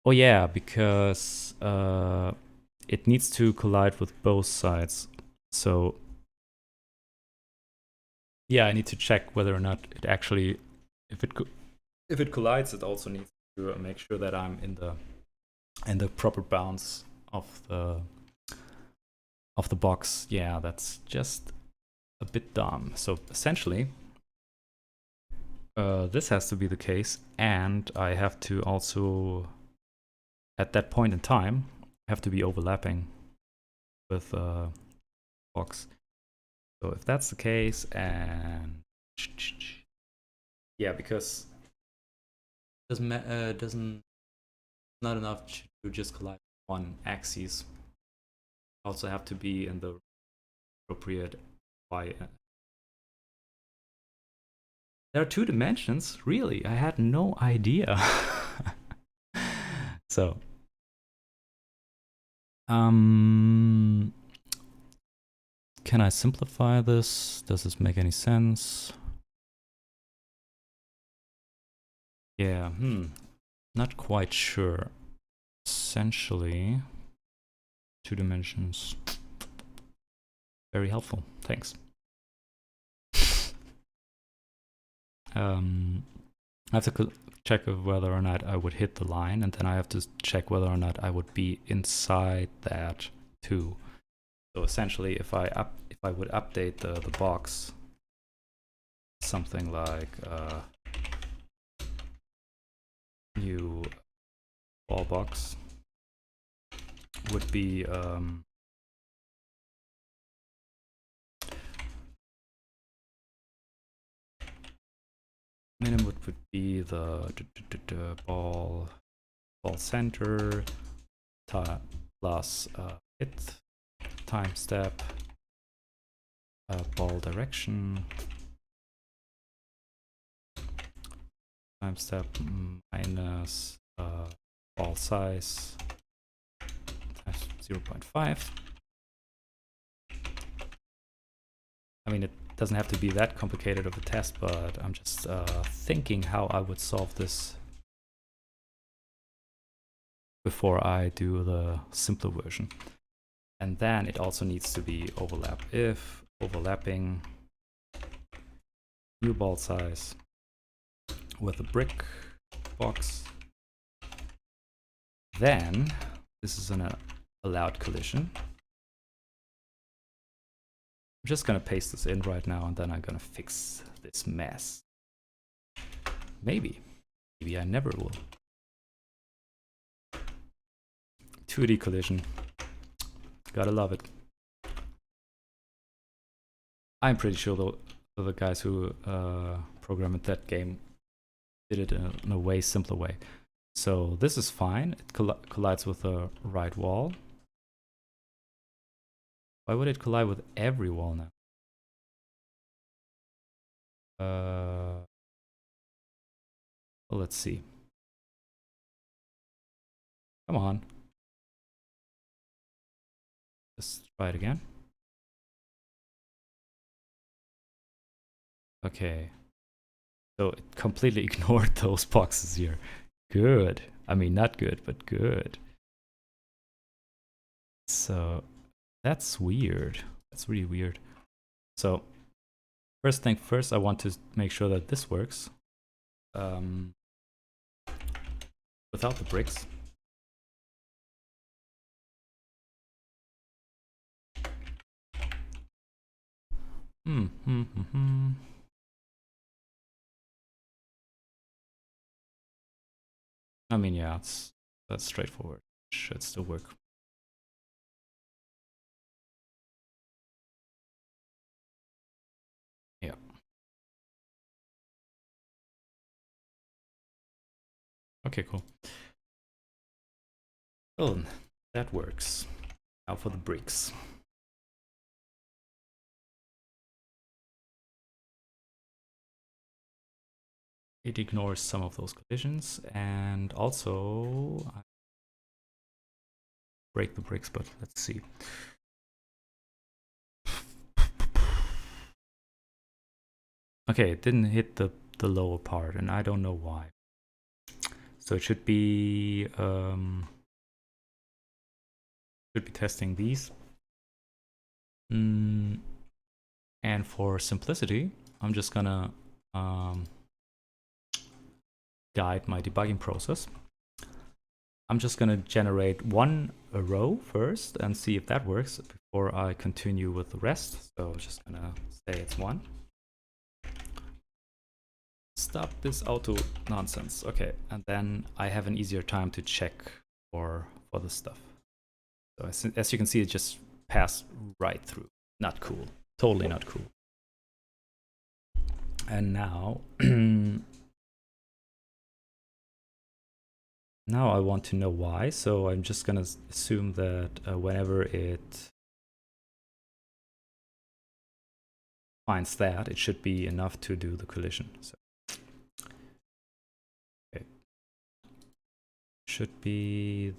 oh yeah, because it needs to collide with both sides. So yeah, I need to check whether or not it actually, if it collides, it also needs to make sure that I'm in the proper bounds of the box. Yeah, that's just a bit dumb. So essentially, this has to be the case, and I have to also, at that point in time, have to be overlapping with box. So if that's the case, and yeah, because doesn't not enough to just collide one axis. Also have to be in the appropriate y. There are 2 dimensions? Really? I had no idea. So can I simplify this? Does this make any sense? Yeah, not quite sure. Essentially, 2 dimensions. Very helpful, thanks. I have to check whether or not I would hit the line, and then I have to check whether or not I would be inside that too. So essentially, if I would update the box, something like new ball box would be minimum would be the ball center plus hit time step ball direction time step minus ball size times 0.5. I mean, it doesn't have to be that complicated of a test, but I'm just thinking how I would solve this before I do the simpler version. And then it also needs to be overlap. If overlapping new ball size with a brick box, then this is an allowed collision. I'm just gonna paste this in right now, and then I'm gonna fix this mess. Maybe I never will. 2D collision. Gotta love it. I'm pretty sure the guys who programmed that game did it in a way simpler way. So this is fine. It collides with the right wall. Why would it collide with every wall now? Well, let's see. Come on. Let's try it again. Okay. So it completely ignored those boxes here. Good. I mean, not good, but good. So that's weird. That's really weird. So first thing first, I want to make sure that this works without the bricks. I mean, yeah, that's straightforward. Should still work. Yeah. Okay, cool. Well, that works. Now for the bricks. It ignores some of those collisions, and also I break the bricks, but let's see. Okay, it didn't hit the lower part, and I don't know why. So it should be testing these. And for simplicity, I'm just gonna guide my debugging process. I'm just gonna generate one row first and see if that works before I continue with the rest. So I'm just gonna say it's 1. Stop this auto nonsense. Okay, and then I have an easier time to check for the stuff. So as you can see, it just passed right through. Not cool. Totally not cool. And now now I want to know why. So I'm just gonna assume that whenever it finds that, it should be enough to do the collision. So okay, should be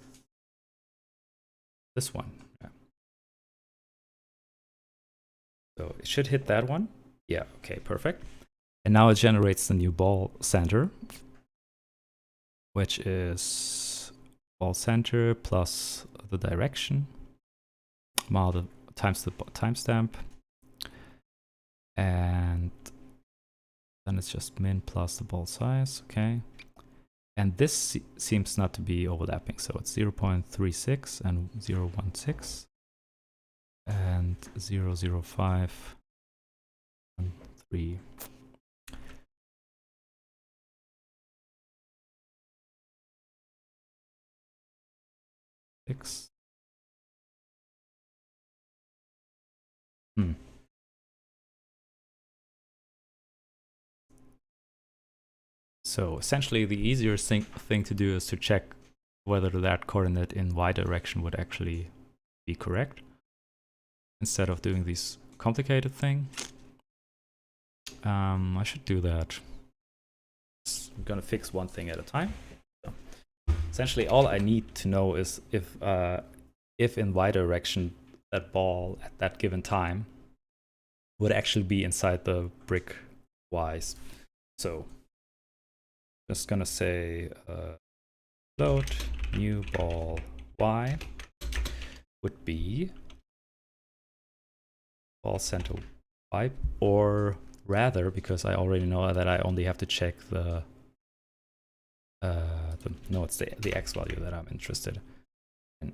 this one. Yeah. So it should hit that one. Yeah, okay, perfect. And now it generates the new ball center, which is ball center plus the direction, times the timestamp, and Then it's just min plus the ball size, okay. And this seems not to be overlapping, so it's 0.36 and 0.16 and 0.05 and 3. Six. So essentially the easier thing to do is to check whether that coordinate in y direction would actually be correct, instead of doing this complicated thing. I should do that. I'm gonna fix one thing at a time. So essentially all I need to know is if in y direction that ball at that given time would actually be inside the brick y's. So just gonna say float new ball y would be ball center y, or rather, because I already know that I only have to check the no, it's the x value that I'm interested in.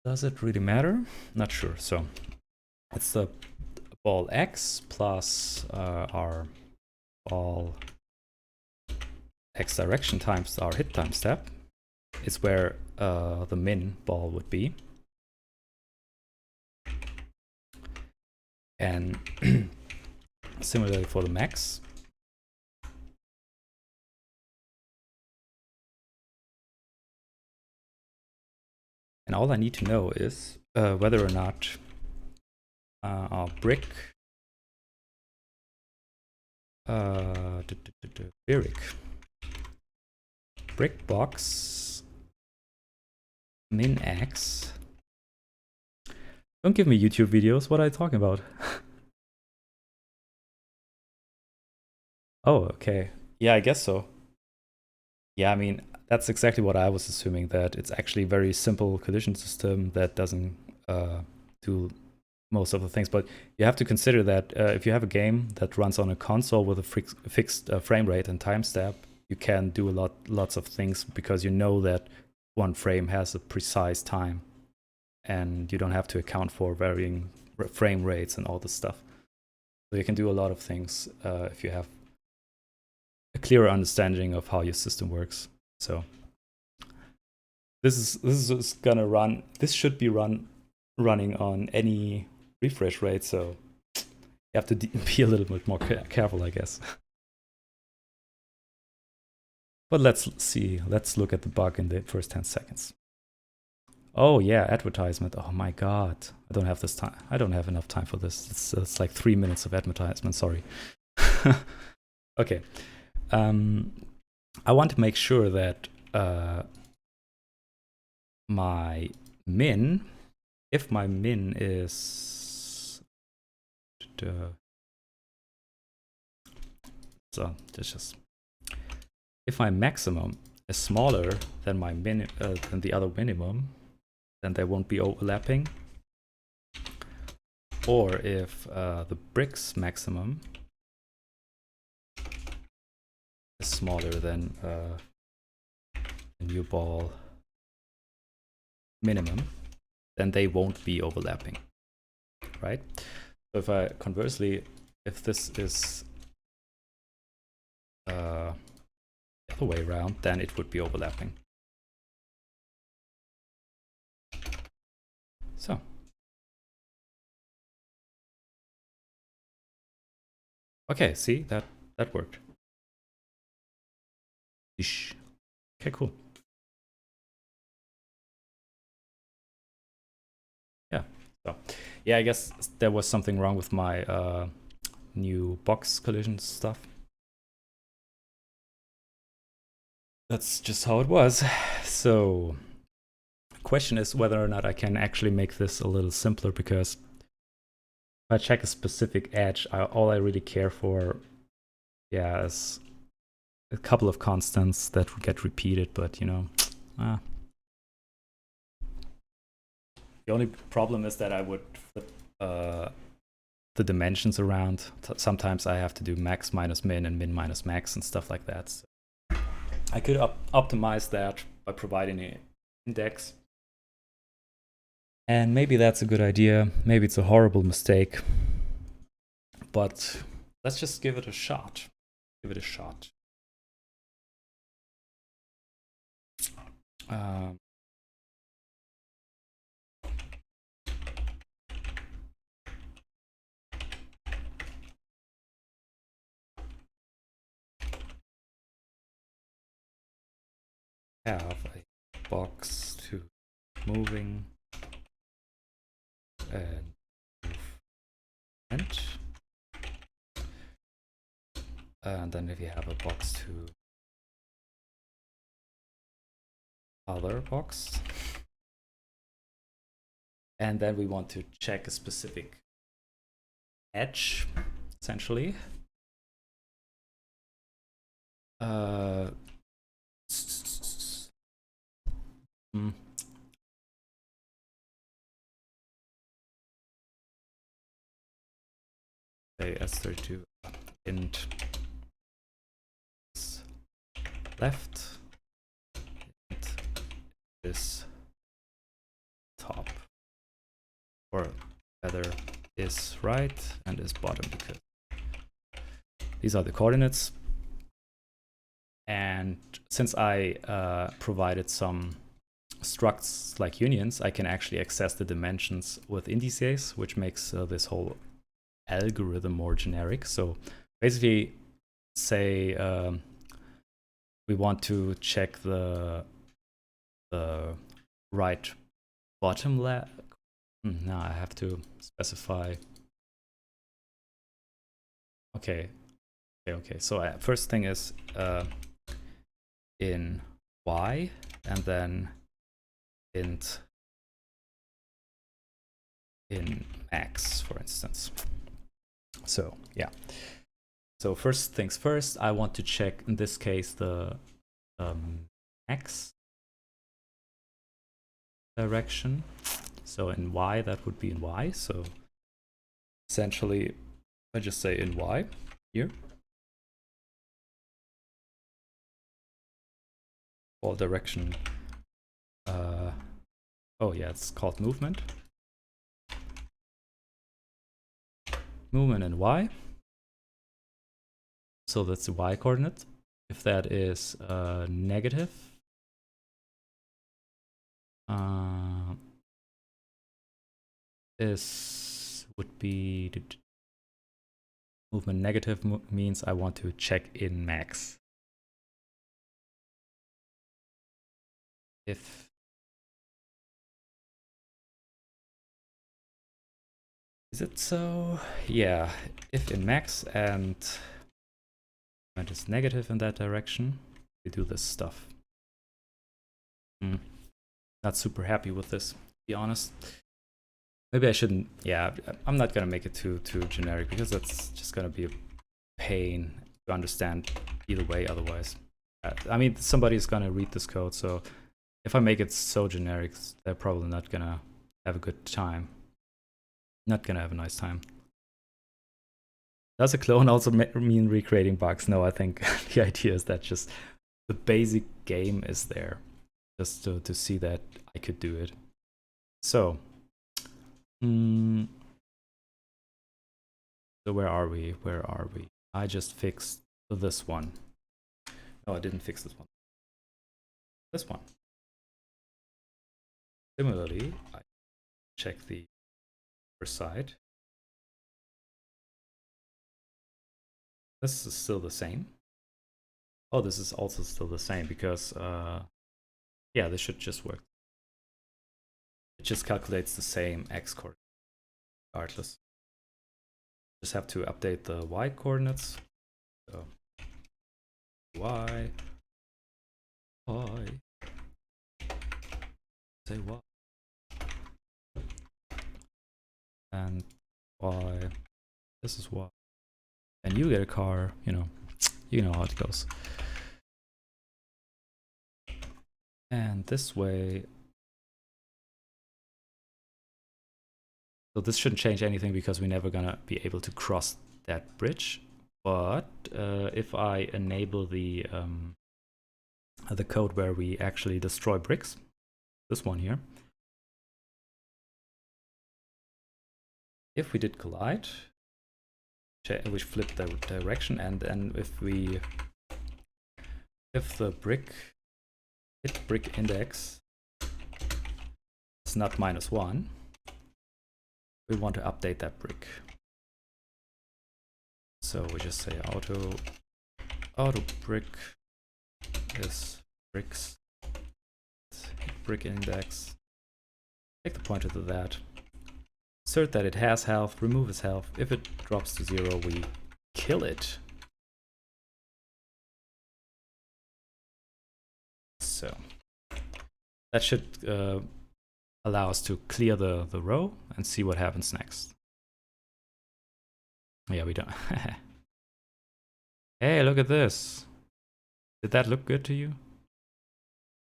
Does it really matter? Not sure. So it's the ball x plus our ball x direction times our hit time step is where the min ball would be. And similarly for the max. And all I need to know is whether or not our brick brick box min x. Don't give me YouTube videos. What are you talking about? Oh, okay. Yeah, I guess so. Yeah, I mean, that's exactly what I was assuming, that it's actually a very simple collision system that doesn't do most of the things. But you have to consider that if you have a game that runs on a console with a fixed frame rate and time step, you can do lots of things because you know that one frame has a precise time, and you don't have to account for varying frame rates and all this stuff. So you can do a lot of things if you have a clearer understanding of how your system works. So this is gonna run. This should be running on any refresh rate. So you have to be a little bit more careful, I guess. But let's see. Let's look at the bug in the first 10 seconds. Oh yeah, advertisement. Oh my god, I don't have this time. I don't have enough time for this. It's like 3 minutes of advertisement. Sorry. Okay. I want to make sure that my min, if my min is so just if my maximum is smaller than my than the other minimum, then they won't be overlapping. Or if the bricks maximum is smaller than the new ball minimum, then they won't be overlapping, right? So if I conversely, if this is the other way around, then it would be overlapping. So okay, see, that worked. Ish. Okay, cool. Yeah. So yeah, I guess there was something wrong with my new box collision stuff. That's just how it was. So question is whether or not I can actually make this a little simpler, because if I check a specific edge, all I really care for, yeah, is a couple of constants that would get repeated, but you know, the only problem is that I would flip the dimensions around. Sometimes I have to do max minus min and min minus max and stuff like that. So I could optimize that by providing an index. And maybe that's a good idea. Maybe it's a horrible mistake. But let's just give it a shot. Give it a shot. Have a box to moving and movement. And then if you have a box to other box, and then we want to check a specific edge, essentially. Say S32 int left, int is top, or rather is right and is bottom, because these are the coordinates. And since I provided some structs like unions, I can actually access the dimensions with indices, which makes this whole algorithm more generic. So basically, say we want to check the right bottom left. Now I have to specify. Okay. So first thing is in y, and then int in max, for instance. So yeah. So first things first, I want to check, in this case, the max direction. So in y, that would be in y. So essentially, I just say in y here. All direction. Oh yeah, it's called movement. Movement in y. So that's the y coordinate. If that is negative, this would be the movement negative means I want to check in max. If is it so? Yeah, if in max and it is negative in that direction, we do this stuff. Not super happy with this, to be honest. Maybe I shouldn't. Yeah, I'm not gonna make it too generic, because that's just gonna be a pain to understand either way otherwise. I mean, somebody's gonna read this code, so if I make it so generic, they're probably not gonna have a good time. Not gonna have a nice time. Does a clone also mean recreating bugs? No, I think the idea is that just the basic game is there, just to see that I could do it. So, so where are we? I just fixed this one. No, I didn't fix this one. This one. Similarly, I check the first side. This is still the same. Oh, this is also still the same, because yeah, this should just work. It just calculates the same x coordinate regardless. Just have to update the y coordinates. So y, say y, and y, this is y, and you get a car. You know how it goes. And this way, So this shouldn't change anything because we're never gonna be able to cross that bridge. But if I enable the code where we actually destroy bricks, this one here, if we did collide, we flip the direction, and then if the brick hit brick index is not -1, we want to update that brick. So we just say auto brick is bricks hit brick index. Take the pointer to that. Assert that it has health, remove its health. If it drops to 0, we kill it. So that should allow us to clear the row and see what happens next. Yeah, we don't. Hey, look at this. Did that look good to you?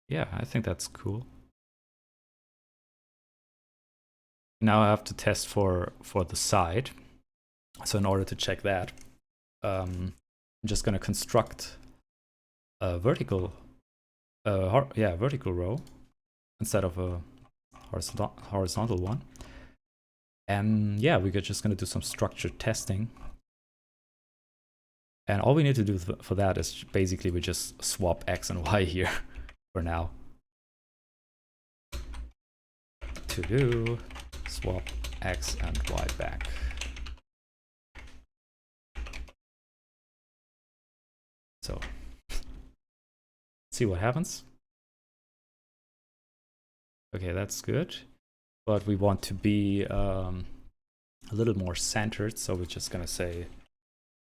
Yeah, I think that's cool. Now I have to test for the side. So in order to check that, I'm just gonna construct a vertical row instead of a horizontal one. And yeah, we're just gonna do some structured testing. And all we need to do for that is basically we just swap X and Y here for now. To do swap X and Y back. So see what happens. Okay, that's good. But we want to be a little more centered. So we're just gonna say,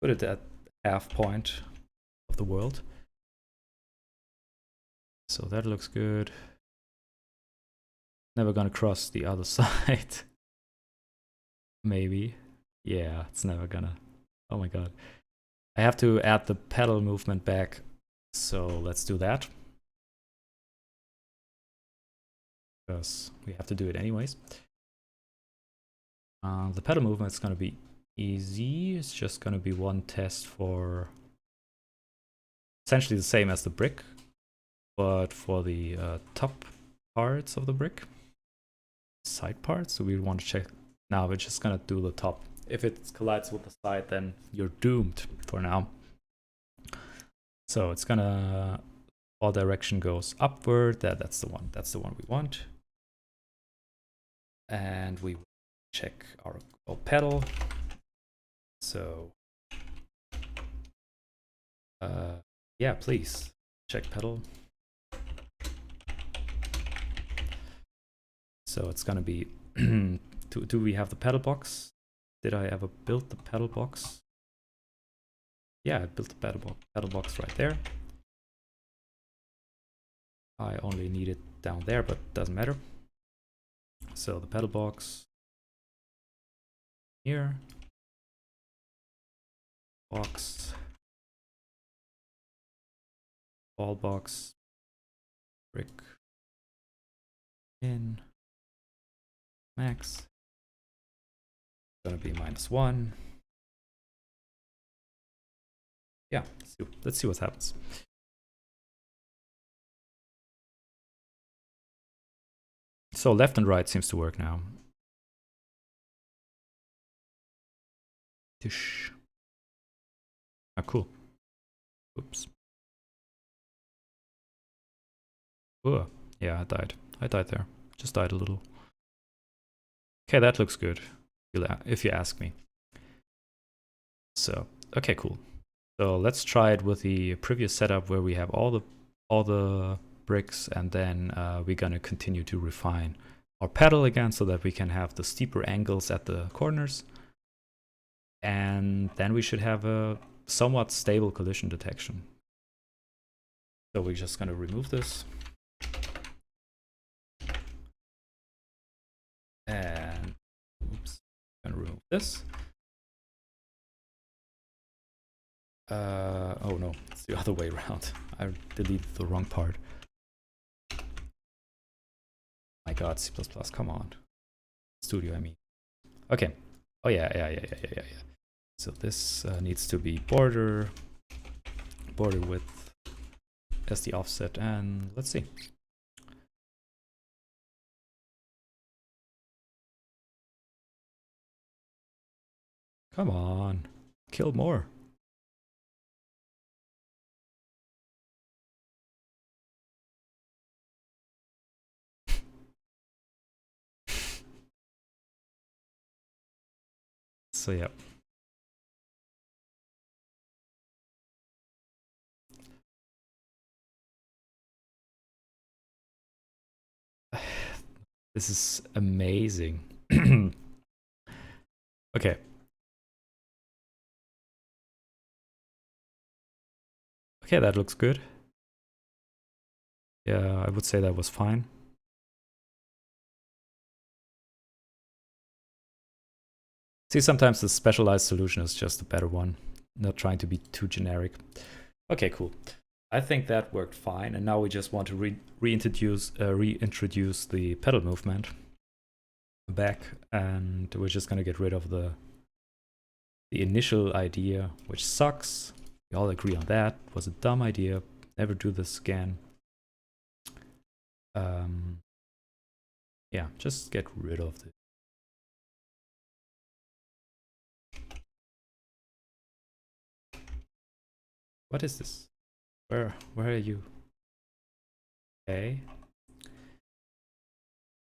put it at half point of the world. So that looks good. Never gonna cross the other side. Maybe. Yeah, it's never gonna. Oh my god. I have to add the pedal movement back. So let's do that. Because we have to do it anyways. The pedal movement is gonna be easy. It's just gonna be one test for essentially the same as the brick, but for the top parts of the brick, side parts. So we want to check. Now we're just gonna do the top. If it collides with the side, then you're doomed for now. So it's gonna, all direction goes upward. That's the one. That's the one we want. And we check our pedal. So yeah, please check pedal. So it's gonna be do we have the pedal box? Did I ever build the pedal box? Yeah, I built the pedal box right there. I only need it down there, but doesn't matter. So the pedal box here, box, ball box, brick, in, max, gonna be -1. Yeah, let's see what happens. So left and right seems to work now. Tish. Ah, cool. Oops. Oh, yeah, I died. I died there. Just died a little. Okay, that looks good, if you ask me. So, okay, cool. So let's try it with the previous setup where we have all the bricks, and then we're gonna continue to refine our pedal again so that we can have the steeper angles at the corners. And then we should have a somewhat stable collision detection. So we're just gonna remove this. And oops, I'm gonna remove this. Oh no, it's the other way around. I deleted the wrong part. My god, C++, come on. Studio, I mean. Okay. Oh yeah. So this needs to be border width as the offset, and let's see. Come on, kill more. So yeah. This is amazing. Okay. Okay, that looks good. Yeah, I would say that was fine. See, sometimes the specialized solution is just a better one. Not trying to be too generic. Okay, cool. I think that worked fine. And now we just want to reintroduce the pedal movement back. And we're just going to get rid of the initial idea, which sucks. We all agree on that. It was a dumb idea. Never do this again. Yeah, just get rid of it. What is this? Where are you? Okay.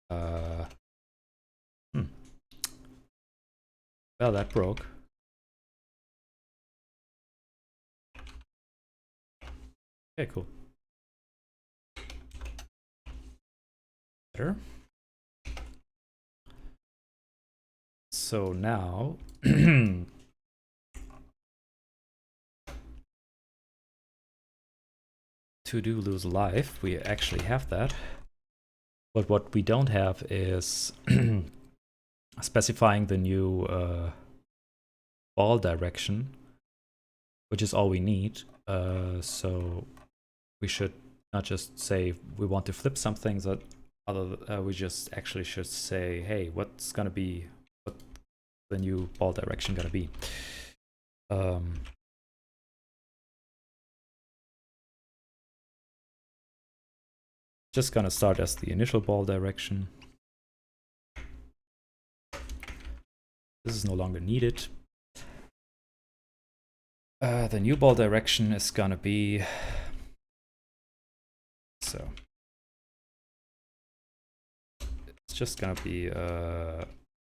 Well, that broke. Okay, cool. Better. So now to do lose life, we actually have that. But what we don't have is specifying the new ball direction, which is all we need. So we should not just say we want to flip some things, that we just actually should say, hey, what's gonna be, what the new ball direction gonna be? Just gonna start as the initial ball direction. This is no longer needed. The new ball direction is gonna be so. It's just gonna be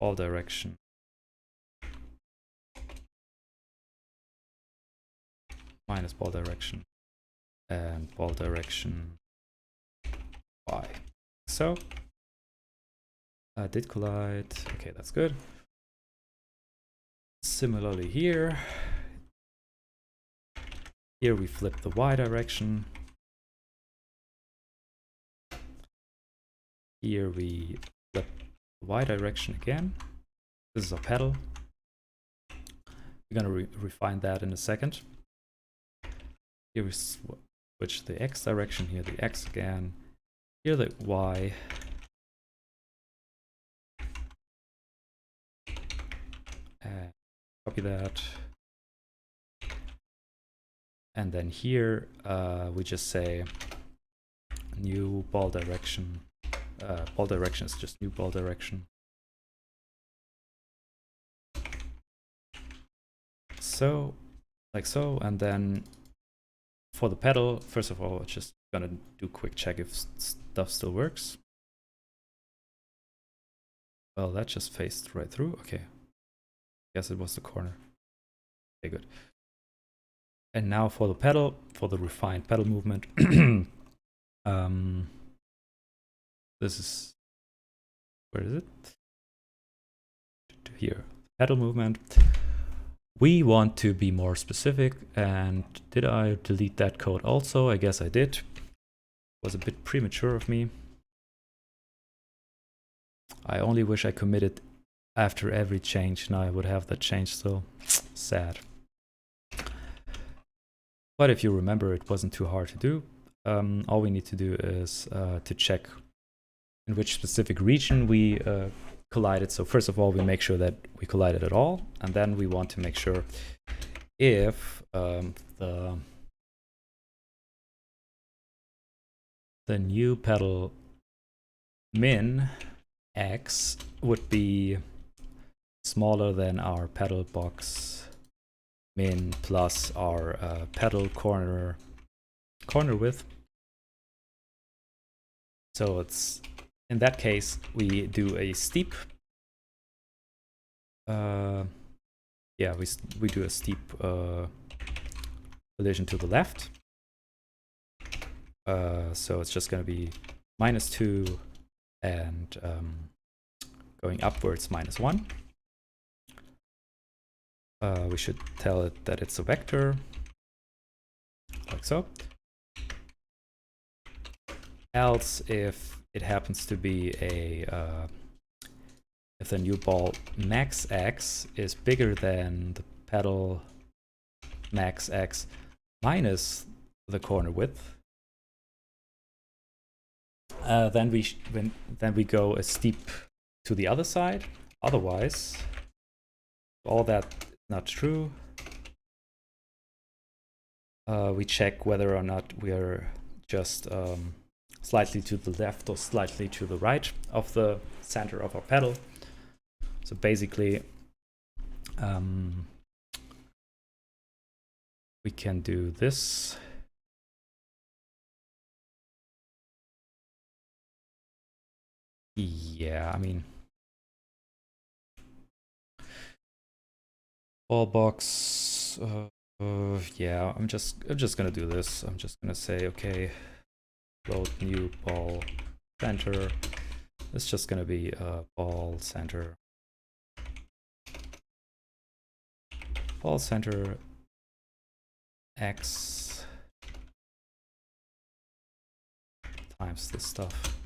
ball direction minus ball direction and ball direction y. So did collide. Okay, that's good. Similarly here. Here we flip the y direction. Here we flip the y direction again. This is a pedal. We're gonna refine that in a second. Here we switch the x direction, here the x again, here the y. And copy that. And then here we just say new ball direction. Ball direction is just new ball direction. So, like so, and then for the pedal, first of all, just gonna do a quick check if stuff still works. Well, that just phased right through. Okay. Guess it was the corner. Okay, good. And now for the pedal, for the refined pedal movement. This is, where is it? Here, pedal movement. We want to be more specific, and did I delete that code also? I guess I did. Was a bit premature of me. I only wish I committed after every change. Now I would have that change still. Sad. But if you remember, it wasn't too hard to do. All we need to do is to check in which specific region we collided. So first of all, we make sure that we collided at all, and then we want to make sure if the new pedal min x would be smaller than our pedal box min plus our pedal corner width. So it's in that case we do a steep yeah, we do a steep collision to the left. So it's just going to be -2 and going upwards -1. We should tell it that it's a vector, like so. Else, if it happens to be a if the new ball max x is bigger than the pedal max x minus the corner width, then we go a steep to the other side. Otherwise, all that is not true. We check whether or not we are just slightly to the left or slightly to the right of the center of our pedal. So basically, we can do this. Yeah, I mean, ball box. Yeah, I'm just gonna do this. I'm just gonna say, okay, load new ball center. It's just gonna be ball center x times this stuff.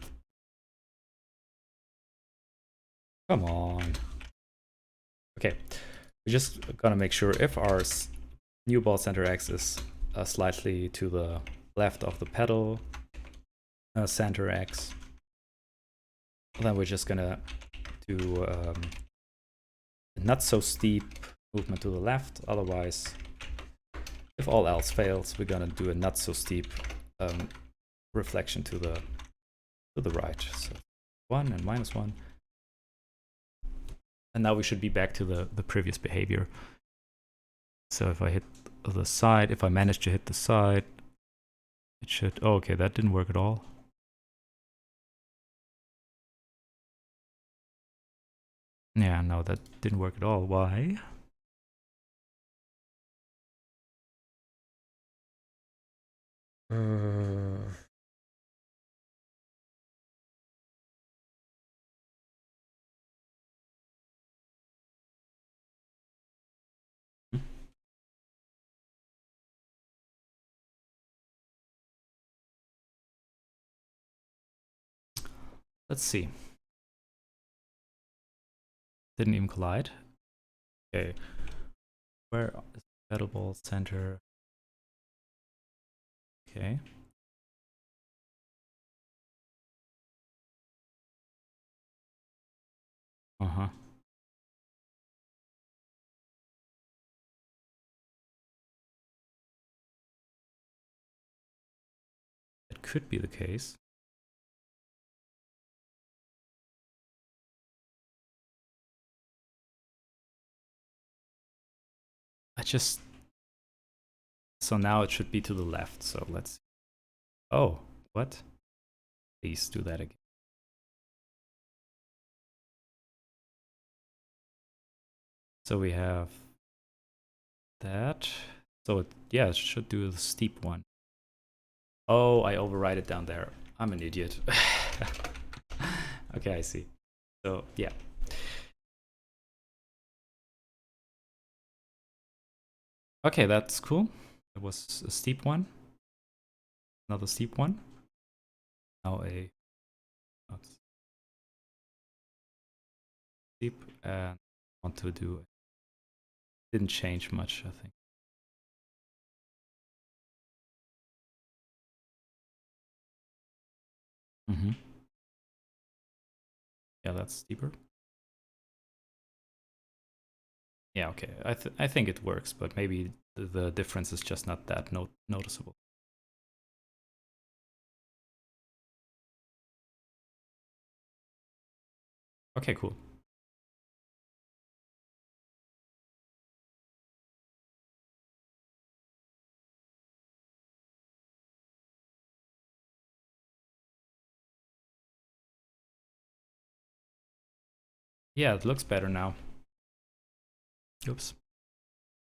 Come on. Okay, we're just gonna make sure if our new ball center x is slightly to the left of the pedal center x, then we're just gonna do a not so steep movement to the left. Otherwise, if all else fails, we're gonna do a not so steep reflection to the right. So 1 and -1. And now we should be back to the previous behavior. So if I hit the side, if I manage to hit the side, it should, oh, okay, that didn't work at all. Yeah, no, that didn't work at all. Why? Let's see. Didn't even collide. Okay. Where is the pedal ball center? Okay. Uh-huh. It could be the case. So now it should be to the left. So let's see. Oh, what? Please do that again. So we have that. So yeah, it should do the steep one. Oh, I override it down there. I'm an idiot. Okay, I see. So yeah. Okay, that's cool. It was a steep one. Another steep one. Now a not steep, and want to do it. Didn't change much, I think. Yeah, that's steeper. Yeah, okay. I think it works, but maybe the difference is just not that noticeable. Okay, cool. Yeah, it looks better now. Oops.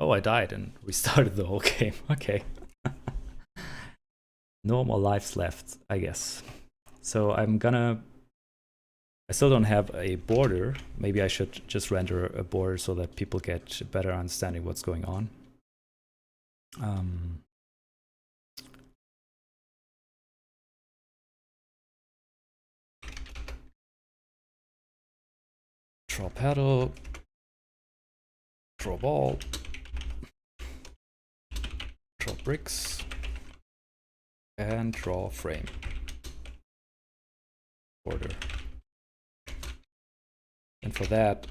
Oh, I died and restarted the whole game. Okay. No more lives left, I guess. So I still don't have a border. Maybe I should just render a border so that people get a better understanding what's going on. Draw paddle. Draw ball. Draw bricks. And draw frame. Border. And for that,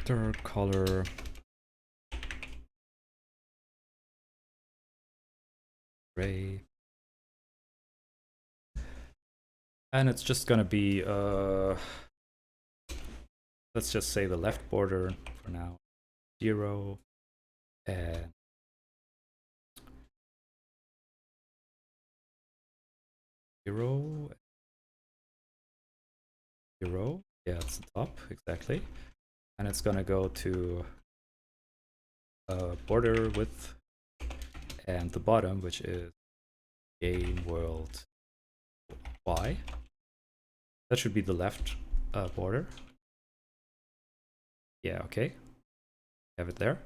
third color gray, and it's just gonna be let's just say the left border for now 0 and 0 0. Yeah, it's the top exactly, and it's gonna go to border width and the bottom, which is game world Y. That should be the left border. Yeah, okay. Have it there.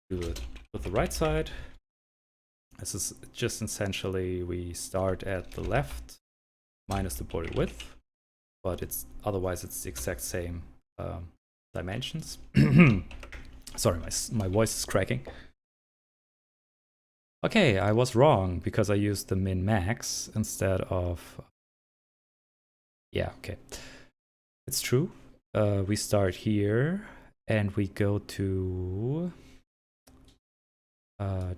Do it with the right side. This is just essentially we start at the left minus the border width, but otherwise it's the exact same dimensions. Sorry, my voice is cracking. Okay, I was wrong because I used the min-max instead of... Yeah, okay. It's true. We start here and we go to...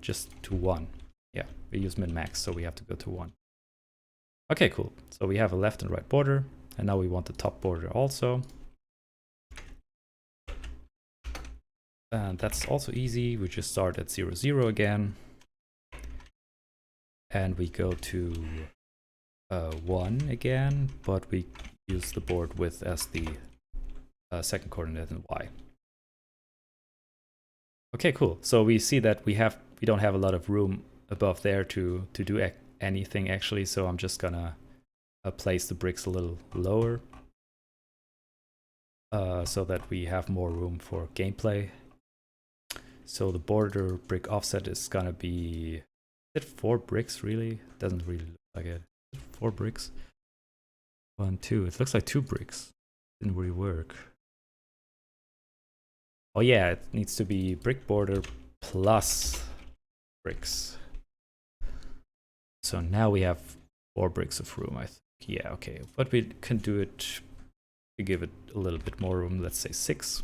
just to 1. Yeah, we use min-max, so we have to go to 1. Okay, cool. So we have a left and right border, and now we want the top border also. And that's also easy. We just start at 0, 0 again. And we go to 1 again, but we use the board width as the second coordinate in Y. Okay, cool. So we see that we don't have a lot of room above there to do anything actually. So I'm just gonna place the bricks a little lower so that we have more room for gameplay. So the border brick offset is gonna be, is it 4 bricks really? Doesn't really look like it. 4 bricks. 1, 2. It looks like 2 bricks. Didn't really work. Oh yeah, it needs to be brick border plus bricks. So now we have 4 bricks of room, I think. Yeah, okay. But we can do it to give it a little bit more room. Let's say 6.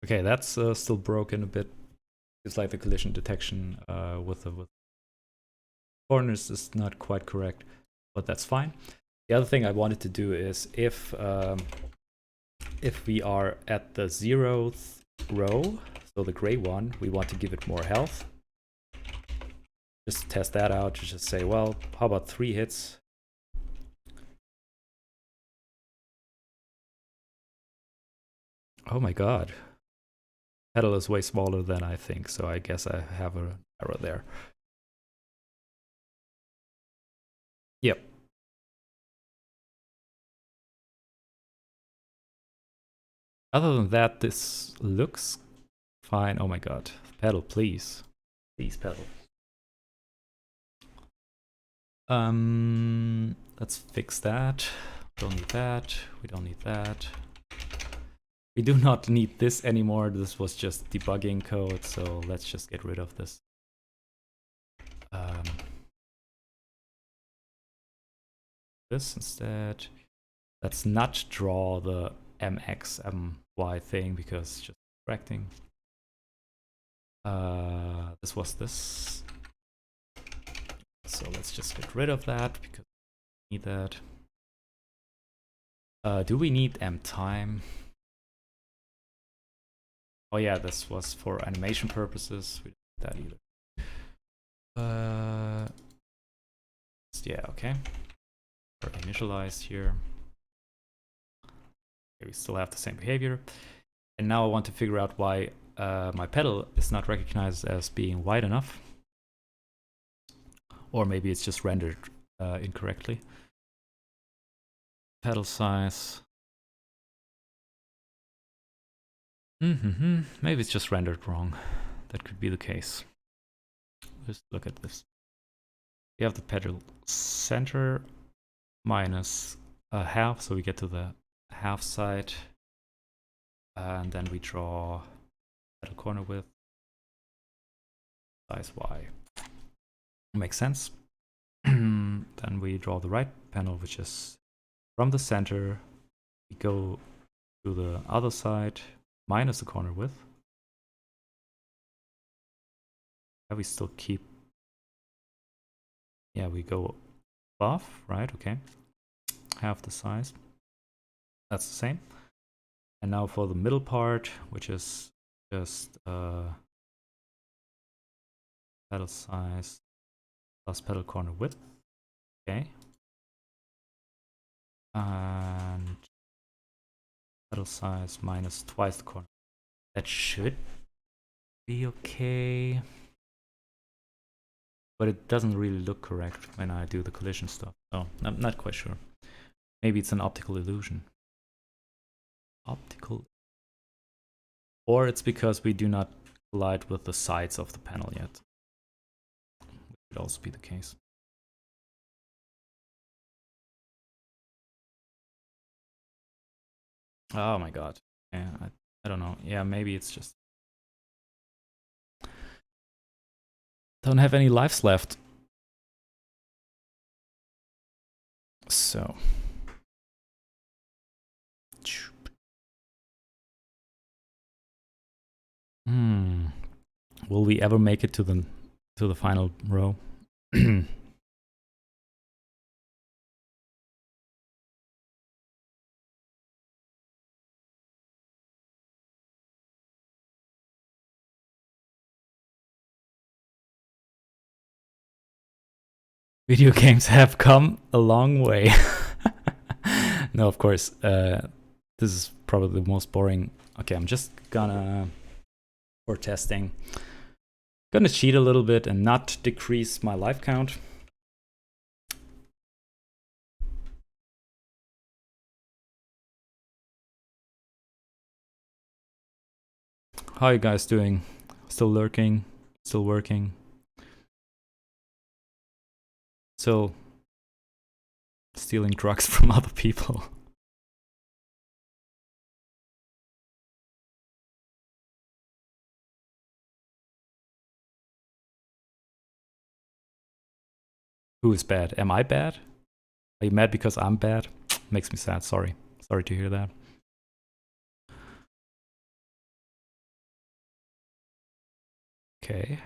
Okay, that's still broken a bit. It's like the collision detection with the corners is not quite correct, but that's fine. The other thing I wanted to do is if we are at the 0th row, so the gray one, we want to give it more health. Just test that out. Just say, well, how about 3 hits? Oh my god. Pedal is way smaller than I think, so I guess I have an error there. Yep. Other than that, this looks fine. Oh my god. Pedal, please. Please, pedal. Let's fix that. Don't need that. We don't need that. We do not need this anymore. This was just debugging code, so let's just get rid of this. This instead. Let's not draw the mx, my thing because it's just distracting. This was this. So let's just get rid of that because we need that. Do we need mtime? Oh yeah, this was for animation purposes. We don't need that either. Yeah, okay. Or initialized here. Okay, we still have the same behavior. And now I want to figure out why my pedal is not recognized as being wide enough. Or maybe it's just rendered incorrectly. Pedal size. Maybe it's just rendered wrong. That could be the case. Let's look at this. We have the pedal center minus a half, so we get to the half side. And then we draw pedal corner width, size Y. Makes sense. Then we draw the right panel, which is from the center. We go to the other side, minus the corner width. Yeah, we still keep. Yeah, we go above, right? Okay. Half the size. That's the same. And now for the middle part, which is just pedal size plus pedal corner width. Okay. And pedal size minus twice the corner. That should be okay. But it doesn't really look correct when I do the collision stuff. So I'm not quite sure. Maybe it's an optical illusion. Optical. Or it's because we do not collide with the sides of the panel yet. Which could also be the case. Oh my god. Yeah, I don't know. Yeah, maybe it's just... Don't have any lives left. So... Will we ever make it to the final row? Video games have come a long way. No, of course. This is probably the most boring. Okay, I'm just gonna, for testing, gonna cheat a little bit and not decrease my life count. How are you guys doing? Still lurking? Still working? Still stealing drugs from other people? Who is bad? Am I bad? Are you mad because I'm bad? Makes me sad. Sorry. Sorry to hear that. Okay.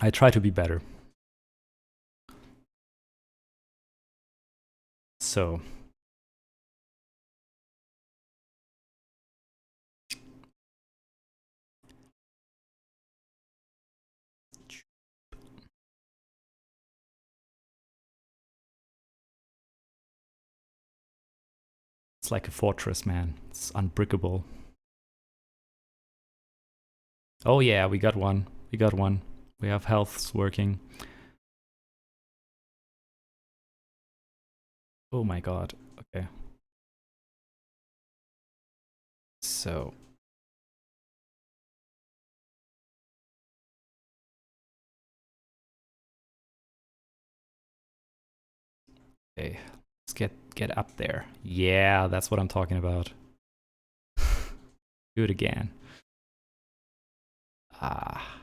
I try to be better. So... It's like a fortress, man. It's unbreakable. Oh yeah, we got one. We got one. We have healths working. Oh my god. Okay. So okay, let's get up there. Yeah, that's what I'm talking about. Do it again. Ah.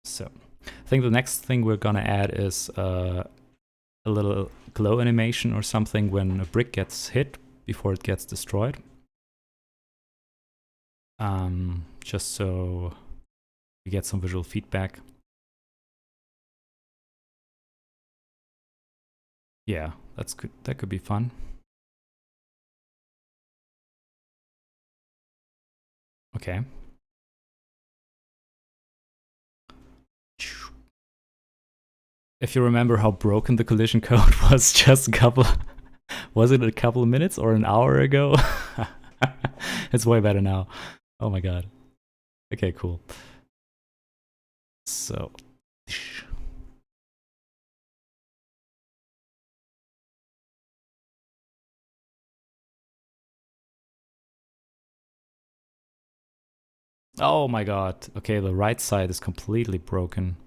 So I think the next thing we're gonna add is a little glow animation or something when a brick gets hit before it gets destroyed. Just so we get some visual feedback. Yeah, that's good. That could be fun. Okay. If you remember how broken the collision code was just a couple, was it a couple of minutes or an hour ago? It's way better now. Oh my god. Okay, cool. So. Oh my god. Okay, the right side is completely broken.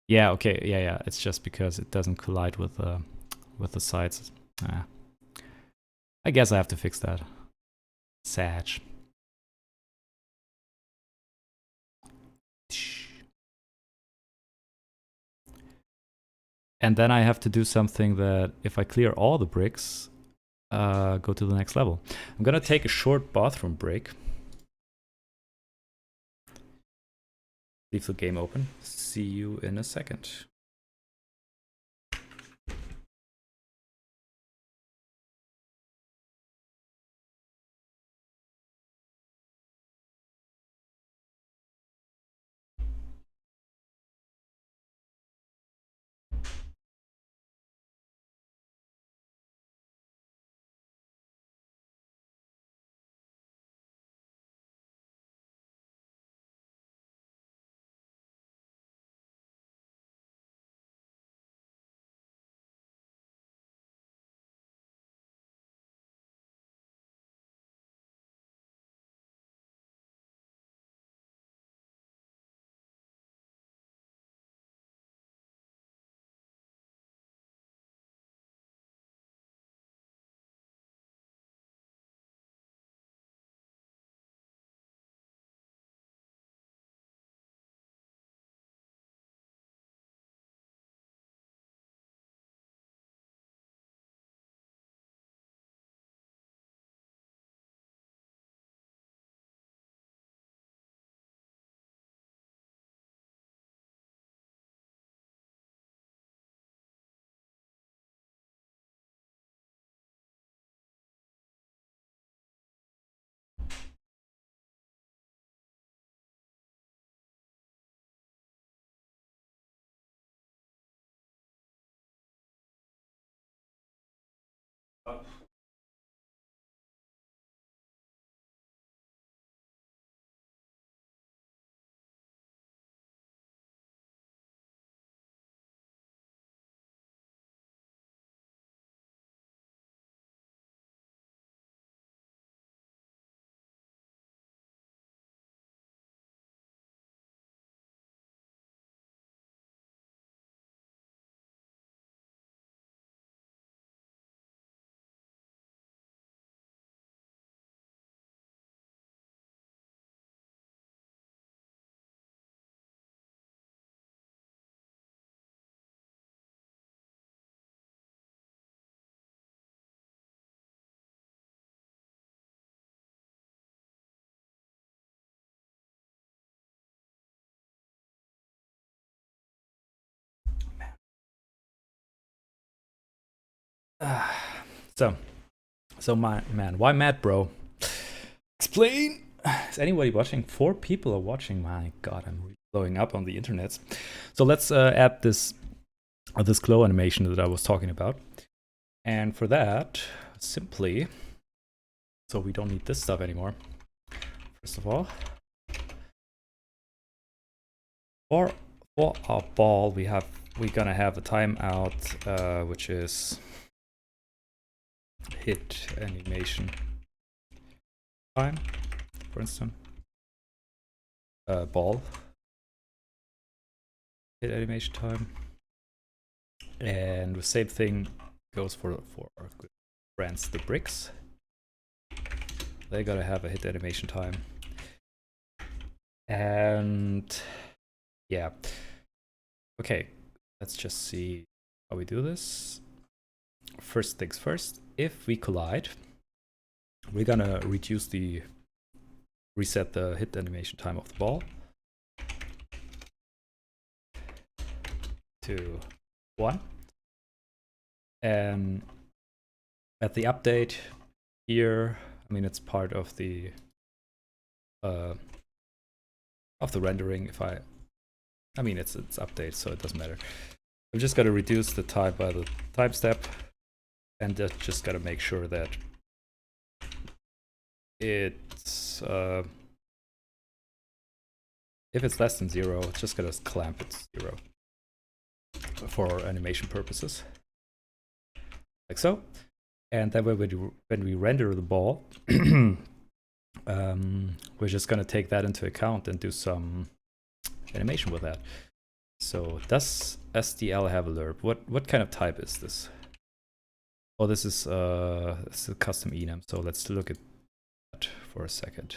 Yeah, okay, yeah. It's just because it doesn't collide with the sides. I guess I have to fix that. Sag. And then I have to do something that if I clear all the bricks, go to the next level. I'm gonna take a short bathroom break. Leave the game open. See you in a second. So my man, why mad, bro? Explain. Is anybody watching? 4 people are watching. My god, I'm really blowing up on the internet. So let's add this glow animation that I was talking about. And for that, simply, so we don't need this stuff anymore. first of all. For our ball, we're gonna have a timeout, which is hit animation time, for instance. Ball hit animation time, and the same thing goes for our good friends, the bricks. They gotta have a hit animation time, and yeah. Okay, let's just see how we do this. First things first, if we collide, we're gonna reset the hit animation time of the ball to 1. And at the update here, I mean, it's part of the rendering. I mean, it's update, so it doesn't matter. I've just got to reduce the time by the time step, and just got to make sure that it's if it's less than 0, it's just gonna clamp it 0 for animation purposes, like so. And then when we render the ball, we're just gonna take that into account and do some animation with that. So does SDL have a lerp? What kind of type is this? Oh, this is a custom enum. So let's look at that for a second.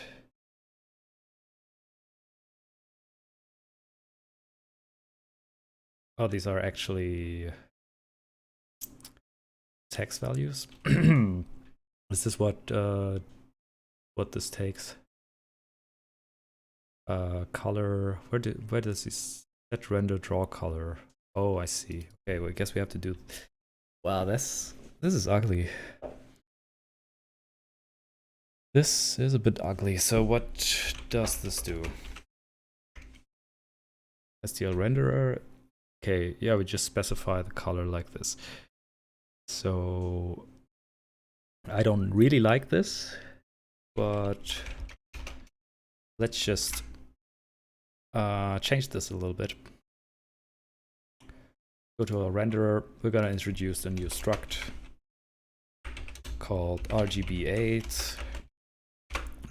Oh, these are actually text values. Is this what this takes? Color. Where does this set render draw color? Oh, I see. Okay, well, I guess we have to do. Wow, this is ugly. This is a bit ugly. So what does this do? STL renderer. Okay, yeah, we just specify the color like this. So I don't really like this, but let's just change this a little bit. Go to our renderer. We're gonna introduce a new struct called RGB8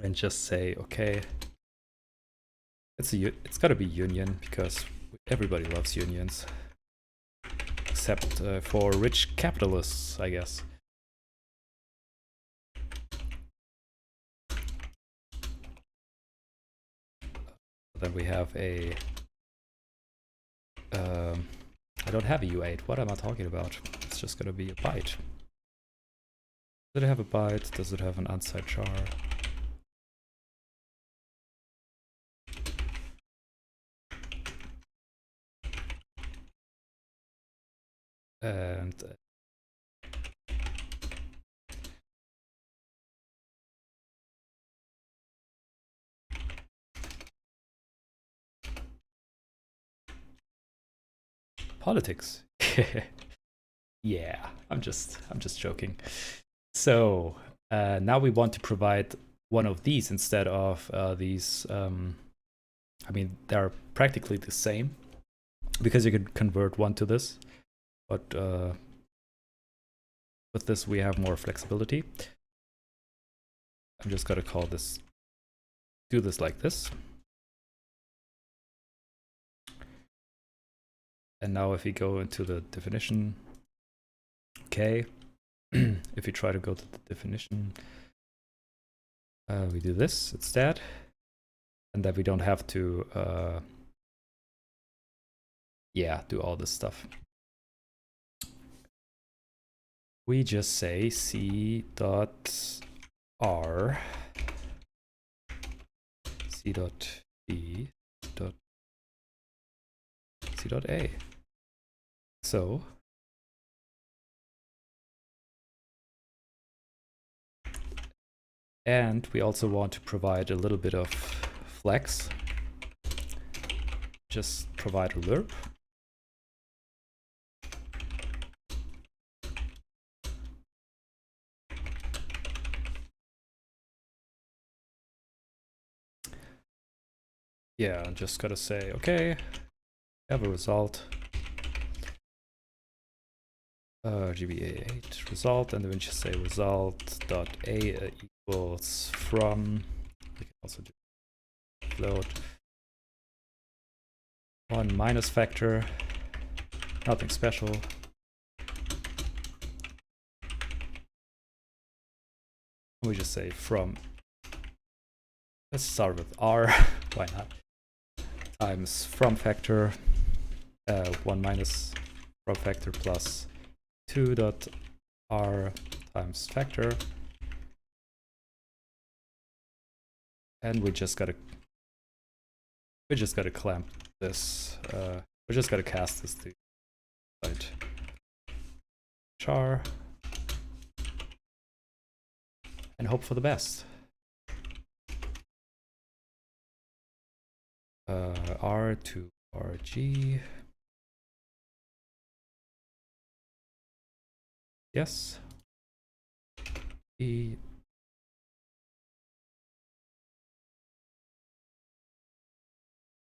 and just say, okay, it's gotta be union because everybody loves unions, except for rich capitalists, I guess. Then we have a I don't have a U8. What am I talking about? It's just gonna be a byte. Does it have a byte? Does it have an unsigned char? And politics. Yeah, I'm just joking. So now we want to provide one of these instead of these. I mean, they're practically the same because you can convert one to this, but with this we have more flexibility. I'm just gonna do this like this. And now if we go into the definition, okay, if we try to go to the definition, we do this instead, and then we don't have to do all this stuff. We just say c.r c.b c.a. So and we also want to provide a little bit of flex. Just provide a lerp. yeah, I'm just gotta say, okay, have a result. GBA8 result, and then we just say result dot a equals from. We can also do float 1 minus factor, nothing special. We just say from. Let's start with r. Why not? Times from factor 1 minus from factor plus 2 dot r times factor, and we just gotta clamp this. We just gotta cast this to side char and hope for the best. R to RG. Yes. E.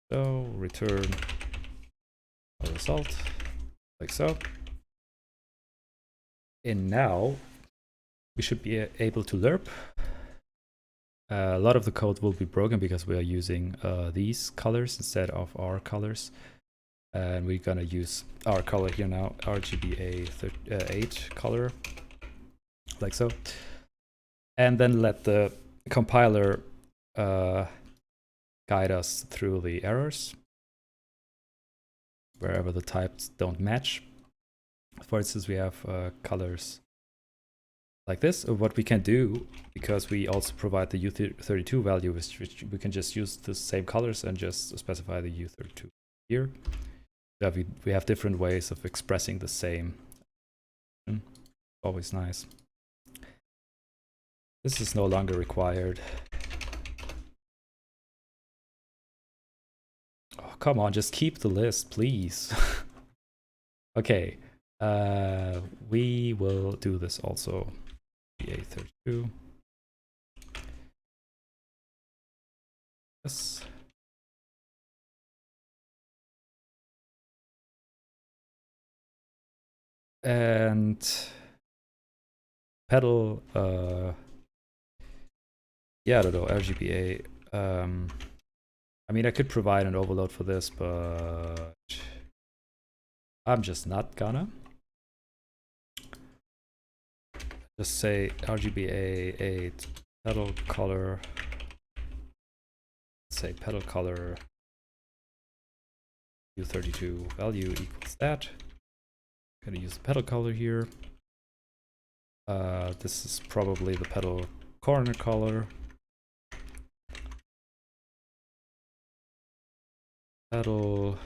So return a result like so. And now we should be able to lerp. A lot of the code will be broken because we are using these colors instead of our colors. And we're gonna use our color here now, RGBA8 color, like so. And then let the compiler guide us through the errors wherever the types don't match. For instance, we have colors like this. What we can do, because we also provide the U32 value, which we can just use the same colors and just specify the U32 here. We have different ways of expressing the same. Always nice. This is no longer required. Oh, come on, just keep the list, please. Okay, we will do this also. A32. Yes. And pedal, yeah, I don't know, RGBA. I mean, I could provide an overload for this, but I'm just not gonna. Just say RGBA8 pedal color. Say pedal color U32 value equals that. I'm gonna use the pedal color here. This is probably the pedal corner color. Pedal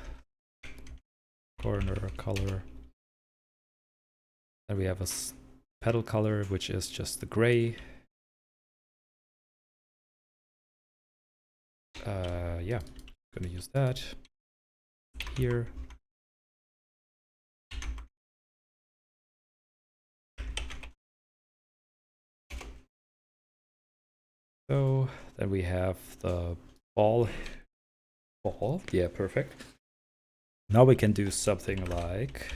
corner color. Then we have a pedal color, which is just the gray. Yeah, gonna use that here. So then we have the ball. Yeah, perfect. Now we can do something like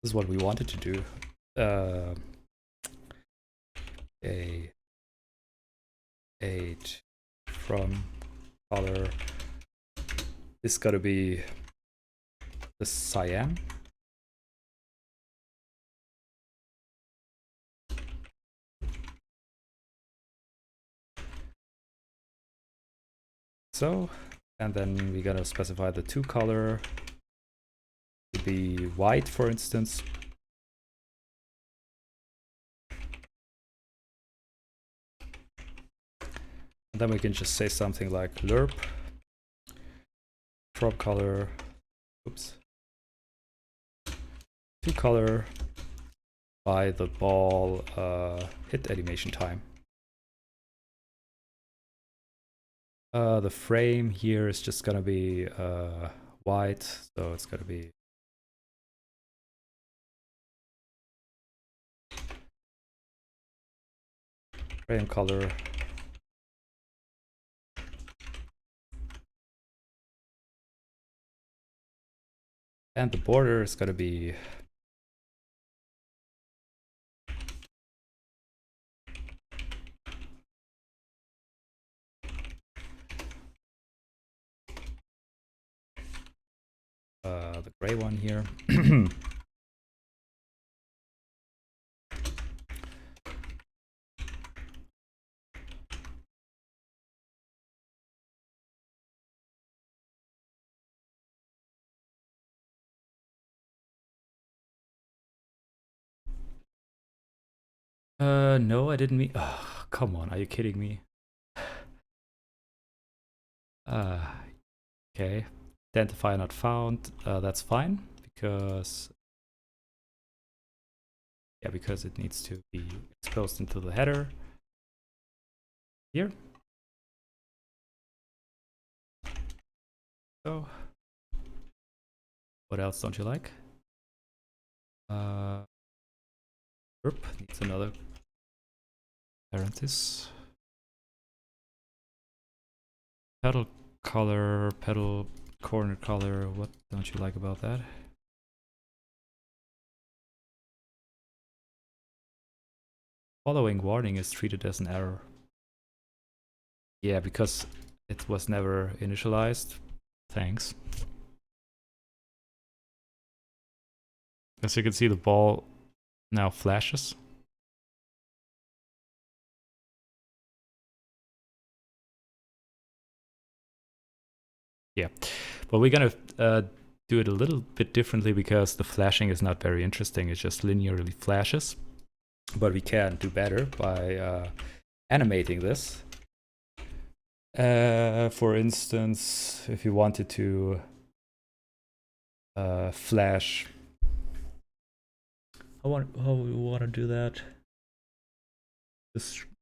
this is what we wanted to do. A 8 from color is gotta be the cyan. So, and then we're gonna specify the to color to be white, for instance. And then we can just say something like lerp from color, oops, to color by the ball hit animation time. The frame here is just gonna be white, so it's gonna be frame color And the border is going to be the gray one here. No, I didn't mean. Oh, come on, are you kidding me? Okay. Identifier not found. That's fine because because it needs to be exposed into the header here. So, what else don't you like? Needs another parenthesis. Pedal color, pedal corner color. What don't you like about that? Following warning is treated as an error. Yeah, because it was never initialized. Thanks. As you can see, the ball now flashes. Yeah, but we're gonna do it a little bit differently because the flashing is not very interesting. It just linearly flashes. But we can do better by animating this. For instance, if you wanted to flash, how we want to do that?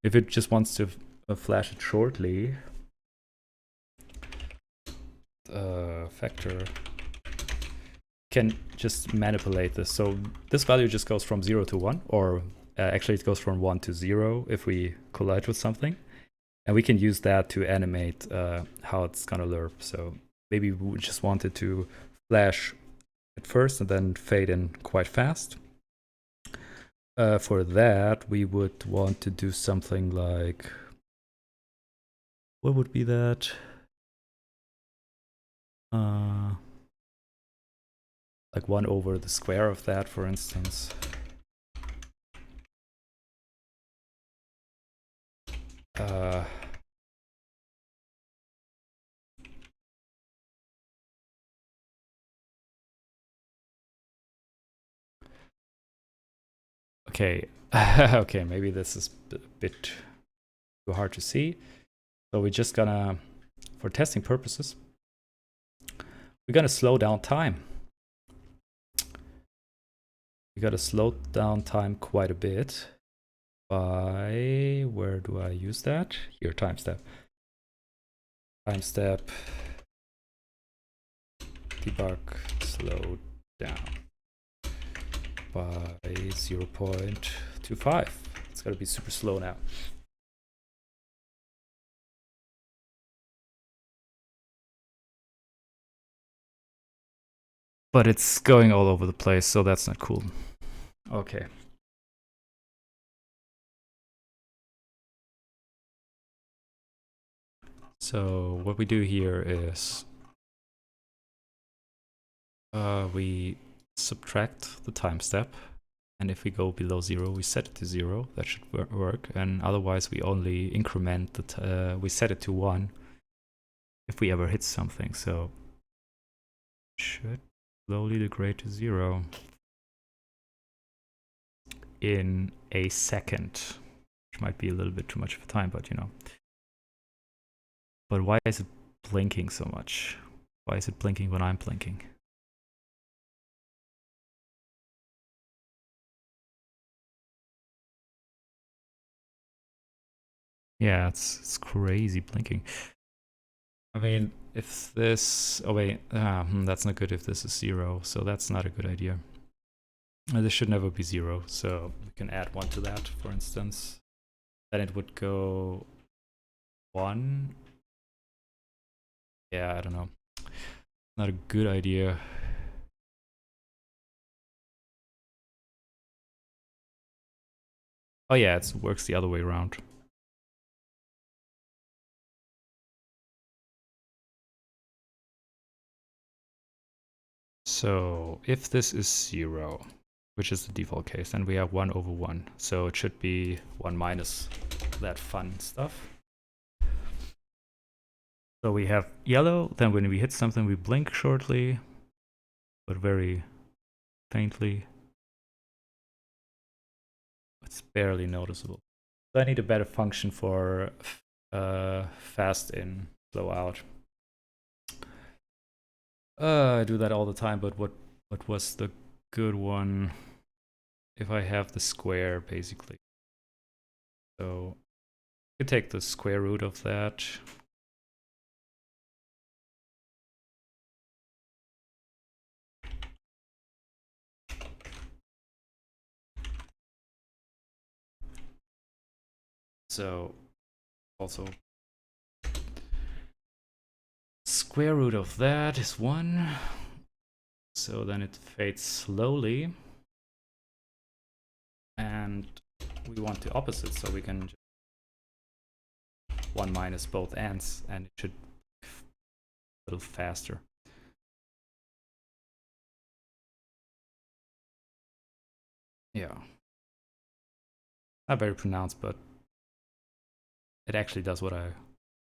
If it just wants to flash it shortly, factor can just manipulate this. So this value just goes from 0 to 1, or actually it goes from 1 to 0 if we collide with something. And we can use that to animate how it's gonna lerp. So maybe we just wanted to flash at first and then fade in quite fast. For that, we would want to do something like, what would be that? Like 1 over the square of that, for instance. Okay, okay, maybe this is a bit too hard to see. So we're just gonna, for testing purposes, we're gonna slow down time. We gotta slow down time quite a bit by, where do I use that? Here, time step. Time step, debug, slow down by 0.25. It's gotta be super slow now. But it's going all over the place, so that's not cool. Okay. So what we do here is we subtract the time step, and if we go below 0, we set it to 0. That should work, and otherwise we only increment the we set it to 1 if we ever hit something. So it should slowly degrade to 0 in a second, which might be a little bit too much of a time, but you know. But why is it blinking so much? Why is it blinking when I'm blinking? Yeah, it's crazy blinking. I mean, if this... Oh wait, that's not good if this is 0, so that's not a good idea. This should never be 0, so we can add 1 to that, for instance. Then it would go 1. Yeah, I don't know. Not a good idea. Oh yeah, it works the other way around. So if this is 0, which is the default case, then we have 1 over 1. So it should be 1 minus that fun stuff. So we have yellow, then when we hit something we blink shortly, but very faintly. It's barely noticeable. So I need a better function for fast in, slow out. I do that all the time, but what was the good one? If I have the square, basically. So you take the square root of that. So also square root of that is 1. So then it fades slowly. And we want the opposite, so we can just 1 minus both ends, and it should be a little faster. Yeah. Not very pronounced, but it actually does what I was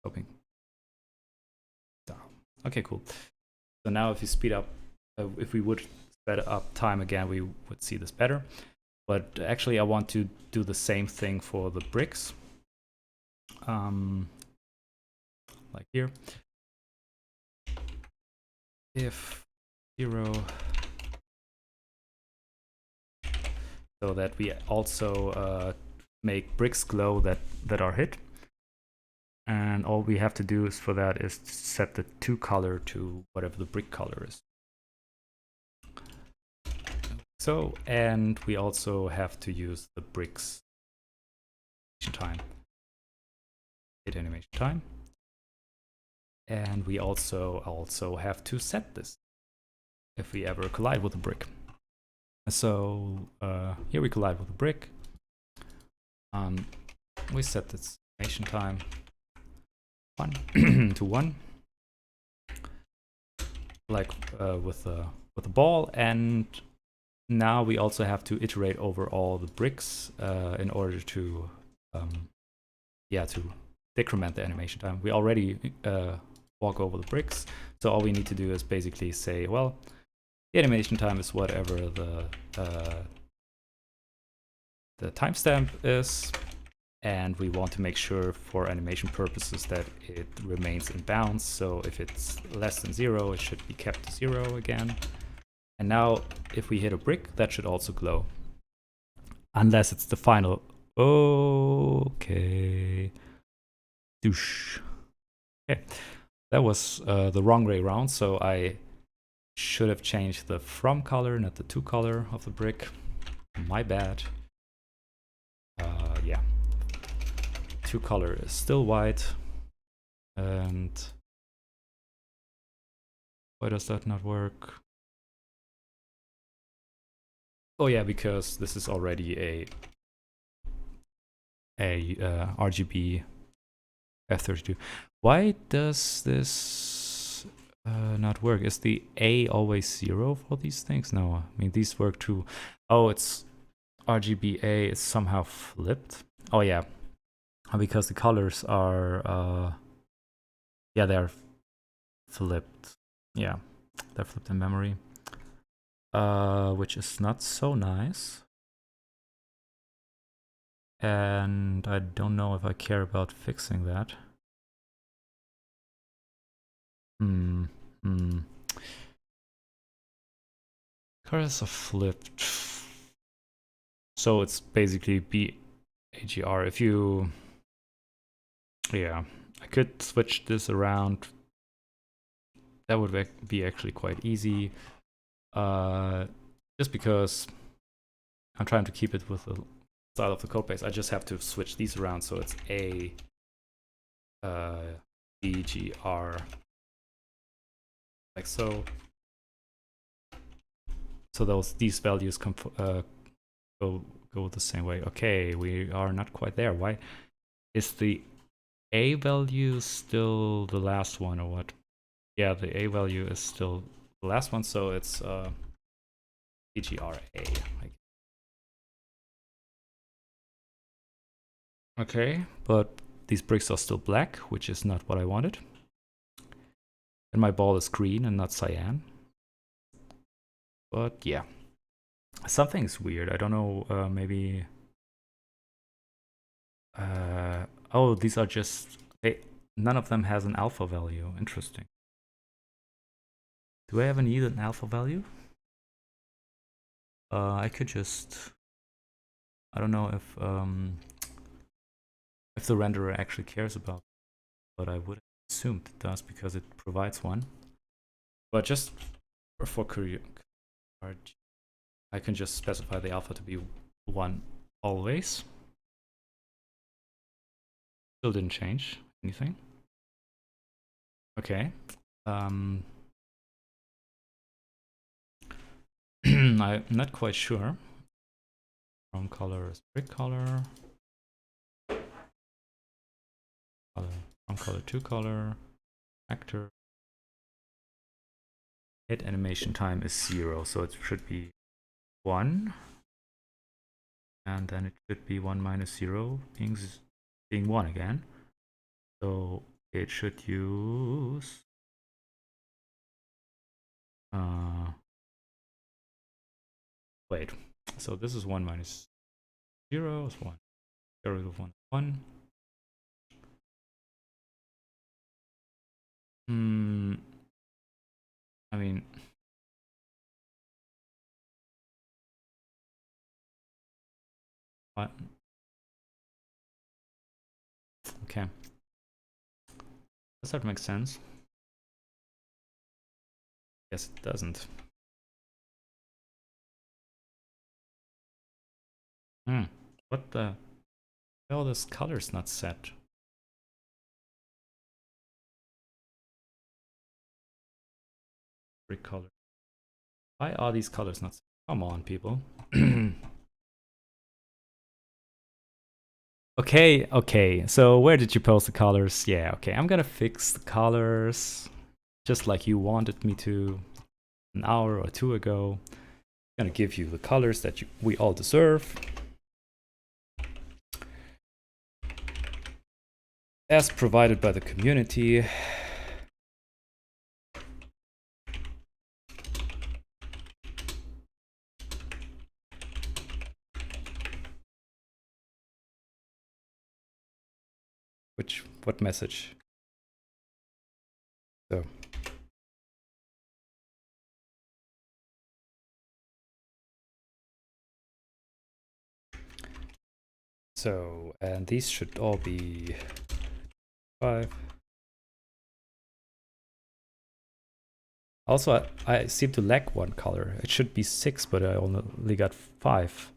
hoping. Okay, cool. So now if you speed up, if we would speed up time again, we would see this better. But actually I want to do the same thing for the bricks. Like here. If 0, so that we also make bricks glow that are hit. And all we have to do is for that is set the 2 color to whatever the brick color is. So, and we also have to use the bricks time, hit animation time. And we also have to set this if we ever collide with a brick. So here we collide with a brick. We set this animation time 1 to 1, like with the ball. And now we also have to iterate over all the bricks in order to to decrement the animation time. We already walk over the bricks, so all we need to do is basically say, well, the animation time is whatever the timestamp is, and we want to make sure for animation purposes that it remains in bounds. So if it's less than 0, it should be kept to 0 again. And now if we hit a brick, that should also glow, unless it's the final. Okay. Douche. Okay, that was the wrong way around, so I should have changed the from color, not the to color of the brick. My bad. Yeah, to color is still white. And why does that not work? Oh yeah, because this is already a RGB F32. Why does this not work? Is the A always 0 for these things? No, I mean these work too. Oh, it's RGBA is somehow flipped. Oh yeah, because the colors are yeah, they're flipped. Yeah, they're flipped in memory, which is not so nice. And I don't know if I care about fixing that. Colors are flipped. So it's basically BAGR. If you, yeah, I could switch this around. That would be actually quite easy. Just because I'm trying to keep it with the style of the code base, I just have to switch these around so it's A BGR, like so. So these values go go the same way. Okay, we are not quite there. Why is the A value still the last one or what? Yeah, the A value is still the last one, so it's PGRA. Okay, but these bricks are still black, which is not what I wanted. And my ball is green and not cyan. But yeah, something's weird. I don't know, maybe... oh, these are just... none of them has an alpha value. Interesting. Do I ever need an alpha value? I could just... I don't know if the renderer actually cares about it, but I would have assumed it does because it provides one. But just for curiosity, I can just specify the alpha to be 1 always. Still didn't change anything. Okay. I'm not quite sure. From color is brick color. From color to color. Actor. Head animation time is 0, so it should be 1. And then it should be 1 minus 0 being 1 again. So it should use wait. So this is 1 minus 0 is 1. Get rid of 1. 1. I mean, what? Okay. Does that make sense? Yes, it doesn't. What the? Oh, this color's not set. Brick color. Why are these colors not set? Come on, people. Okay. So where did you post the colors? Yeah, okay. I'm gonna fix the colors just like you wanted me to an hour or 2 ago. I'm gonna give you the colors that we all deserve. As provided by the community. What message? So, and these should all be 5. Also, I seem to lack 1 color. It should be 6, but I only got 5.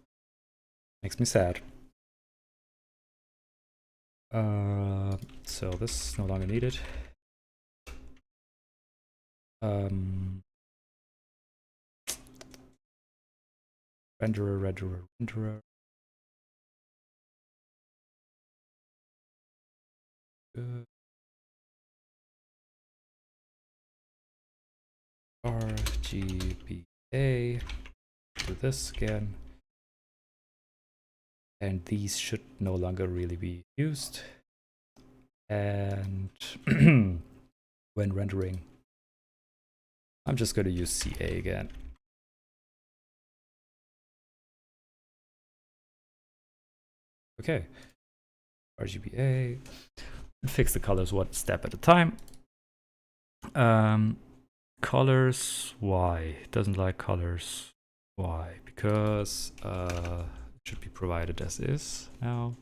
Makes me sad. So this is no longer needed. Renderer. RGBA. Do this again. And these should no longer really be used. And when rendering, I'm just going to use CA again. Okay. RGBA. Fix the colors one step at a time. Colors, why? It doesn't like colors. Why? Because it should be provided as is now.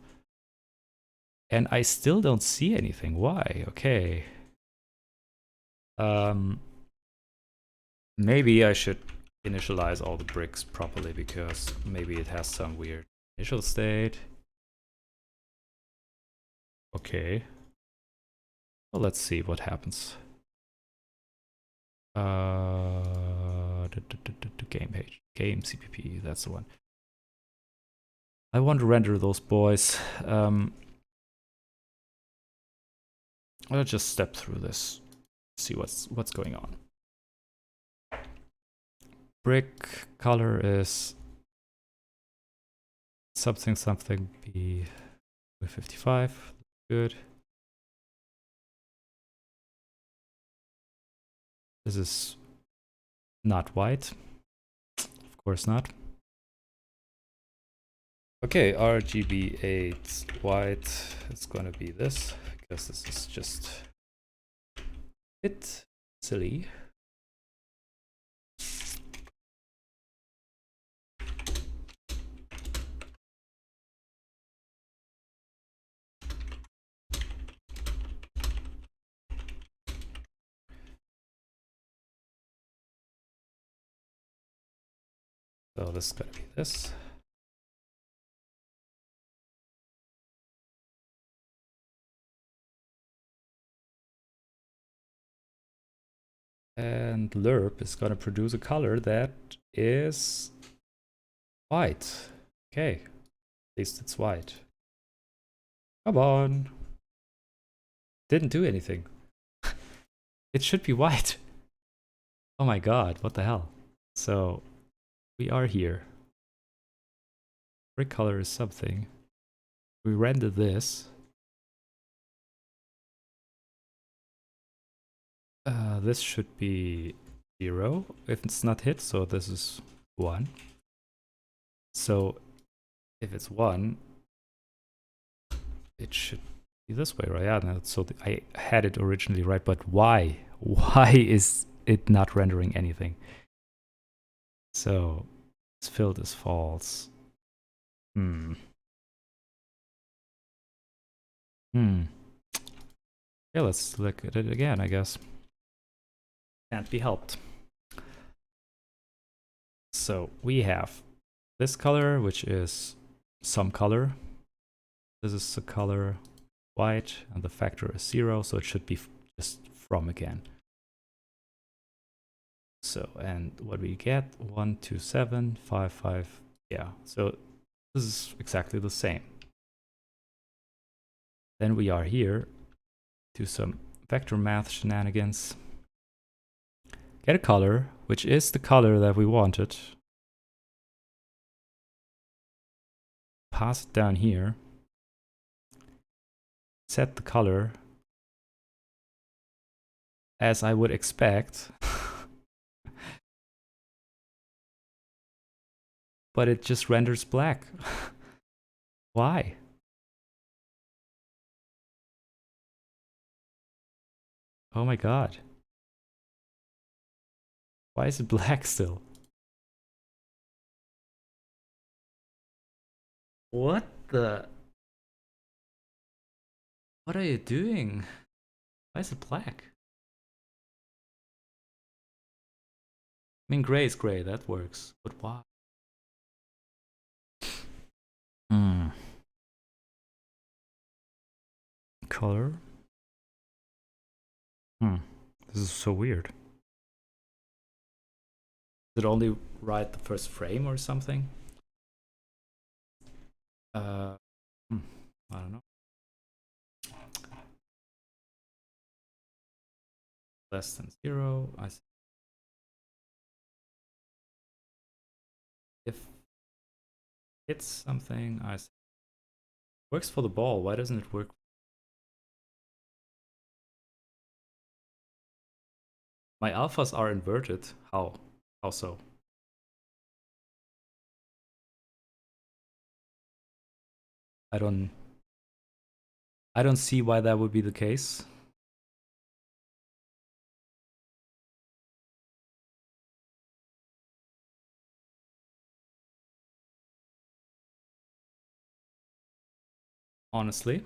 And I still don't see anything. Why? Okay. Maybe I should initialize all the bricks properly because maybe it has some weird initial state. Okay. Well, let's see what happens. The game page, game CPP, that's the one. I want to render those boys. I'll just step through this, see what's going on. Brick color is something B with 55. Good. This is not white. Of course not. Okay, RGB8 white. It's gonna be this because this is just a bit silly. So this is gonna be this. And lerp is gonna produce a color that is white. Okay, at least it's white. Come on. Didn't do anything. It should be white. Oh my god, what the hell? So we are here. Brick color is something. We render this. This should be 0 if it's not hit, so this is 1. So if it's 1, it should be this way, right? Yeah, no, so I had it originally right, but why? Why is it not rendering anything? So it's filled as false. Yeah, let's look at it again, I guess. Can't be helped. So we have this color, which is some color. This is the color white, and the factor is 0, so it should be just from again. So, and what we get, 1, 2, 7, 5, 5, yeah. So this is exactly the same. Then we are here, do some vector math shenanigans. Get a color, which is the color that we wanted. Pass it down here. Set the color as I would expect. But it just renders black. Why? Oh my god. Why is it black still? What the? What are you doing? Why is it black? I mean, gray is gray, that works. But why? Color? This is so weird. Did it only write the first frame or something? I don't know. Less than 0. I see. If it's something, I see. Works for the ball. Why doesn't it work? My alphas are inverted. How? How so? I don't see why that would be the case. Honestly.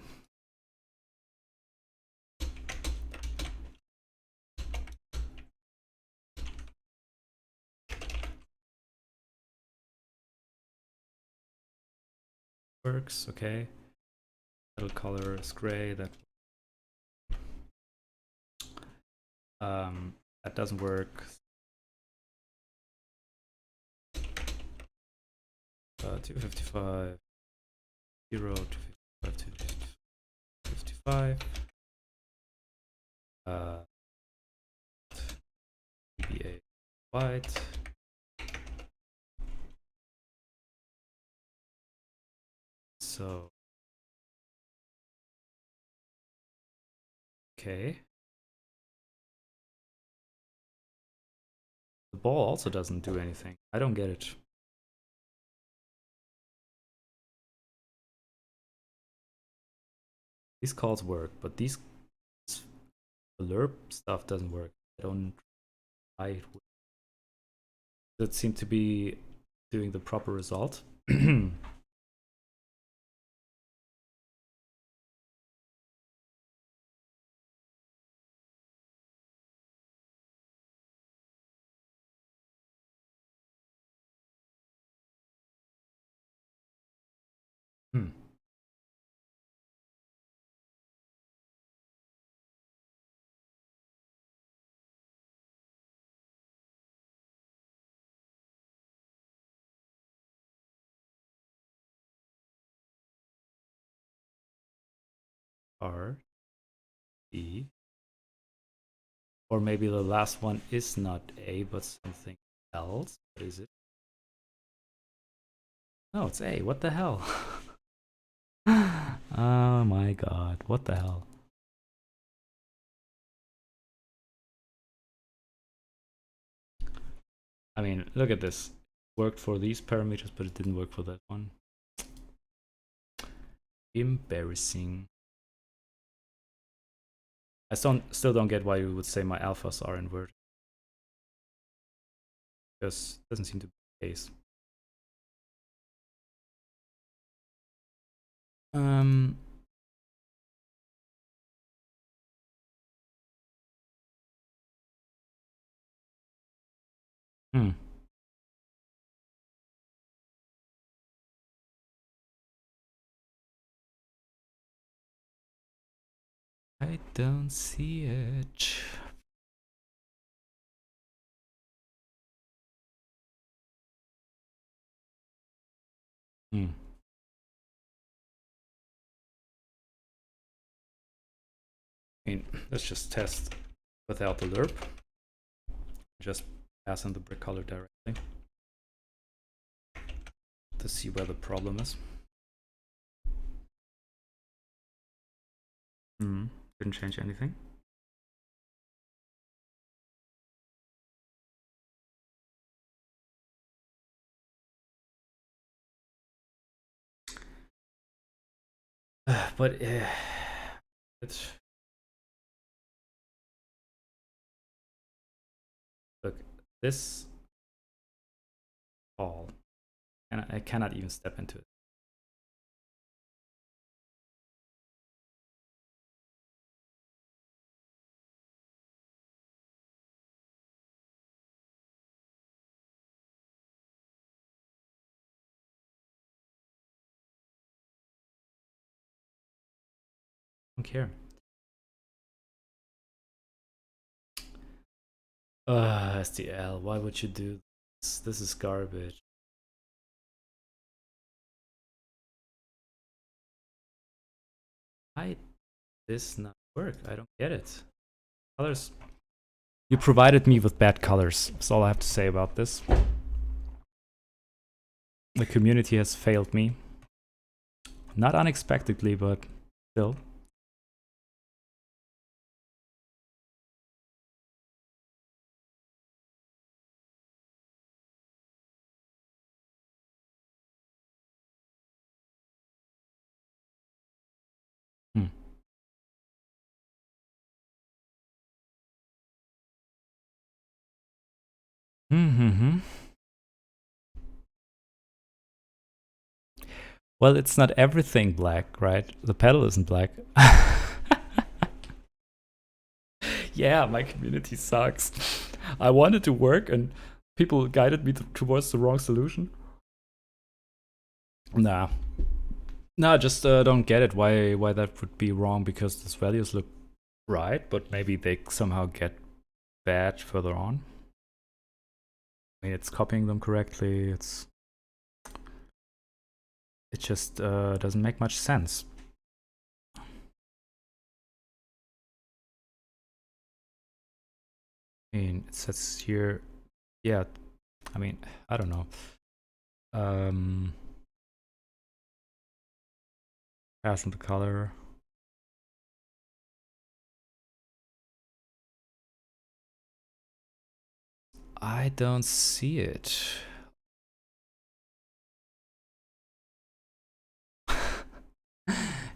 Works, okay. Little color is gray, that doesn't work. 255. 0 to 55 to 55. BA white. So, okay. The ball also doesn't do anything. I don't get it. These calls work, but these alert stuff doesn't work. I don't try it. That seem to be doing the proper result. Hmm. R, E. Or maybe the last one is not A, but something else. What is it? No, it's A. What the hell? Oh my god. What the hell? I mean, look at this. Worked for these parameters, but it didn't work for that one. Embarrassing. I still don't get why you would say my alphas are inverted. Because it doesn't seem to be the case. Hmm. I don't see it. Hmm. I mean, let's just test without the lerp. Just pass in the brick color directly to see where the problem is. Hmm. Didn't change anything. But it's look this ball, and I cannot even step into it. I don't care. SDL, why would you do this? This is garbage. Why this not work? I don't get it. Colors. You provided me with bad colors. That's all I have to say about this. The community has failed me. Not unexpectedly, but still. Hmm. Mm-hmm. Well, it's not everything black, right? The pedal isn't black. Yeah, my community sucks. I wanted to work and people guided me towards the wrong solution. Nah. Nah, just don't get it why that would be wrong, because these values look right, but maybe they somehow get bad further on. I mean, it's copying them correctly, it's it just doesn't make much sense. I mean, it says here, yeah, I mean, I don't know. Passing the color. I don't see it.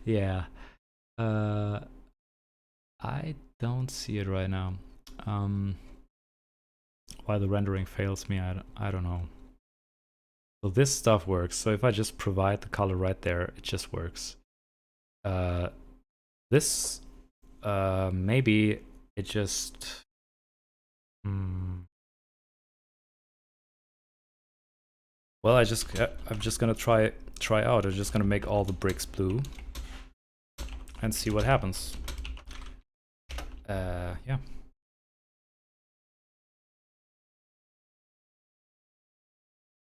Yeah. I don't see it right now. Why the rendering fails me, I don't know. So this stuff works. So if I just provide the color right there, it just works. This, maybe it just... Well, I'm just gonna try out. I'm just gonna make all the bricks blue and see what happens. Yeah.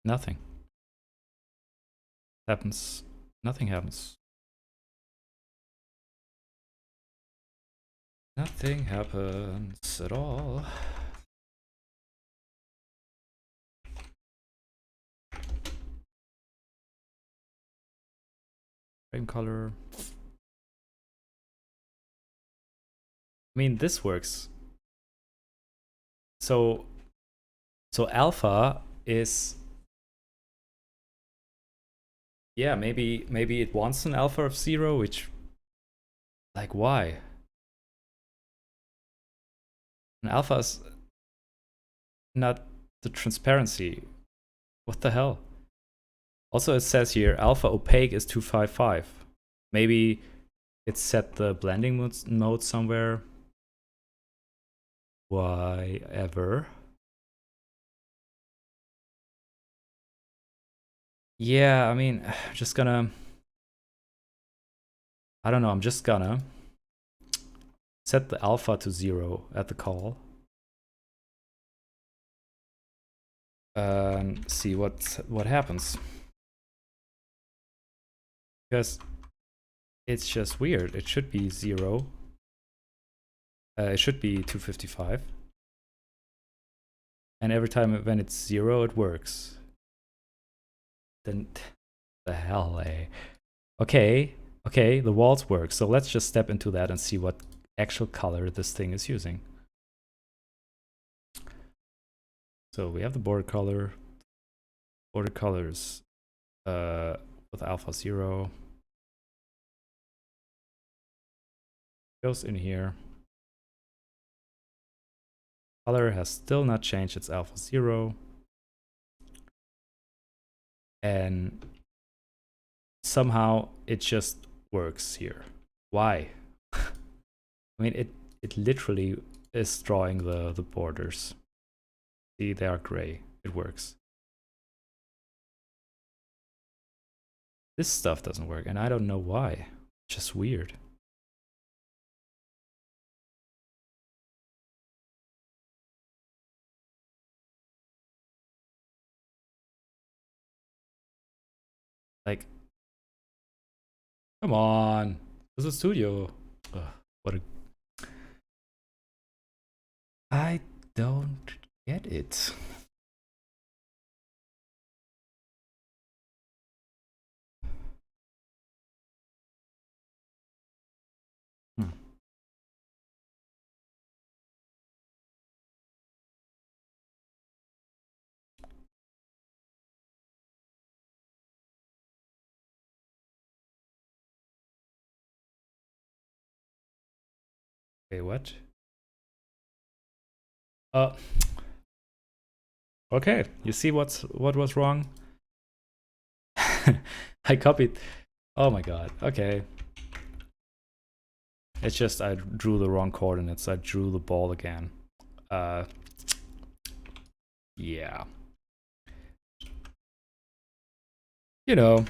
Nothing happens. Nothing happens. Nothing happens at all. Frame color. I mean, this works. So alpha is, yeah, maybe it wants an alpha of 0, which, like, why? An alpha is not the transparency. What the hell? Also, it says here alpha opaque is 255. Maybe it set the blending mode somewhere. Why ever? Yeah, I mean, just gonna... I don't know, I'm just gonna set the alpha to 0 at the call. See what happens. Because it's just weird. It should be 0. It should be 255. And every time when it's 0, it works. Then the hell, eh? Okay, the walls work. So let's just step into that and see what actual color this thing is using. So we have the border color. Border colors with alpha 0. Goes in here. Color has still not changed, it's alpha 0. And somehow it just works here. Why? I mean, it literally is drawing the borders. See, they are gray. It works. This stuff doesn't work, and I don't know why. It's just weird. Like, come on. This is a studio. Ugh, what a... I don't get it. Okay, what? Okay, you see what was wrong? I copied. Oh my god. Okay. It's just I drew the wrong coordinates. I drew the ball again. Yeah. You know.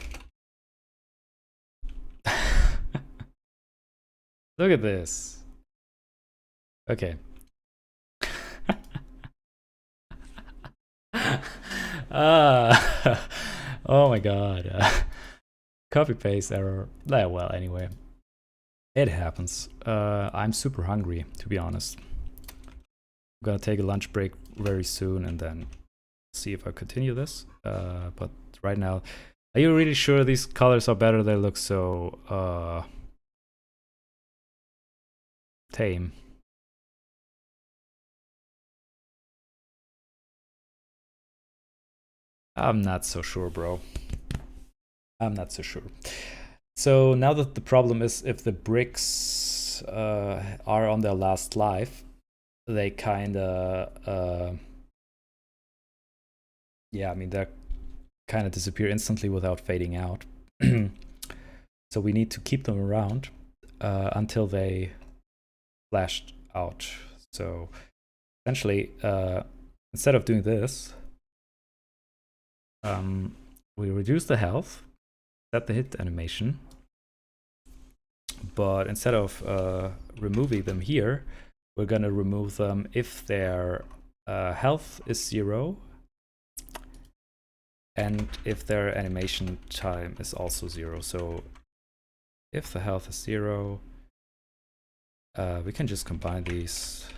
Look at this. Okay. Oh my god. Copy paste error. Well, anyway, it happens. I'm super hungry, to be honest. I'm gonna take a lunch break very soon and then see if I continue this. But right now, are you really sure these colors are better? They look so tame. I'm not so sure, bro. I'm not so sure. So now that the problem is if the bricks are on their last life, they kind of, yeah, I mean, they kind of disappear instantly without fading out. So we need to keep them around until they flashed out. So essentially, instead of doing this, we reduce the health, set the hit animation, but instead of removing them here, we're gonna remove them if their health is 0 and if their animation time is also 0. So if the health is 0, we can just combine these.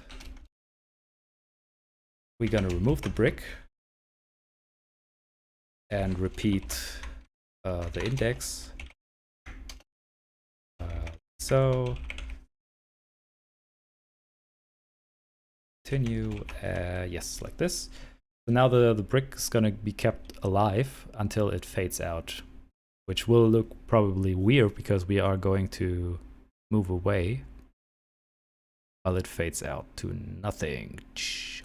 We're gonna remove the brick and repeat the index. So continue, yes, like this. So now the brick is gonna be kept alive until it fades out, which will look probably weird because we are going to move away while it fades out to nothing.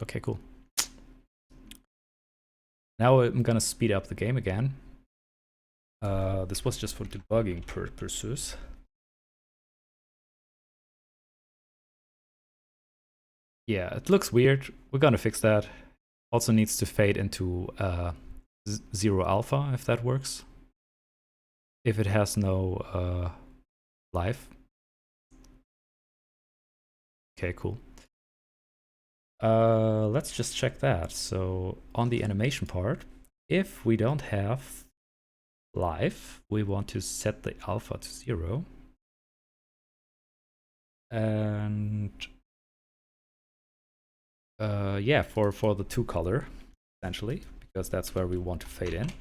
Okay, cool. Now I'm gonna speed up the game again. This was just for debugging purposes. Yeah, it looks weird. We're gonna fix that. Also needs to fade into 0 alpha if that works. If it has no life. Okay, cool. Let's just check that. So on the animation part, if we don't have life, we want to set the alpha to 0. And yeah, for the 2 color, essentially, because that's where we want to fade in.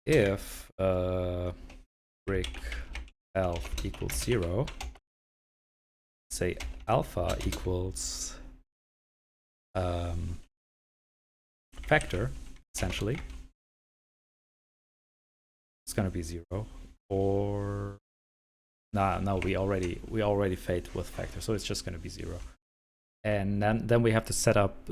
If brick health equals 0, say alpha equals factor, essentially, it's gonna be 0. Or no, we already fade with factor, so it's just gonna be 0. And then we have to set up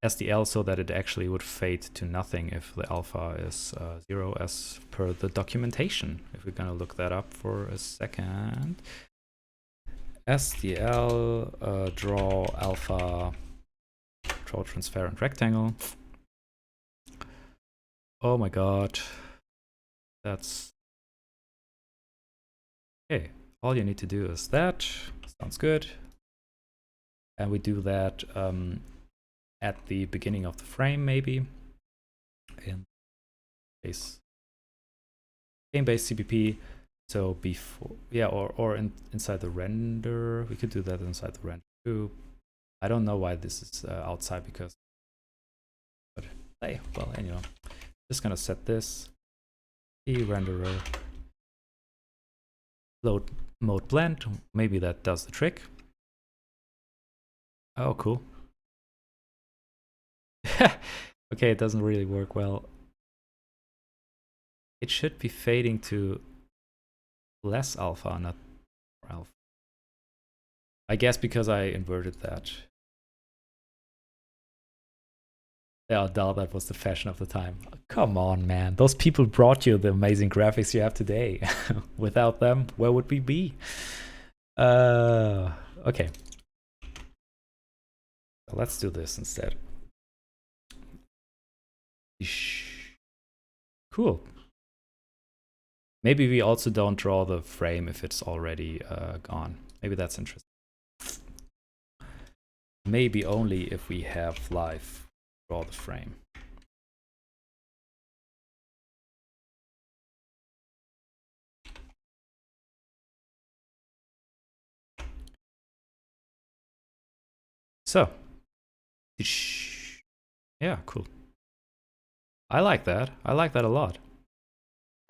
SDL so that it actually would fade to nothing if the alpha is 0 as per the documentation. If we're gonna look that up for a second. SDL draw alpha, draw transparent rectangle. Oh my god. That's okay. All you need to do is that. Sounds good. And we do that at the beginning of the frame, maybe. In base game-based CPP. So before, yeah, or inside the render. We could do that inside the render too. I don't know why this is outside because, but hey, well, anyway, just gonna set this renderer load mode blend. Maybe that does the trick. Oh, cool. Okay, it doesn't really work well. It should be fading to less alpha, not more alpha. I guess because I inverted that. Yeah, Dal, that was the fashion of the time. Come on, man. Those people brought you the amazing graphics you have today. Without them, where would we be? Okay. Let's do this instead. Cool. Maybe we also don't draw the frame if it's already gone. Maybe that's interesting. Maybe only if we have live draw the frame. So, yeah, cool. I like that. I like that a lot.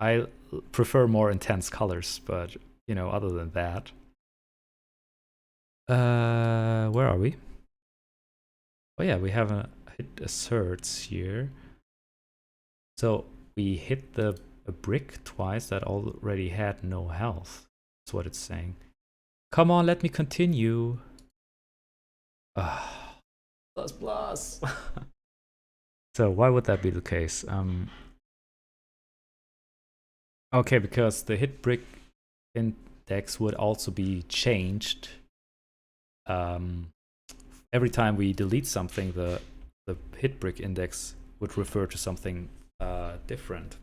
I prefer more intense colors, but you know, other than that. Where are we? Oh yeah, we have hit asserts here. So we hit a brick twice that already had no health. That's what it's saying. Come on, let me continue. Plus plus. So why would that be the case? Okay, because the hit brick index would also be changed. Every time we delete something, the hit brick index would refer to something different.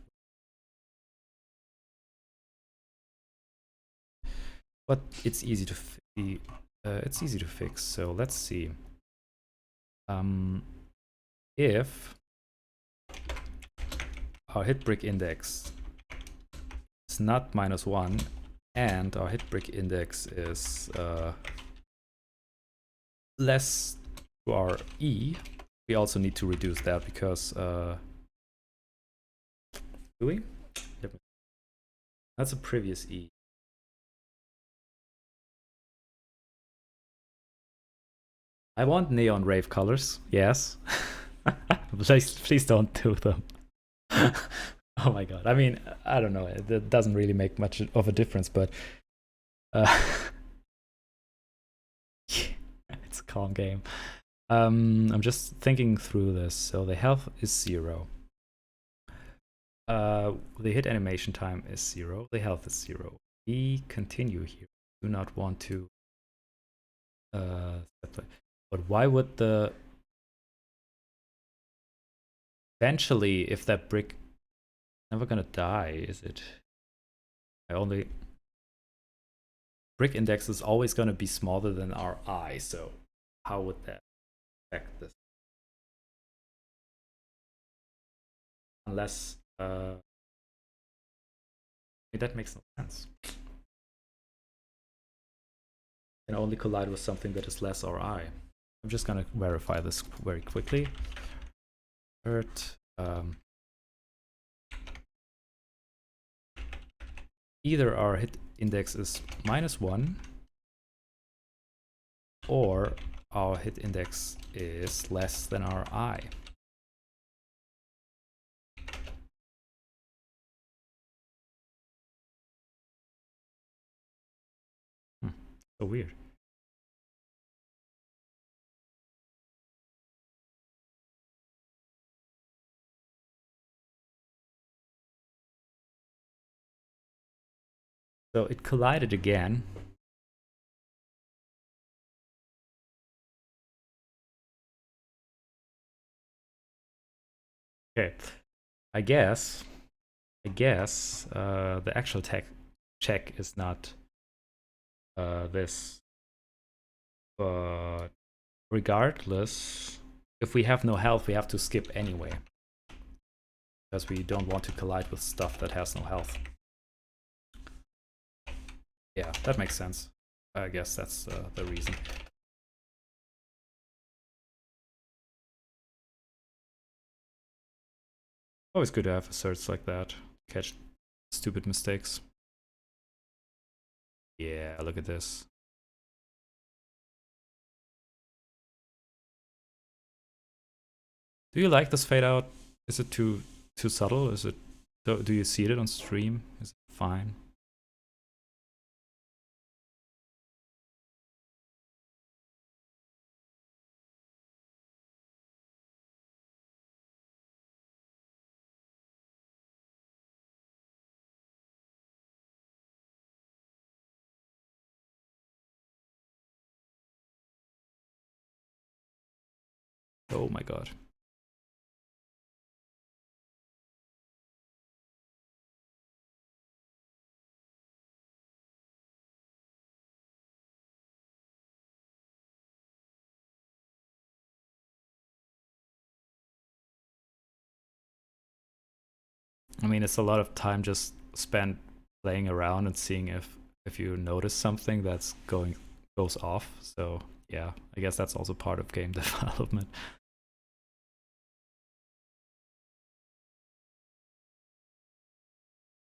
But it's easy to fix. So let's see. If our hit brick index is not -1 and our hit brick index is less to our E, we also need to reduce that because do we? That's a previous E. I want neon rave colors, yes. Please don't do them. Oh my god. I mean, I don't know. It doesn't really make much of a difference, but it's a calm game. I'm just thinking through this. So the health is 0. The hit animation time is 0. The health is 0. We continue here. Do not want to but why would the eventually, if that brick never gonna die, is it? Brick index is always gonna be smaller than our eye, so how would that affect this? Unless that makes no sense. Can only collide with something that is less our eye. I'm just gonna verify this very quickly. Either our hit index is -1 or our hit index is less than our eye. So weird. So it collided again. Okay, I guess the actual check is not this, but regardless, if we have no health, we have to skip anyway, because we don't want to collide with stuff that has no health. Yeah, that makes sense. I guess that's the reason. Always good to have asserts like that. Catch stupid mistakes. Yeah, look at this. Do you like this fade out? Is it too subtle? Is it? Do you see it on stream? Is it fine? Oh my god. I mean, it's a lot of time just spent playing around and seeing if you notice something that's goes off. So yeah, I guess that's also part of game development.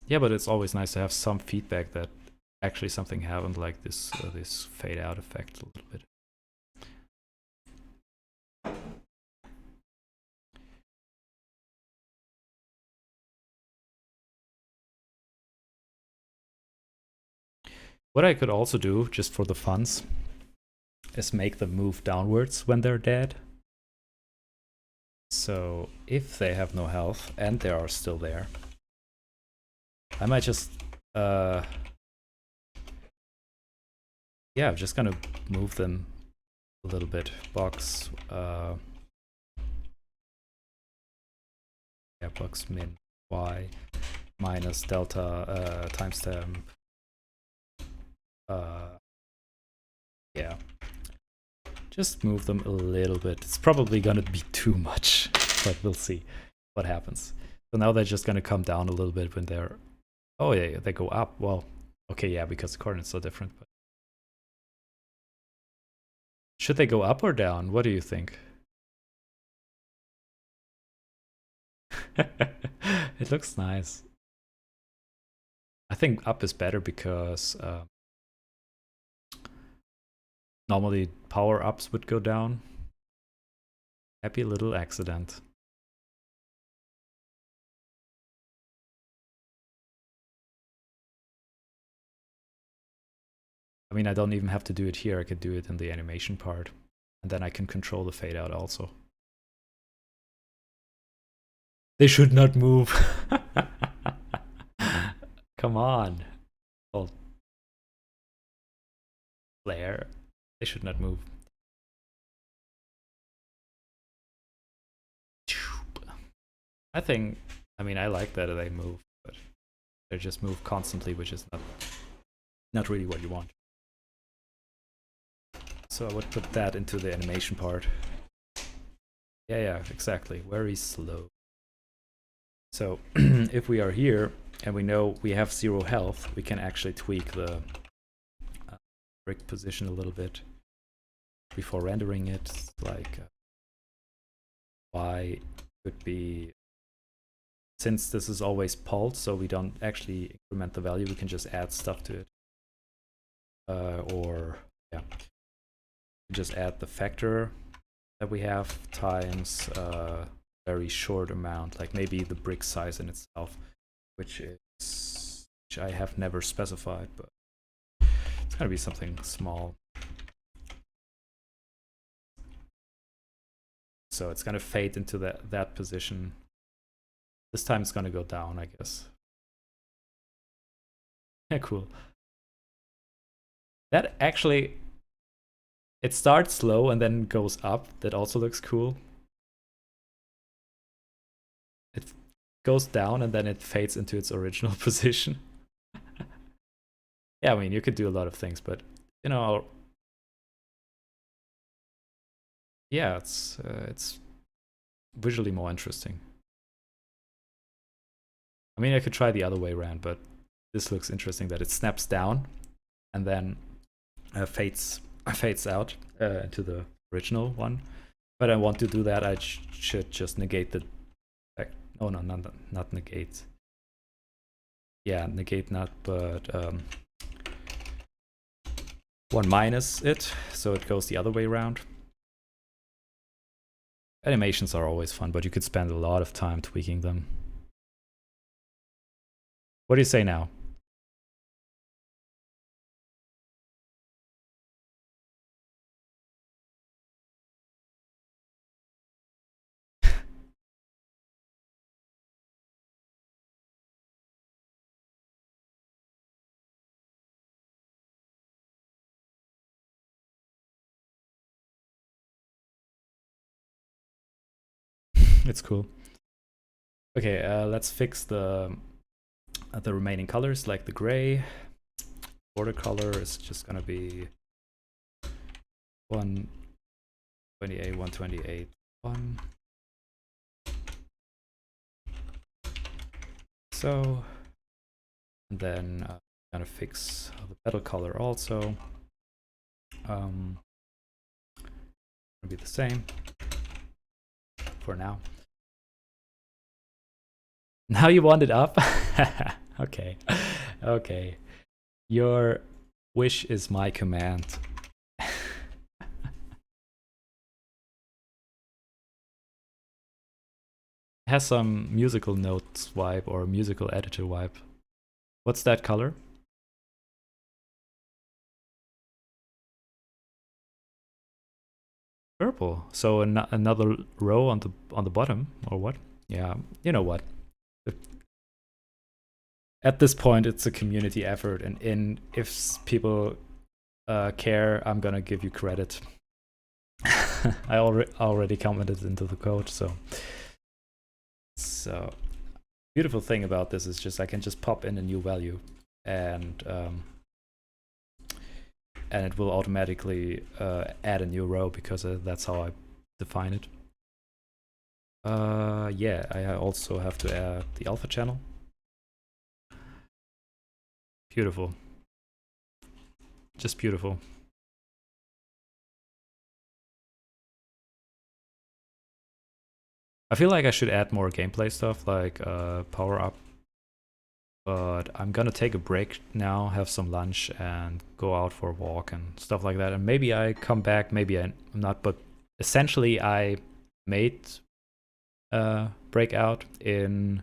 Yeah, but it's always nice to have some feedback that actually something happened, like this fade out effect a little bit. What I could also do, just for the funs, is make them move downwards when they're dead. So if they have no health and they are still there, I might just yeah, I'm just gonna move them a little bit. Box yeah, box min y minus delta timestamp yeah, just move them a little bit. It's probably gonna be too much, but we'll see what happens. So now they're just gonna come down a little bit when they're, oh yeah, they go up. Well, okay, yeah, because the coordinates are different. But should they go up or down? What do you think? It looks nice. I think up is better because normally power ups would go down. Happy little accident. I mean, I don't even have to do it here. I could do it in the animation part. And then I can control the fade out also. They should not move. Come on. Oh, flare. They should not move. I think, I mean, I like that they move, but they just move constantly, which is not really what you want. So I would put that into the animation part. Yeah, exactly. Very slow. So if we are here and we know we have 0 health, we can actually tweak the brick position a little bit before rendering it. Like y could be, since this is always pulled, so we don't actually increment the value, we can just add stuff to it. Or yeah, just add the factor that we have times a very short amount, like maybe the brick size in itself, which I have never specified, but it's gonna be something small. So it's gonna fade into that position. This time it's gonna go down, I guess. Yeah, cool. That actually, it starts slow and then goes up. That also looks cool. It goes down and then it fades into its original position. Yeah, I mean, you could do a lot of things, but you know, yeah, it's visually more interesting. I mean, I could try the other way around, but this looks interesting that it snaps down and then fades out into the original one. But I want to do that, I should just negate the effect. Oh no, not negate. Yeah, negate not, but 1 minus it, so it goes the other way around. Animations are always fun, but you could spend a lot of time tweaking them. What do you say now? It's cool. Okay, let's fix the remaining colors, like the gray. Border color is just gonna be 128, 128, 1. So, and then gonna fix the petal color also. It'll be the same for now. Now you want it up? Okay. Okay. Your wish is my command. Has some musical notes vibe or musical editor vibe. What's that color? Purple. So another row on the bottom, or what? Yeah, you know what? At this point, it's a community effort, and if people care, I'm gonna give you credit. I already commented into the code, so beautiful thing about this is just I can just pop in a new value, and it will automatically add a new row because that's how I define it. Yeah, I also have to add the alpha channel. Beautiful. Just beautiful. I feel like I should add more gameplay stuff, like power up. But I'm gonna take a break now, have some lunch, and go out for a walk and stuff like that. And maybe I come back, maybe I'm not. But essentially, I made Breakout in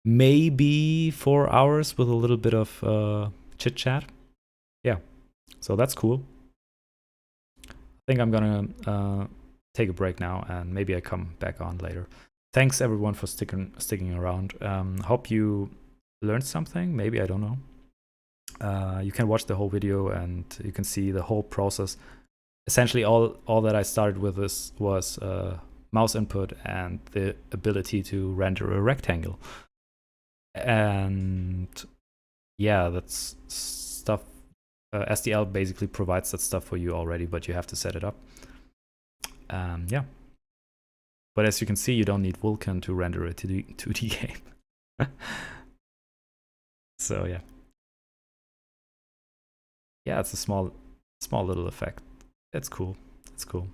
maybe 4 hours with a little bit of chit chat. Yeah, so that's cool. I think I'm gonna take a break now, and maybe I come back on later. Thanks everyone for sticking around. Hope you learned something. Maybe, I don't know. You can watch the whole video and you can see the whole process. Essentially, all that I started with this was mouse input and the ability to render a rectangle. And yeah, that's stuff. SDL basically provides that stuff for you already, but you have to set it up. Yeah. But as you can see, you don't need Vulkan to render a 2D game. So yeah. Yeah, it's a small little effect. It's cool. It's cool.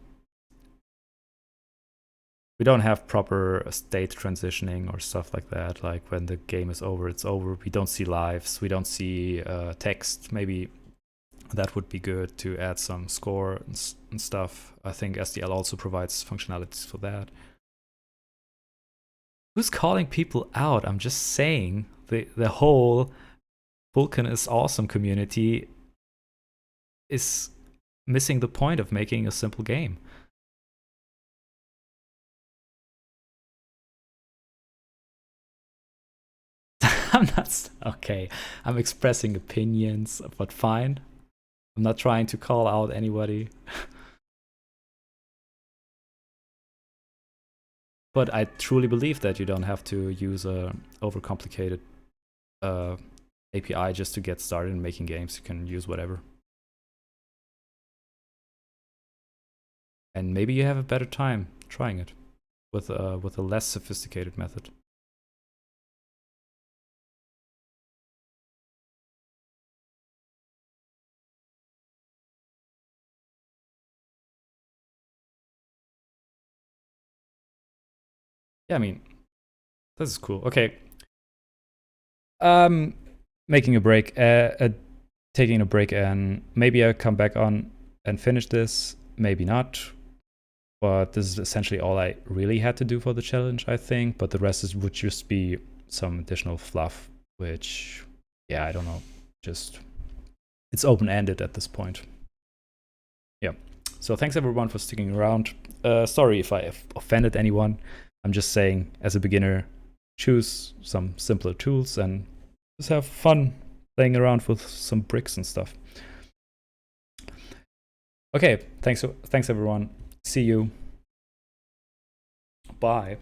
We don't have proper state transitioning or stuff like that. Like when the game is over, it's over. We don't see lives. We don't see text. Maybe that would be good to add some score and stuff. I think SDL also provides functionalities for that. Who's calling people out? I'm just saying the whole Vulkan is awesome community is missing the point of making a simple game. I'm not okay. I'm expressing opinions, but fine. I'm not trying to call out anybody. But I truly believe that you don't have to use a overcomplicated API just to get started in making games. You can use whatever. And maybe you have a better time trying it with a less sophisticated method. Yeah, I mean, this is cool. Okay. Making a break, taking a break, and maybe I come back on and finish this. Maybe not. But this is essentially all I really had to do for the challenge, I think. But the rest would just be some additional fluff, which, yeah, I don't know. Just, it's open-ended at this point. Yeah. So thanks everyone for sticking around. Sorry if I offended anyone. I'm just saying, as a beginner, choose some simpler tools and just have fun playing around with some bricks and stuff. Okay, thanks everyone. See you. Bye.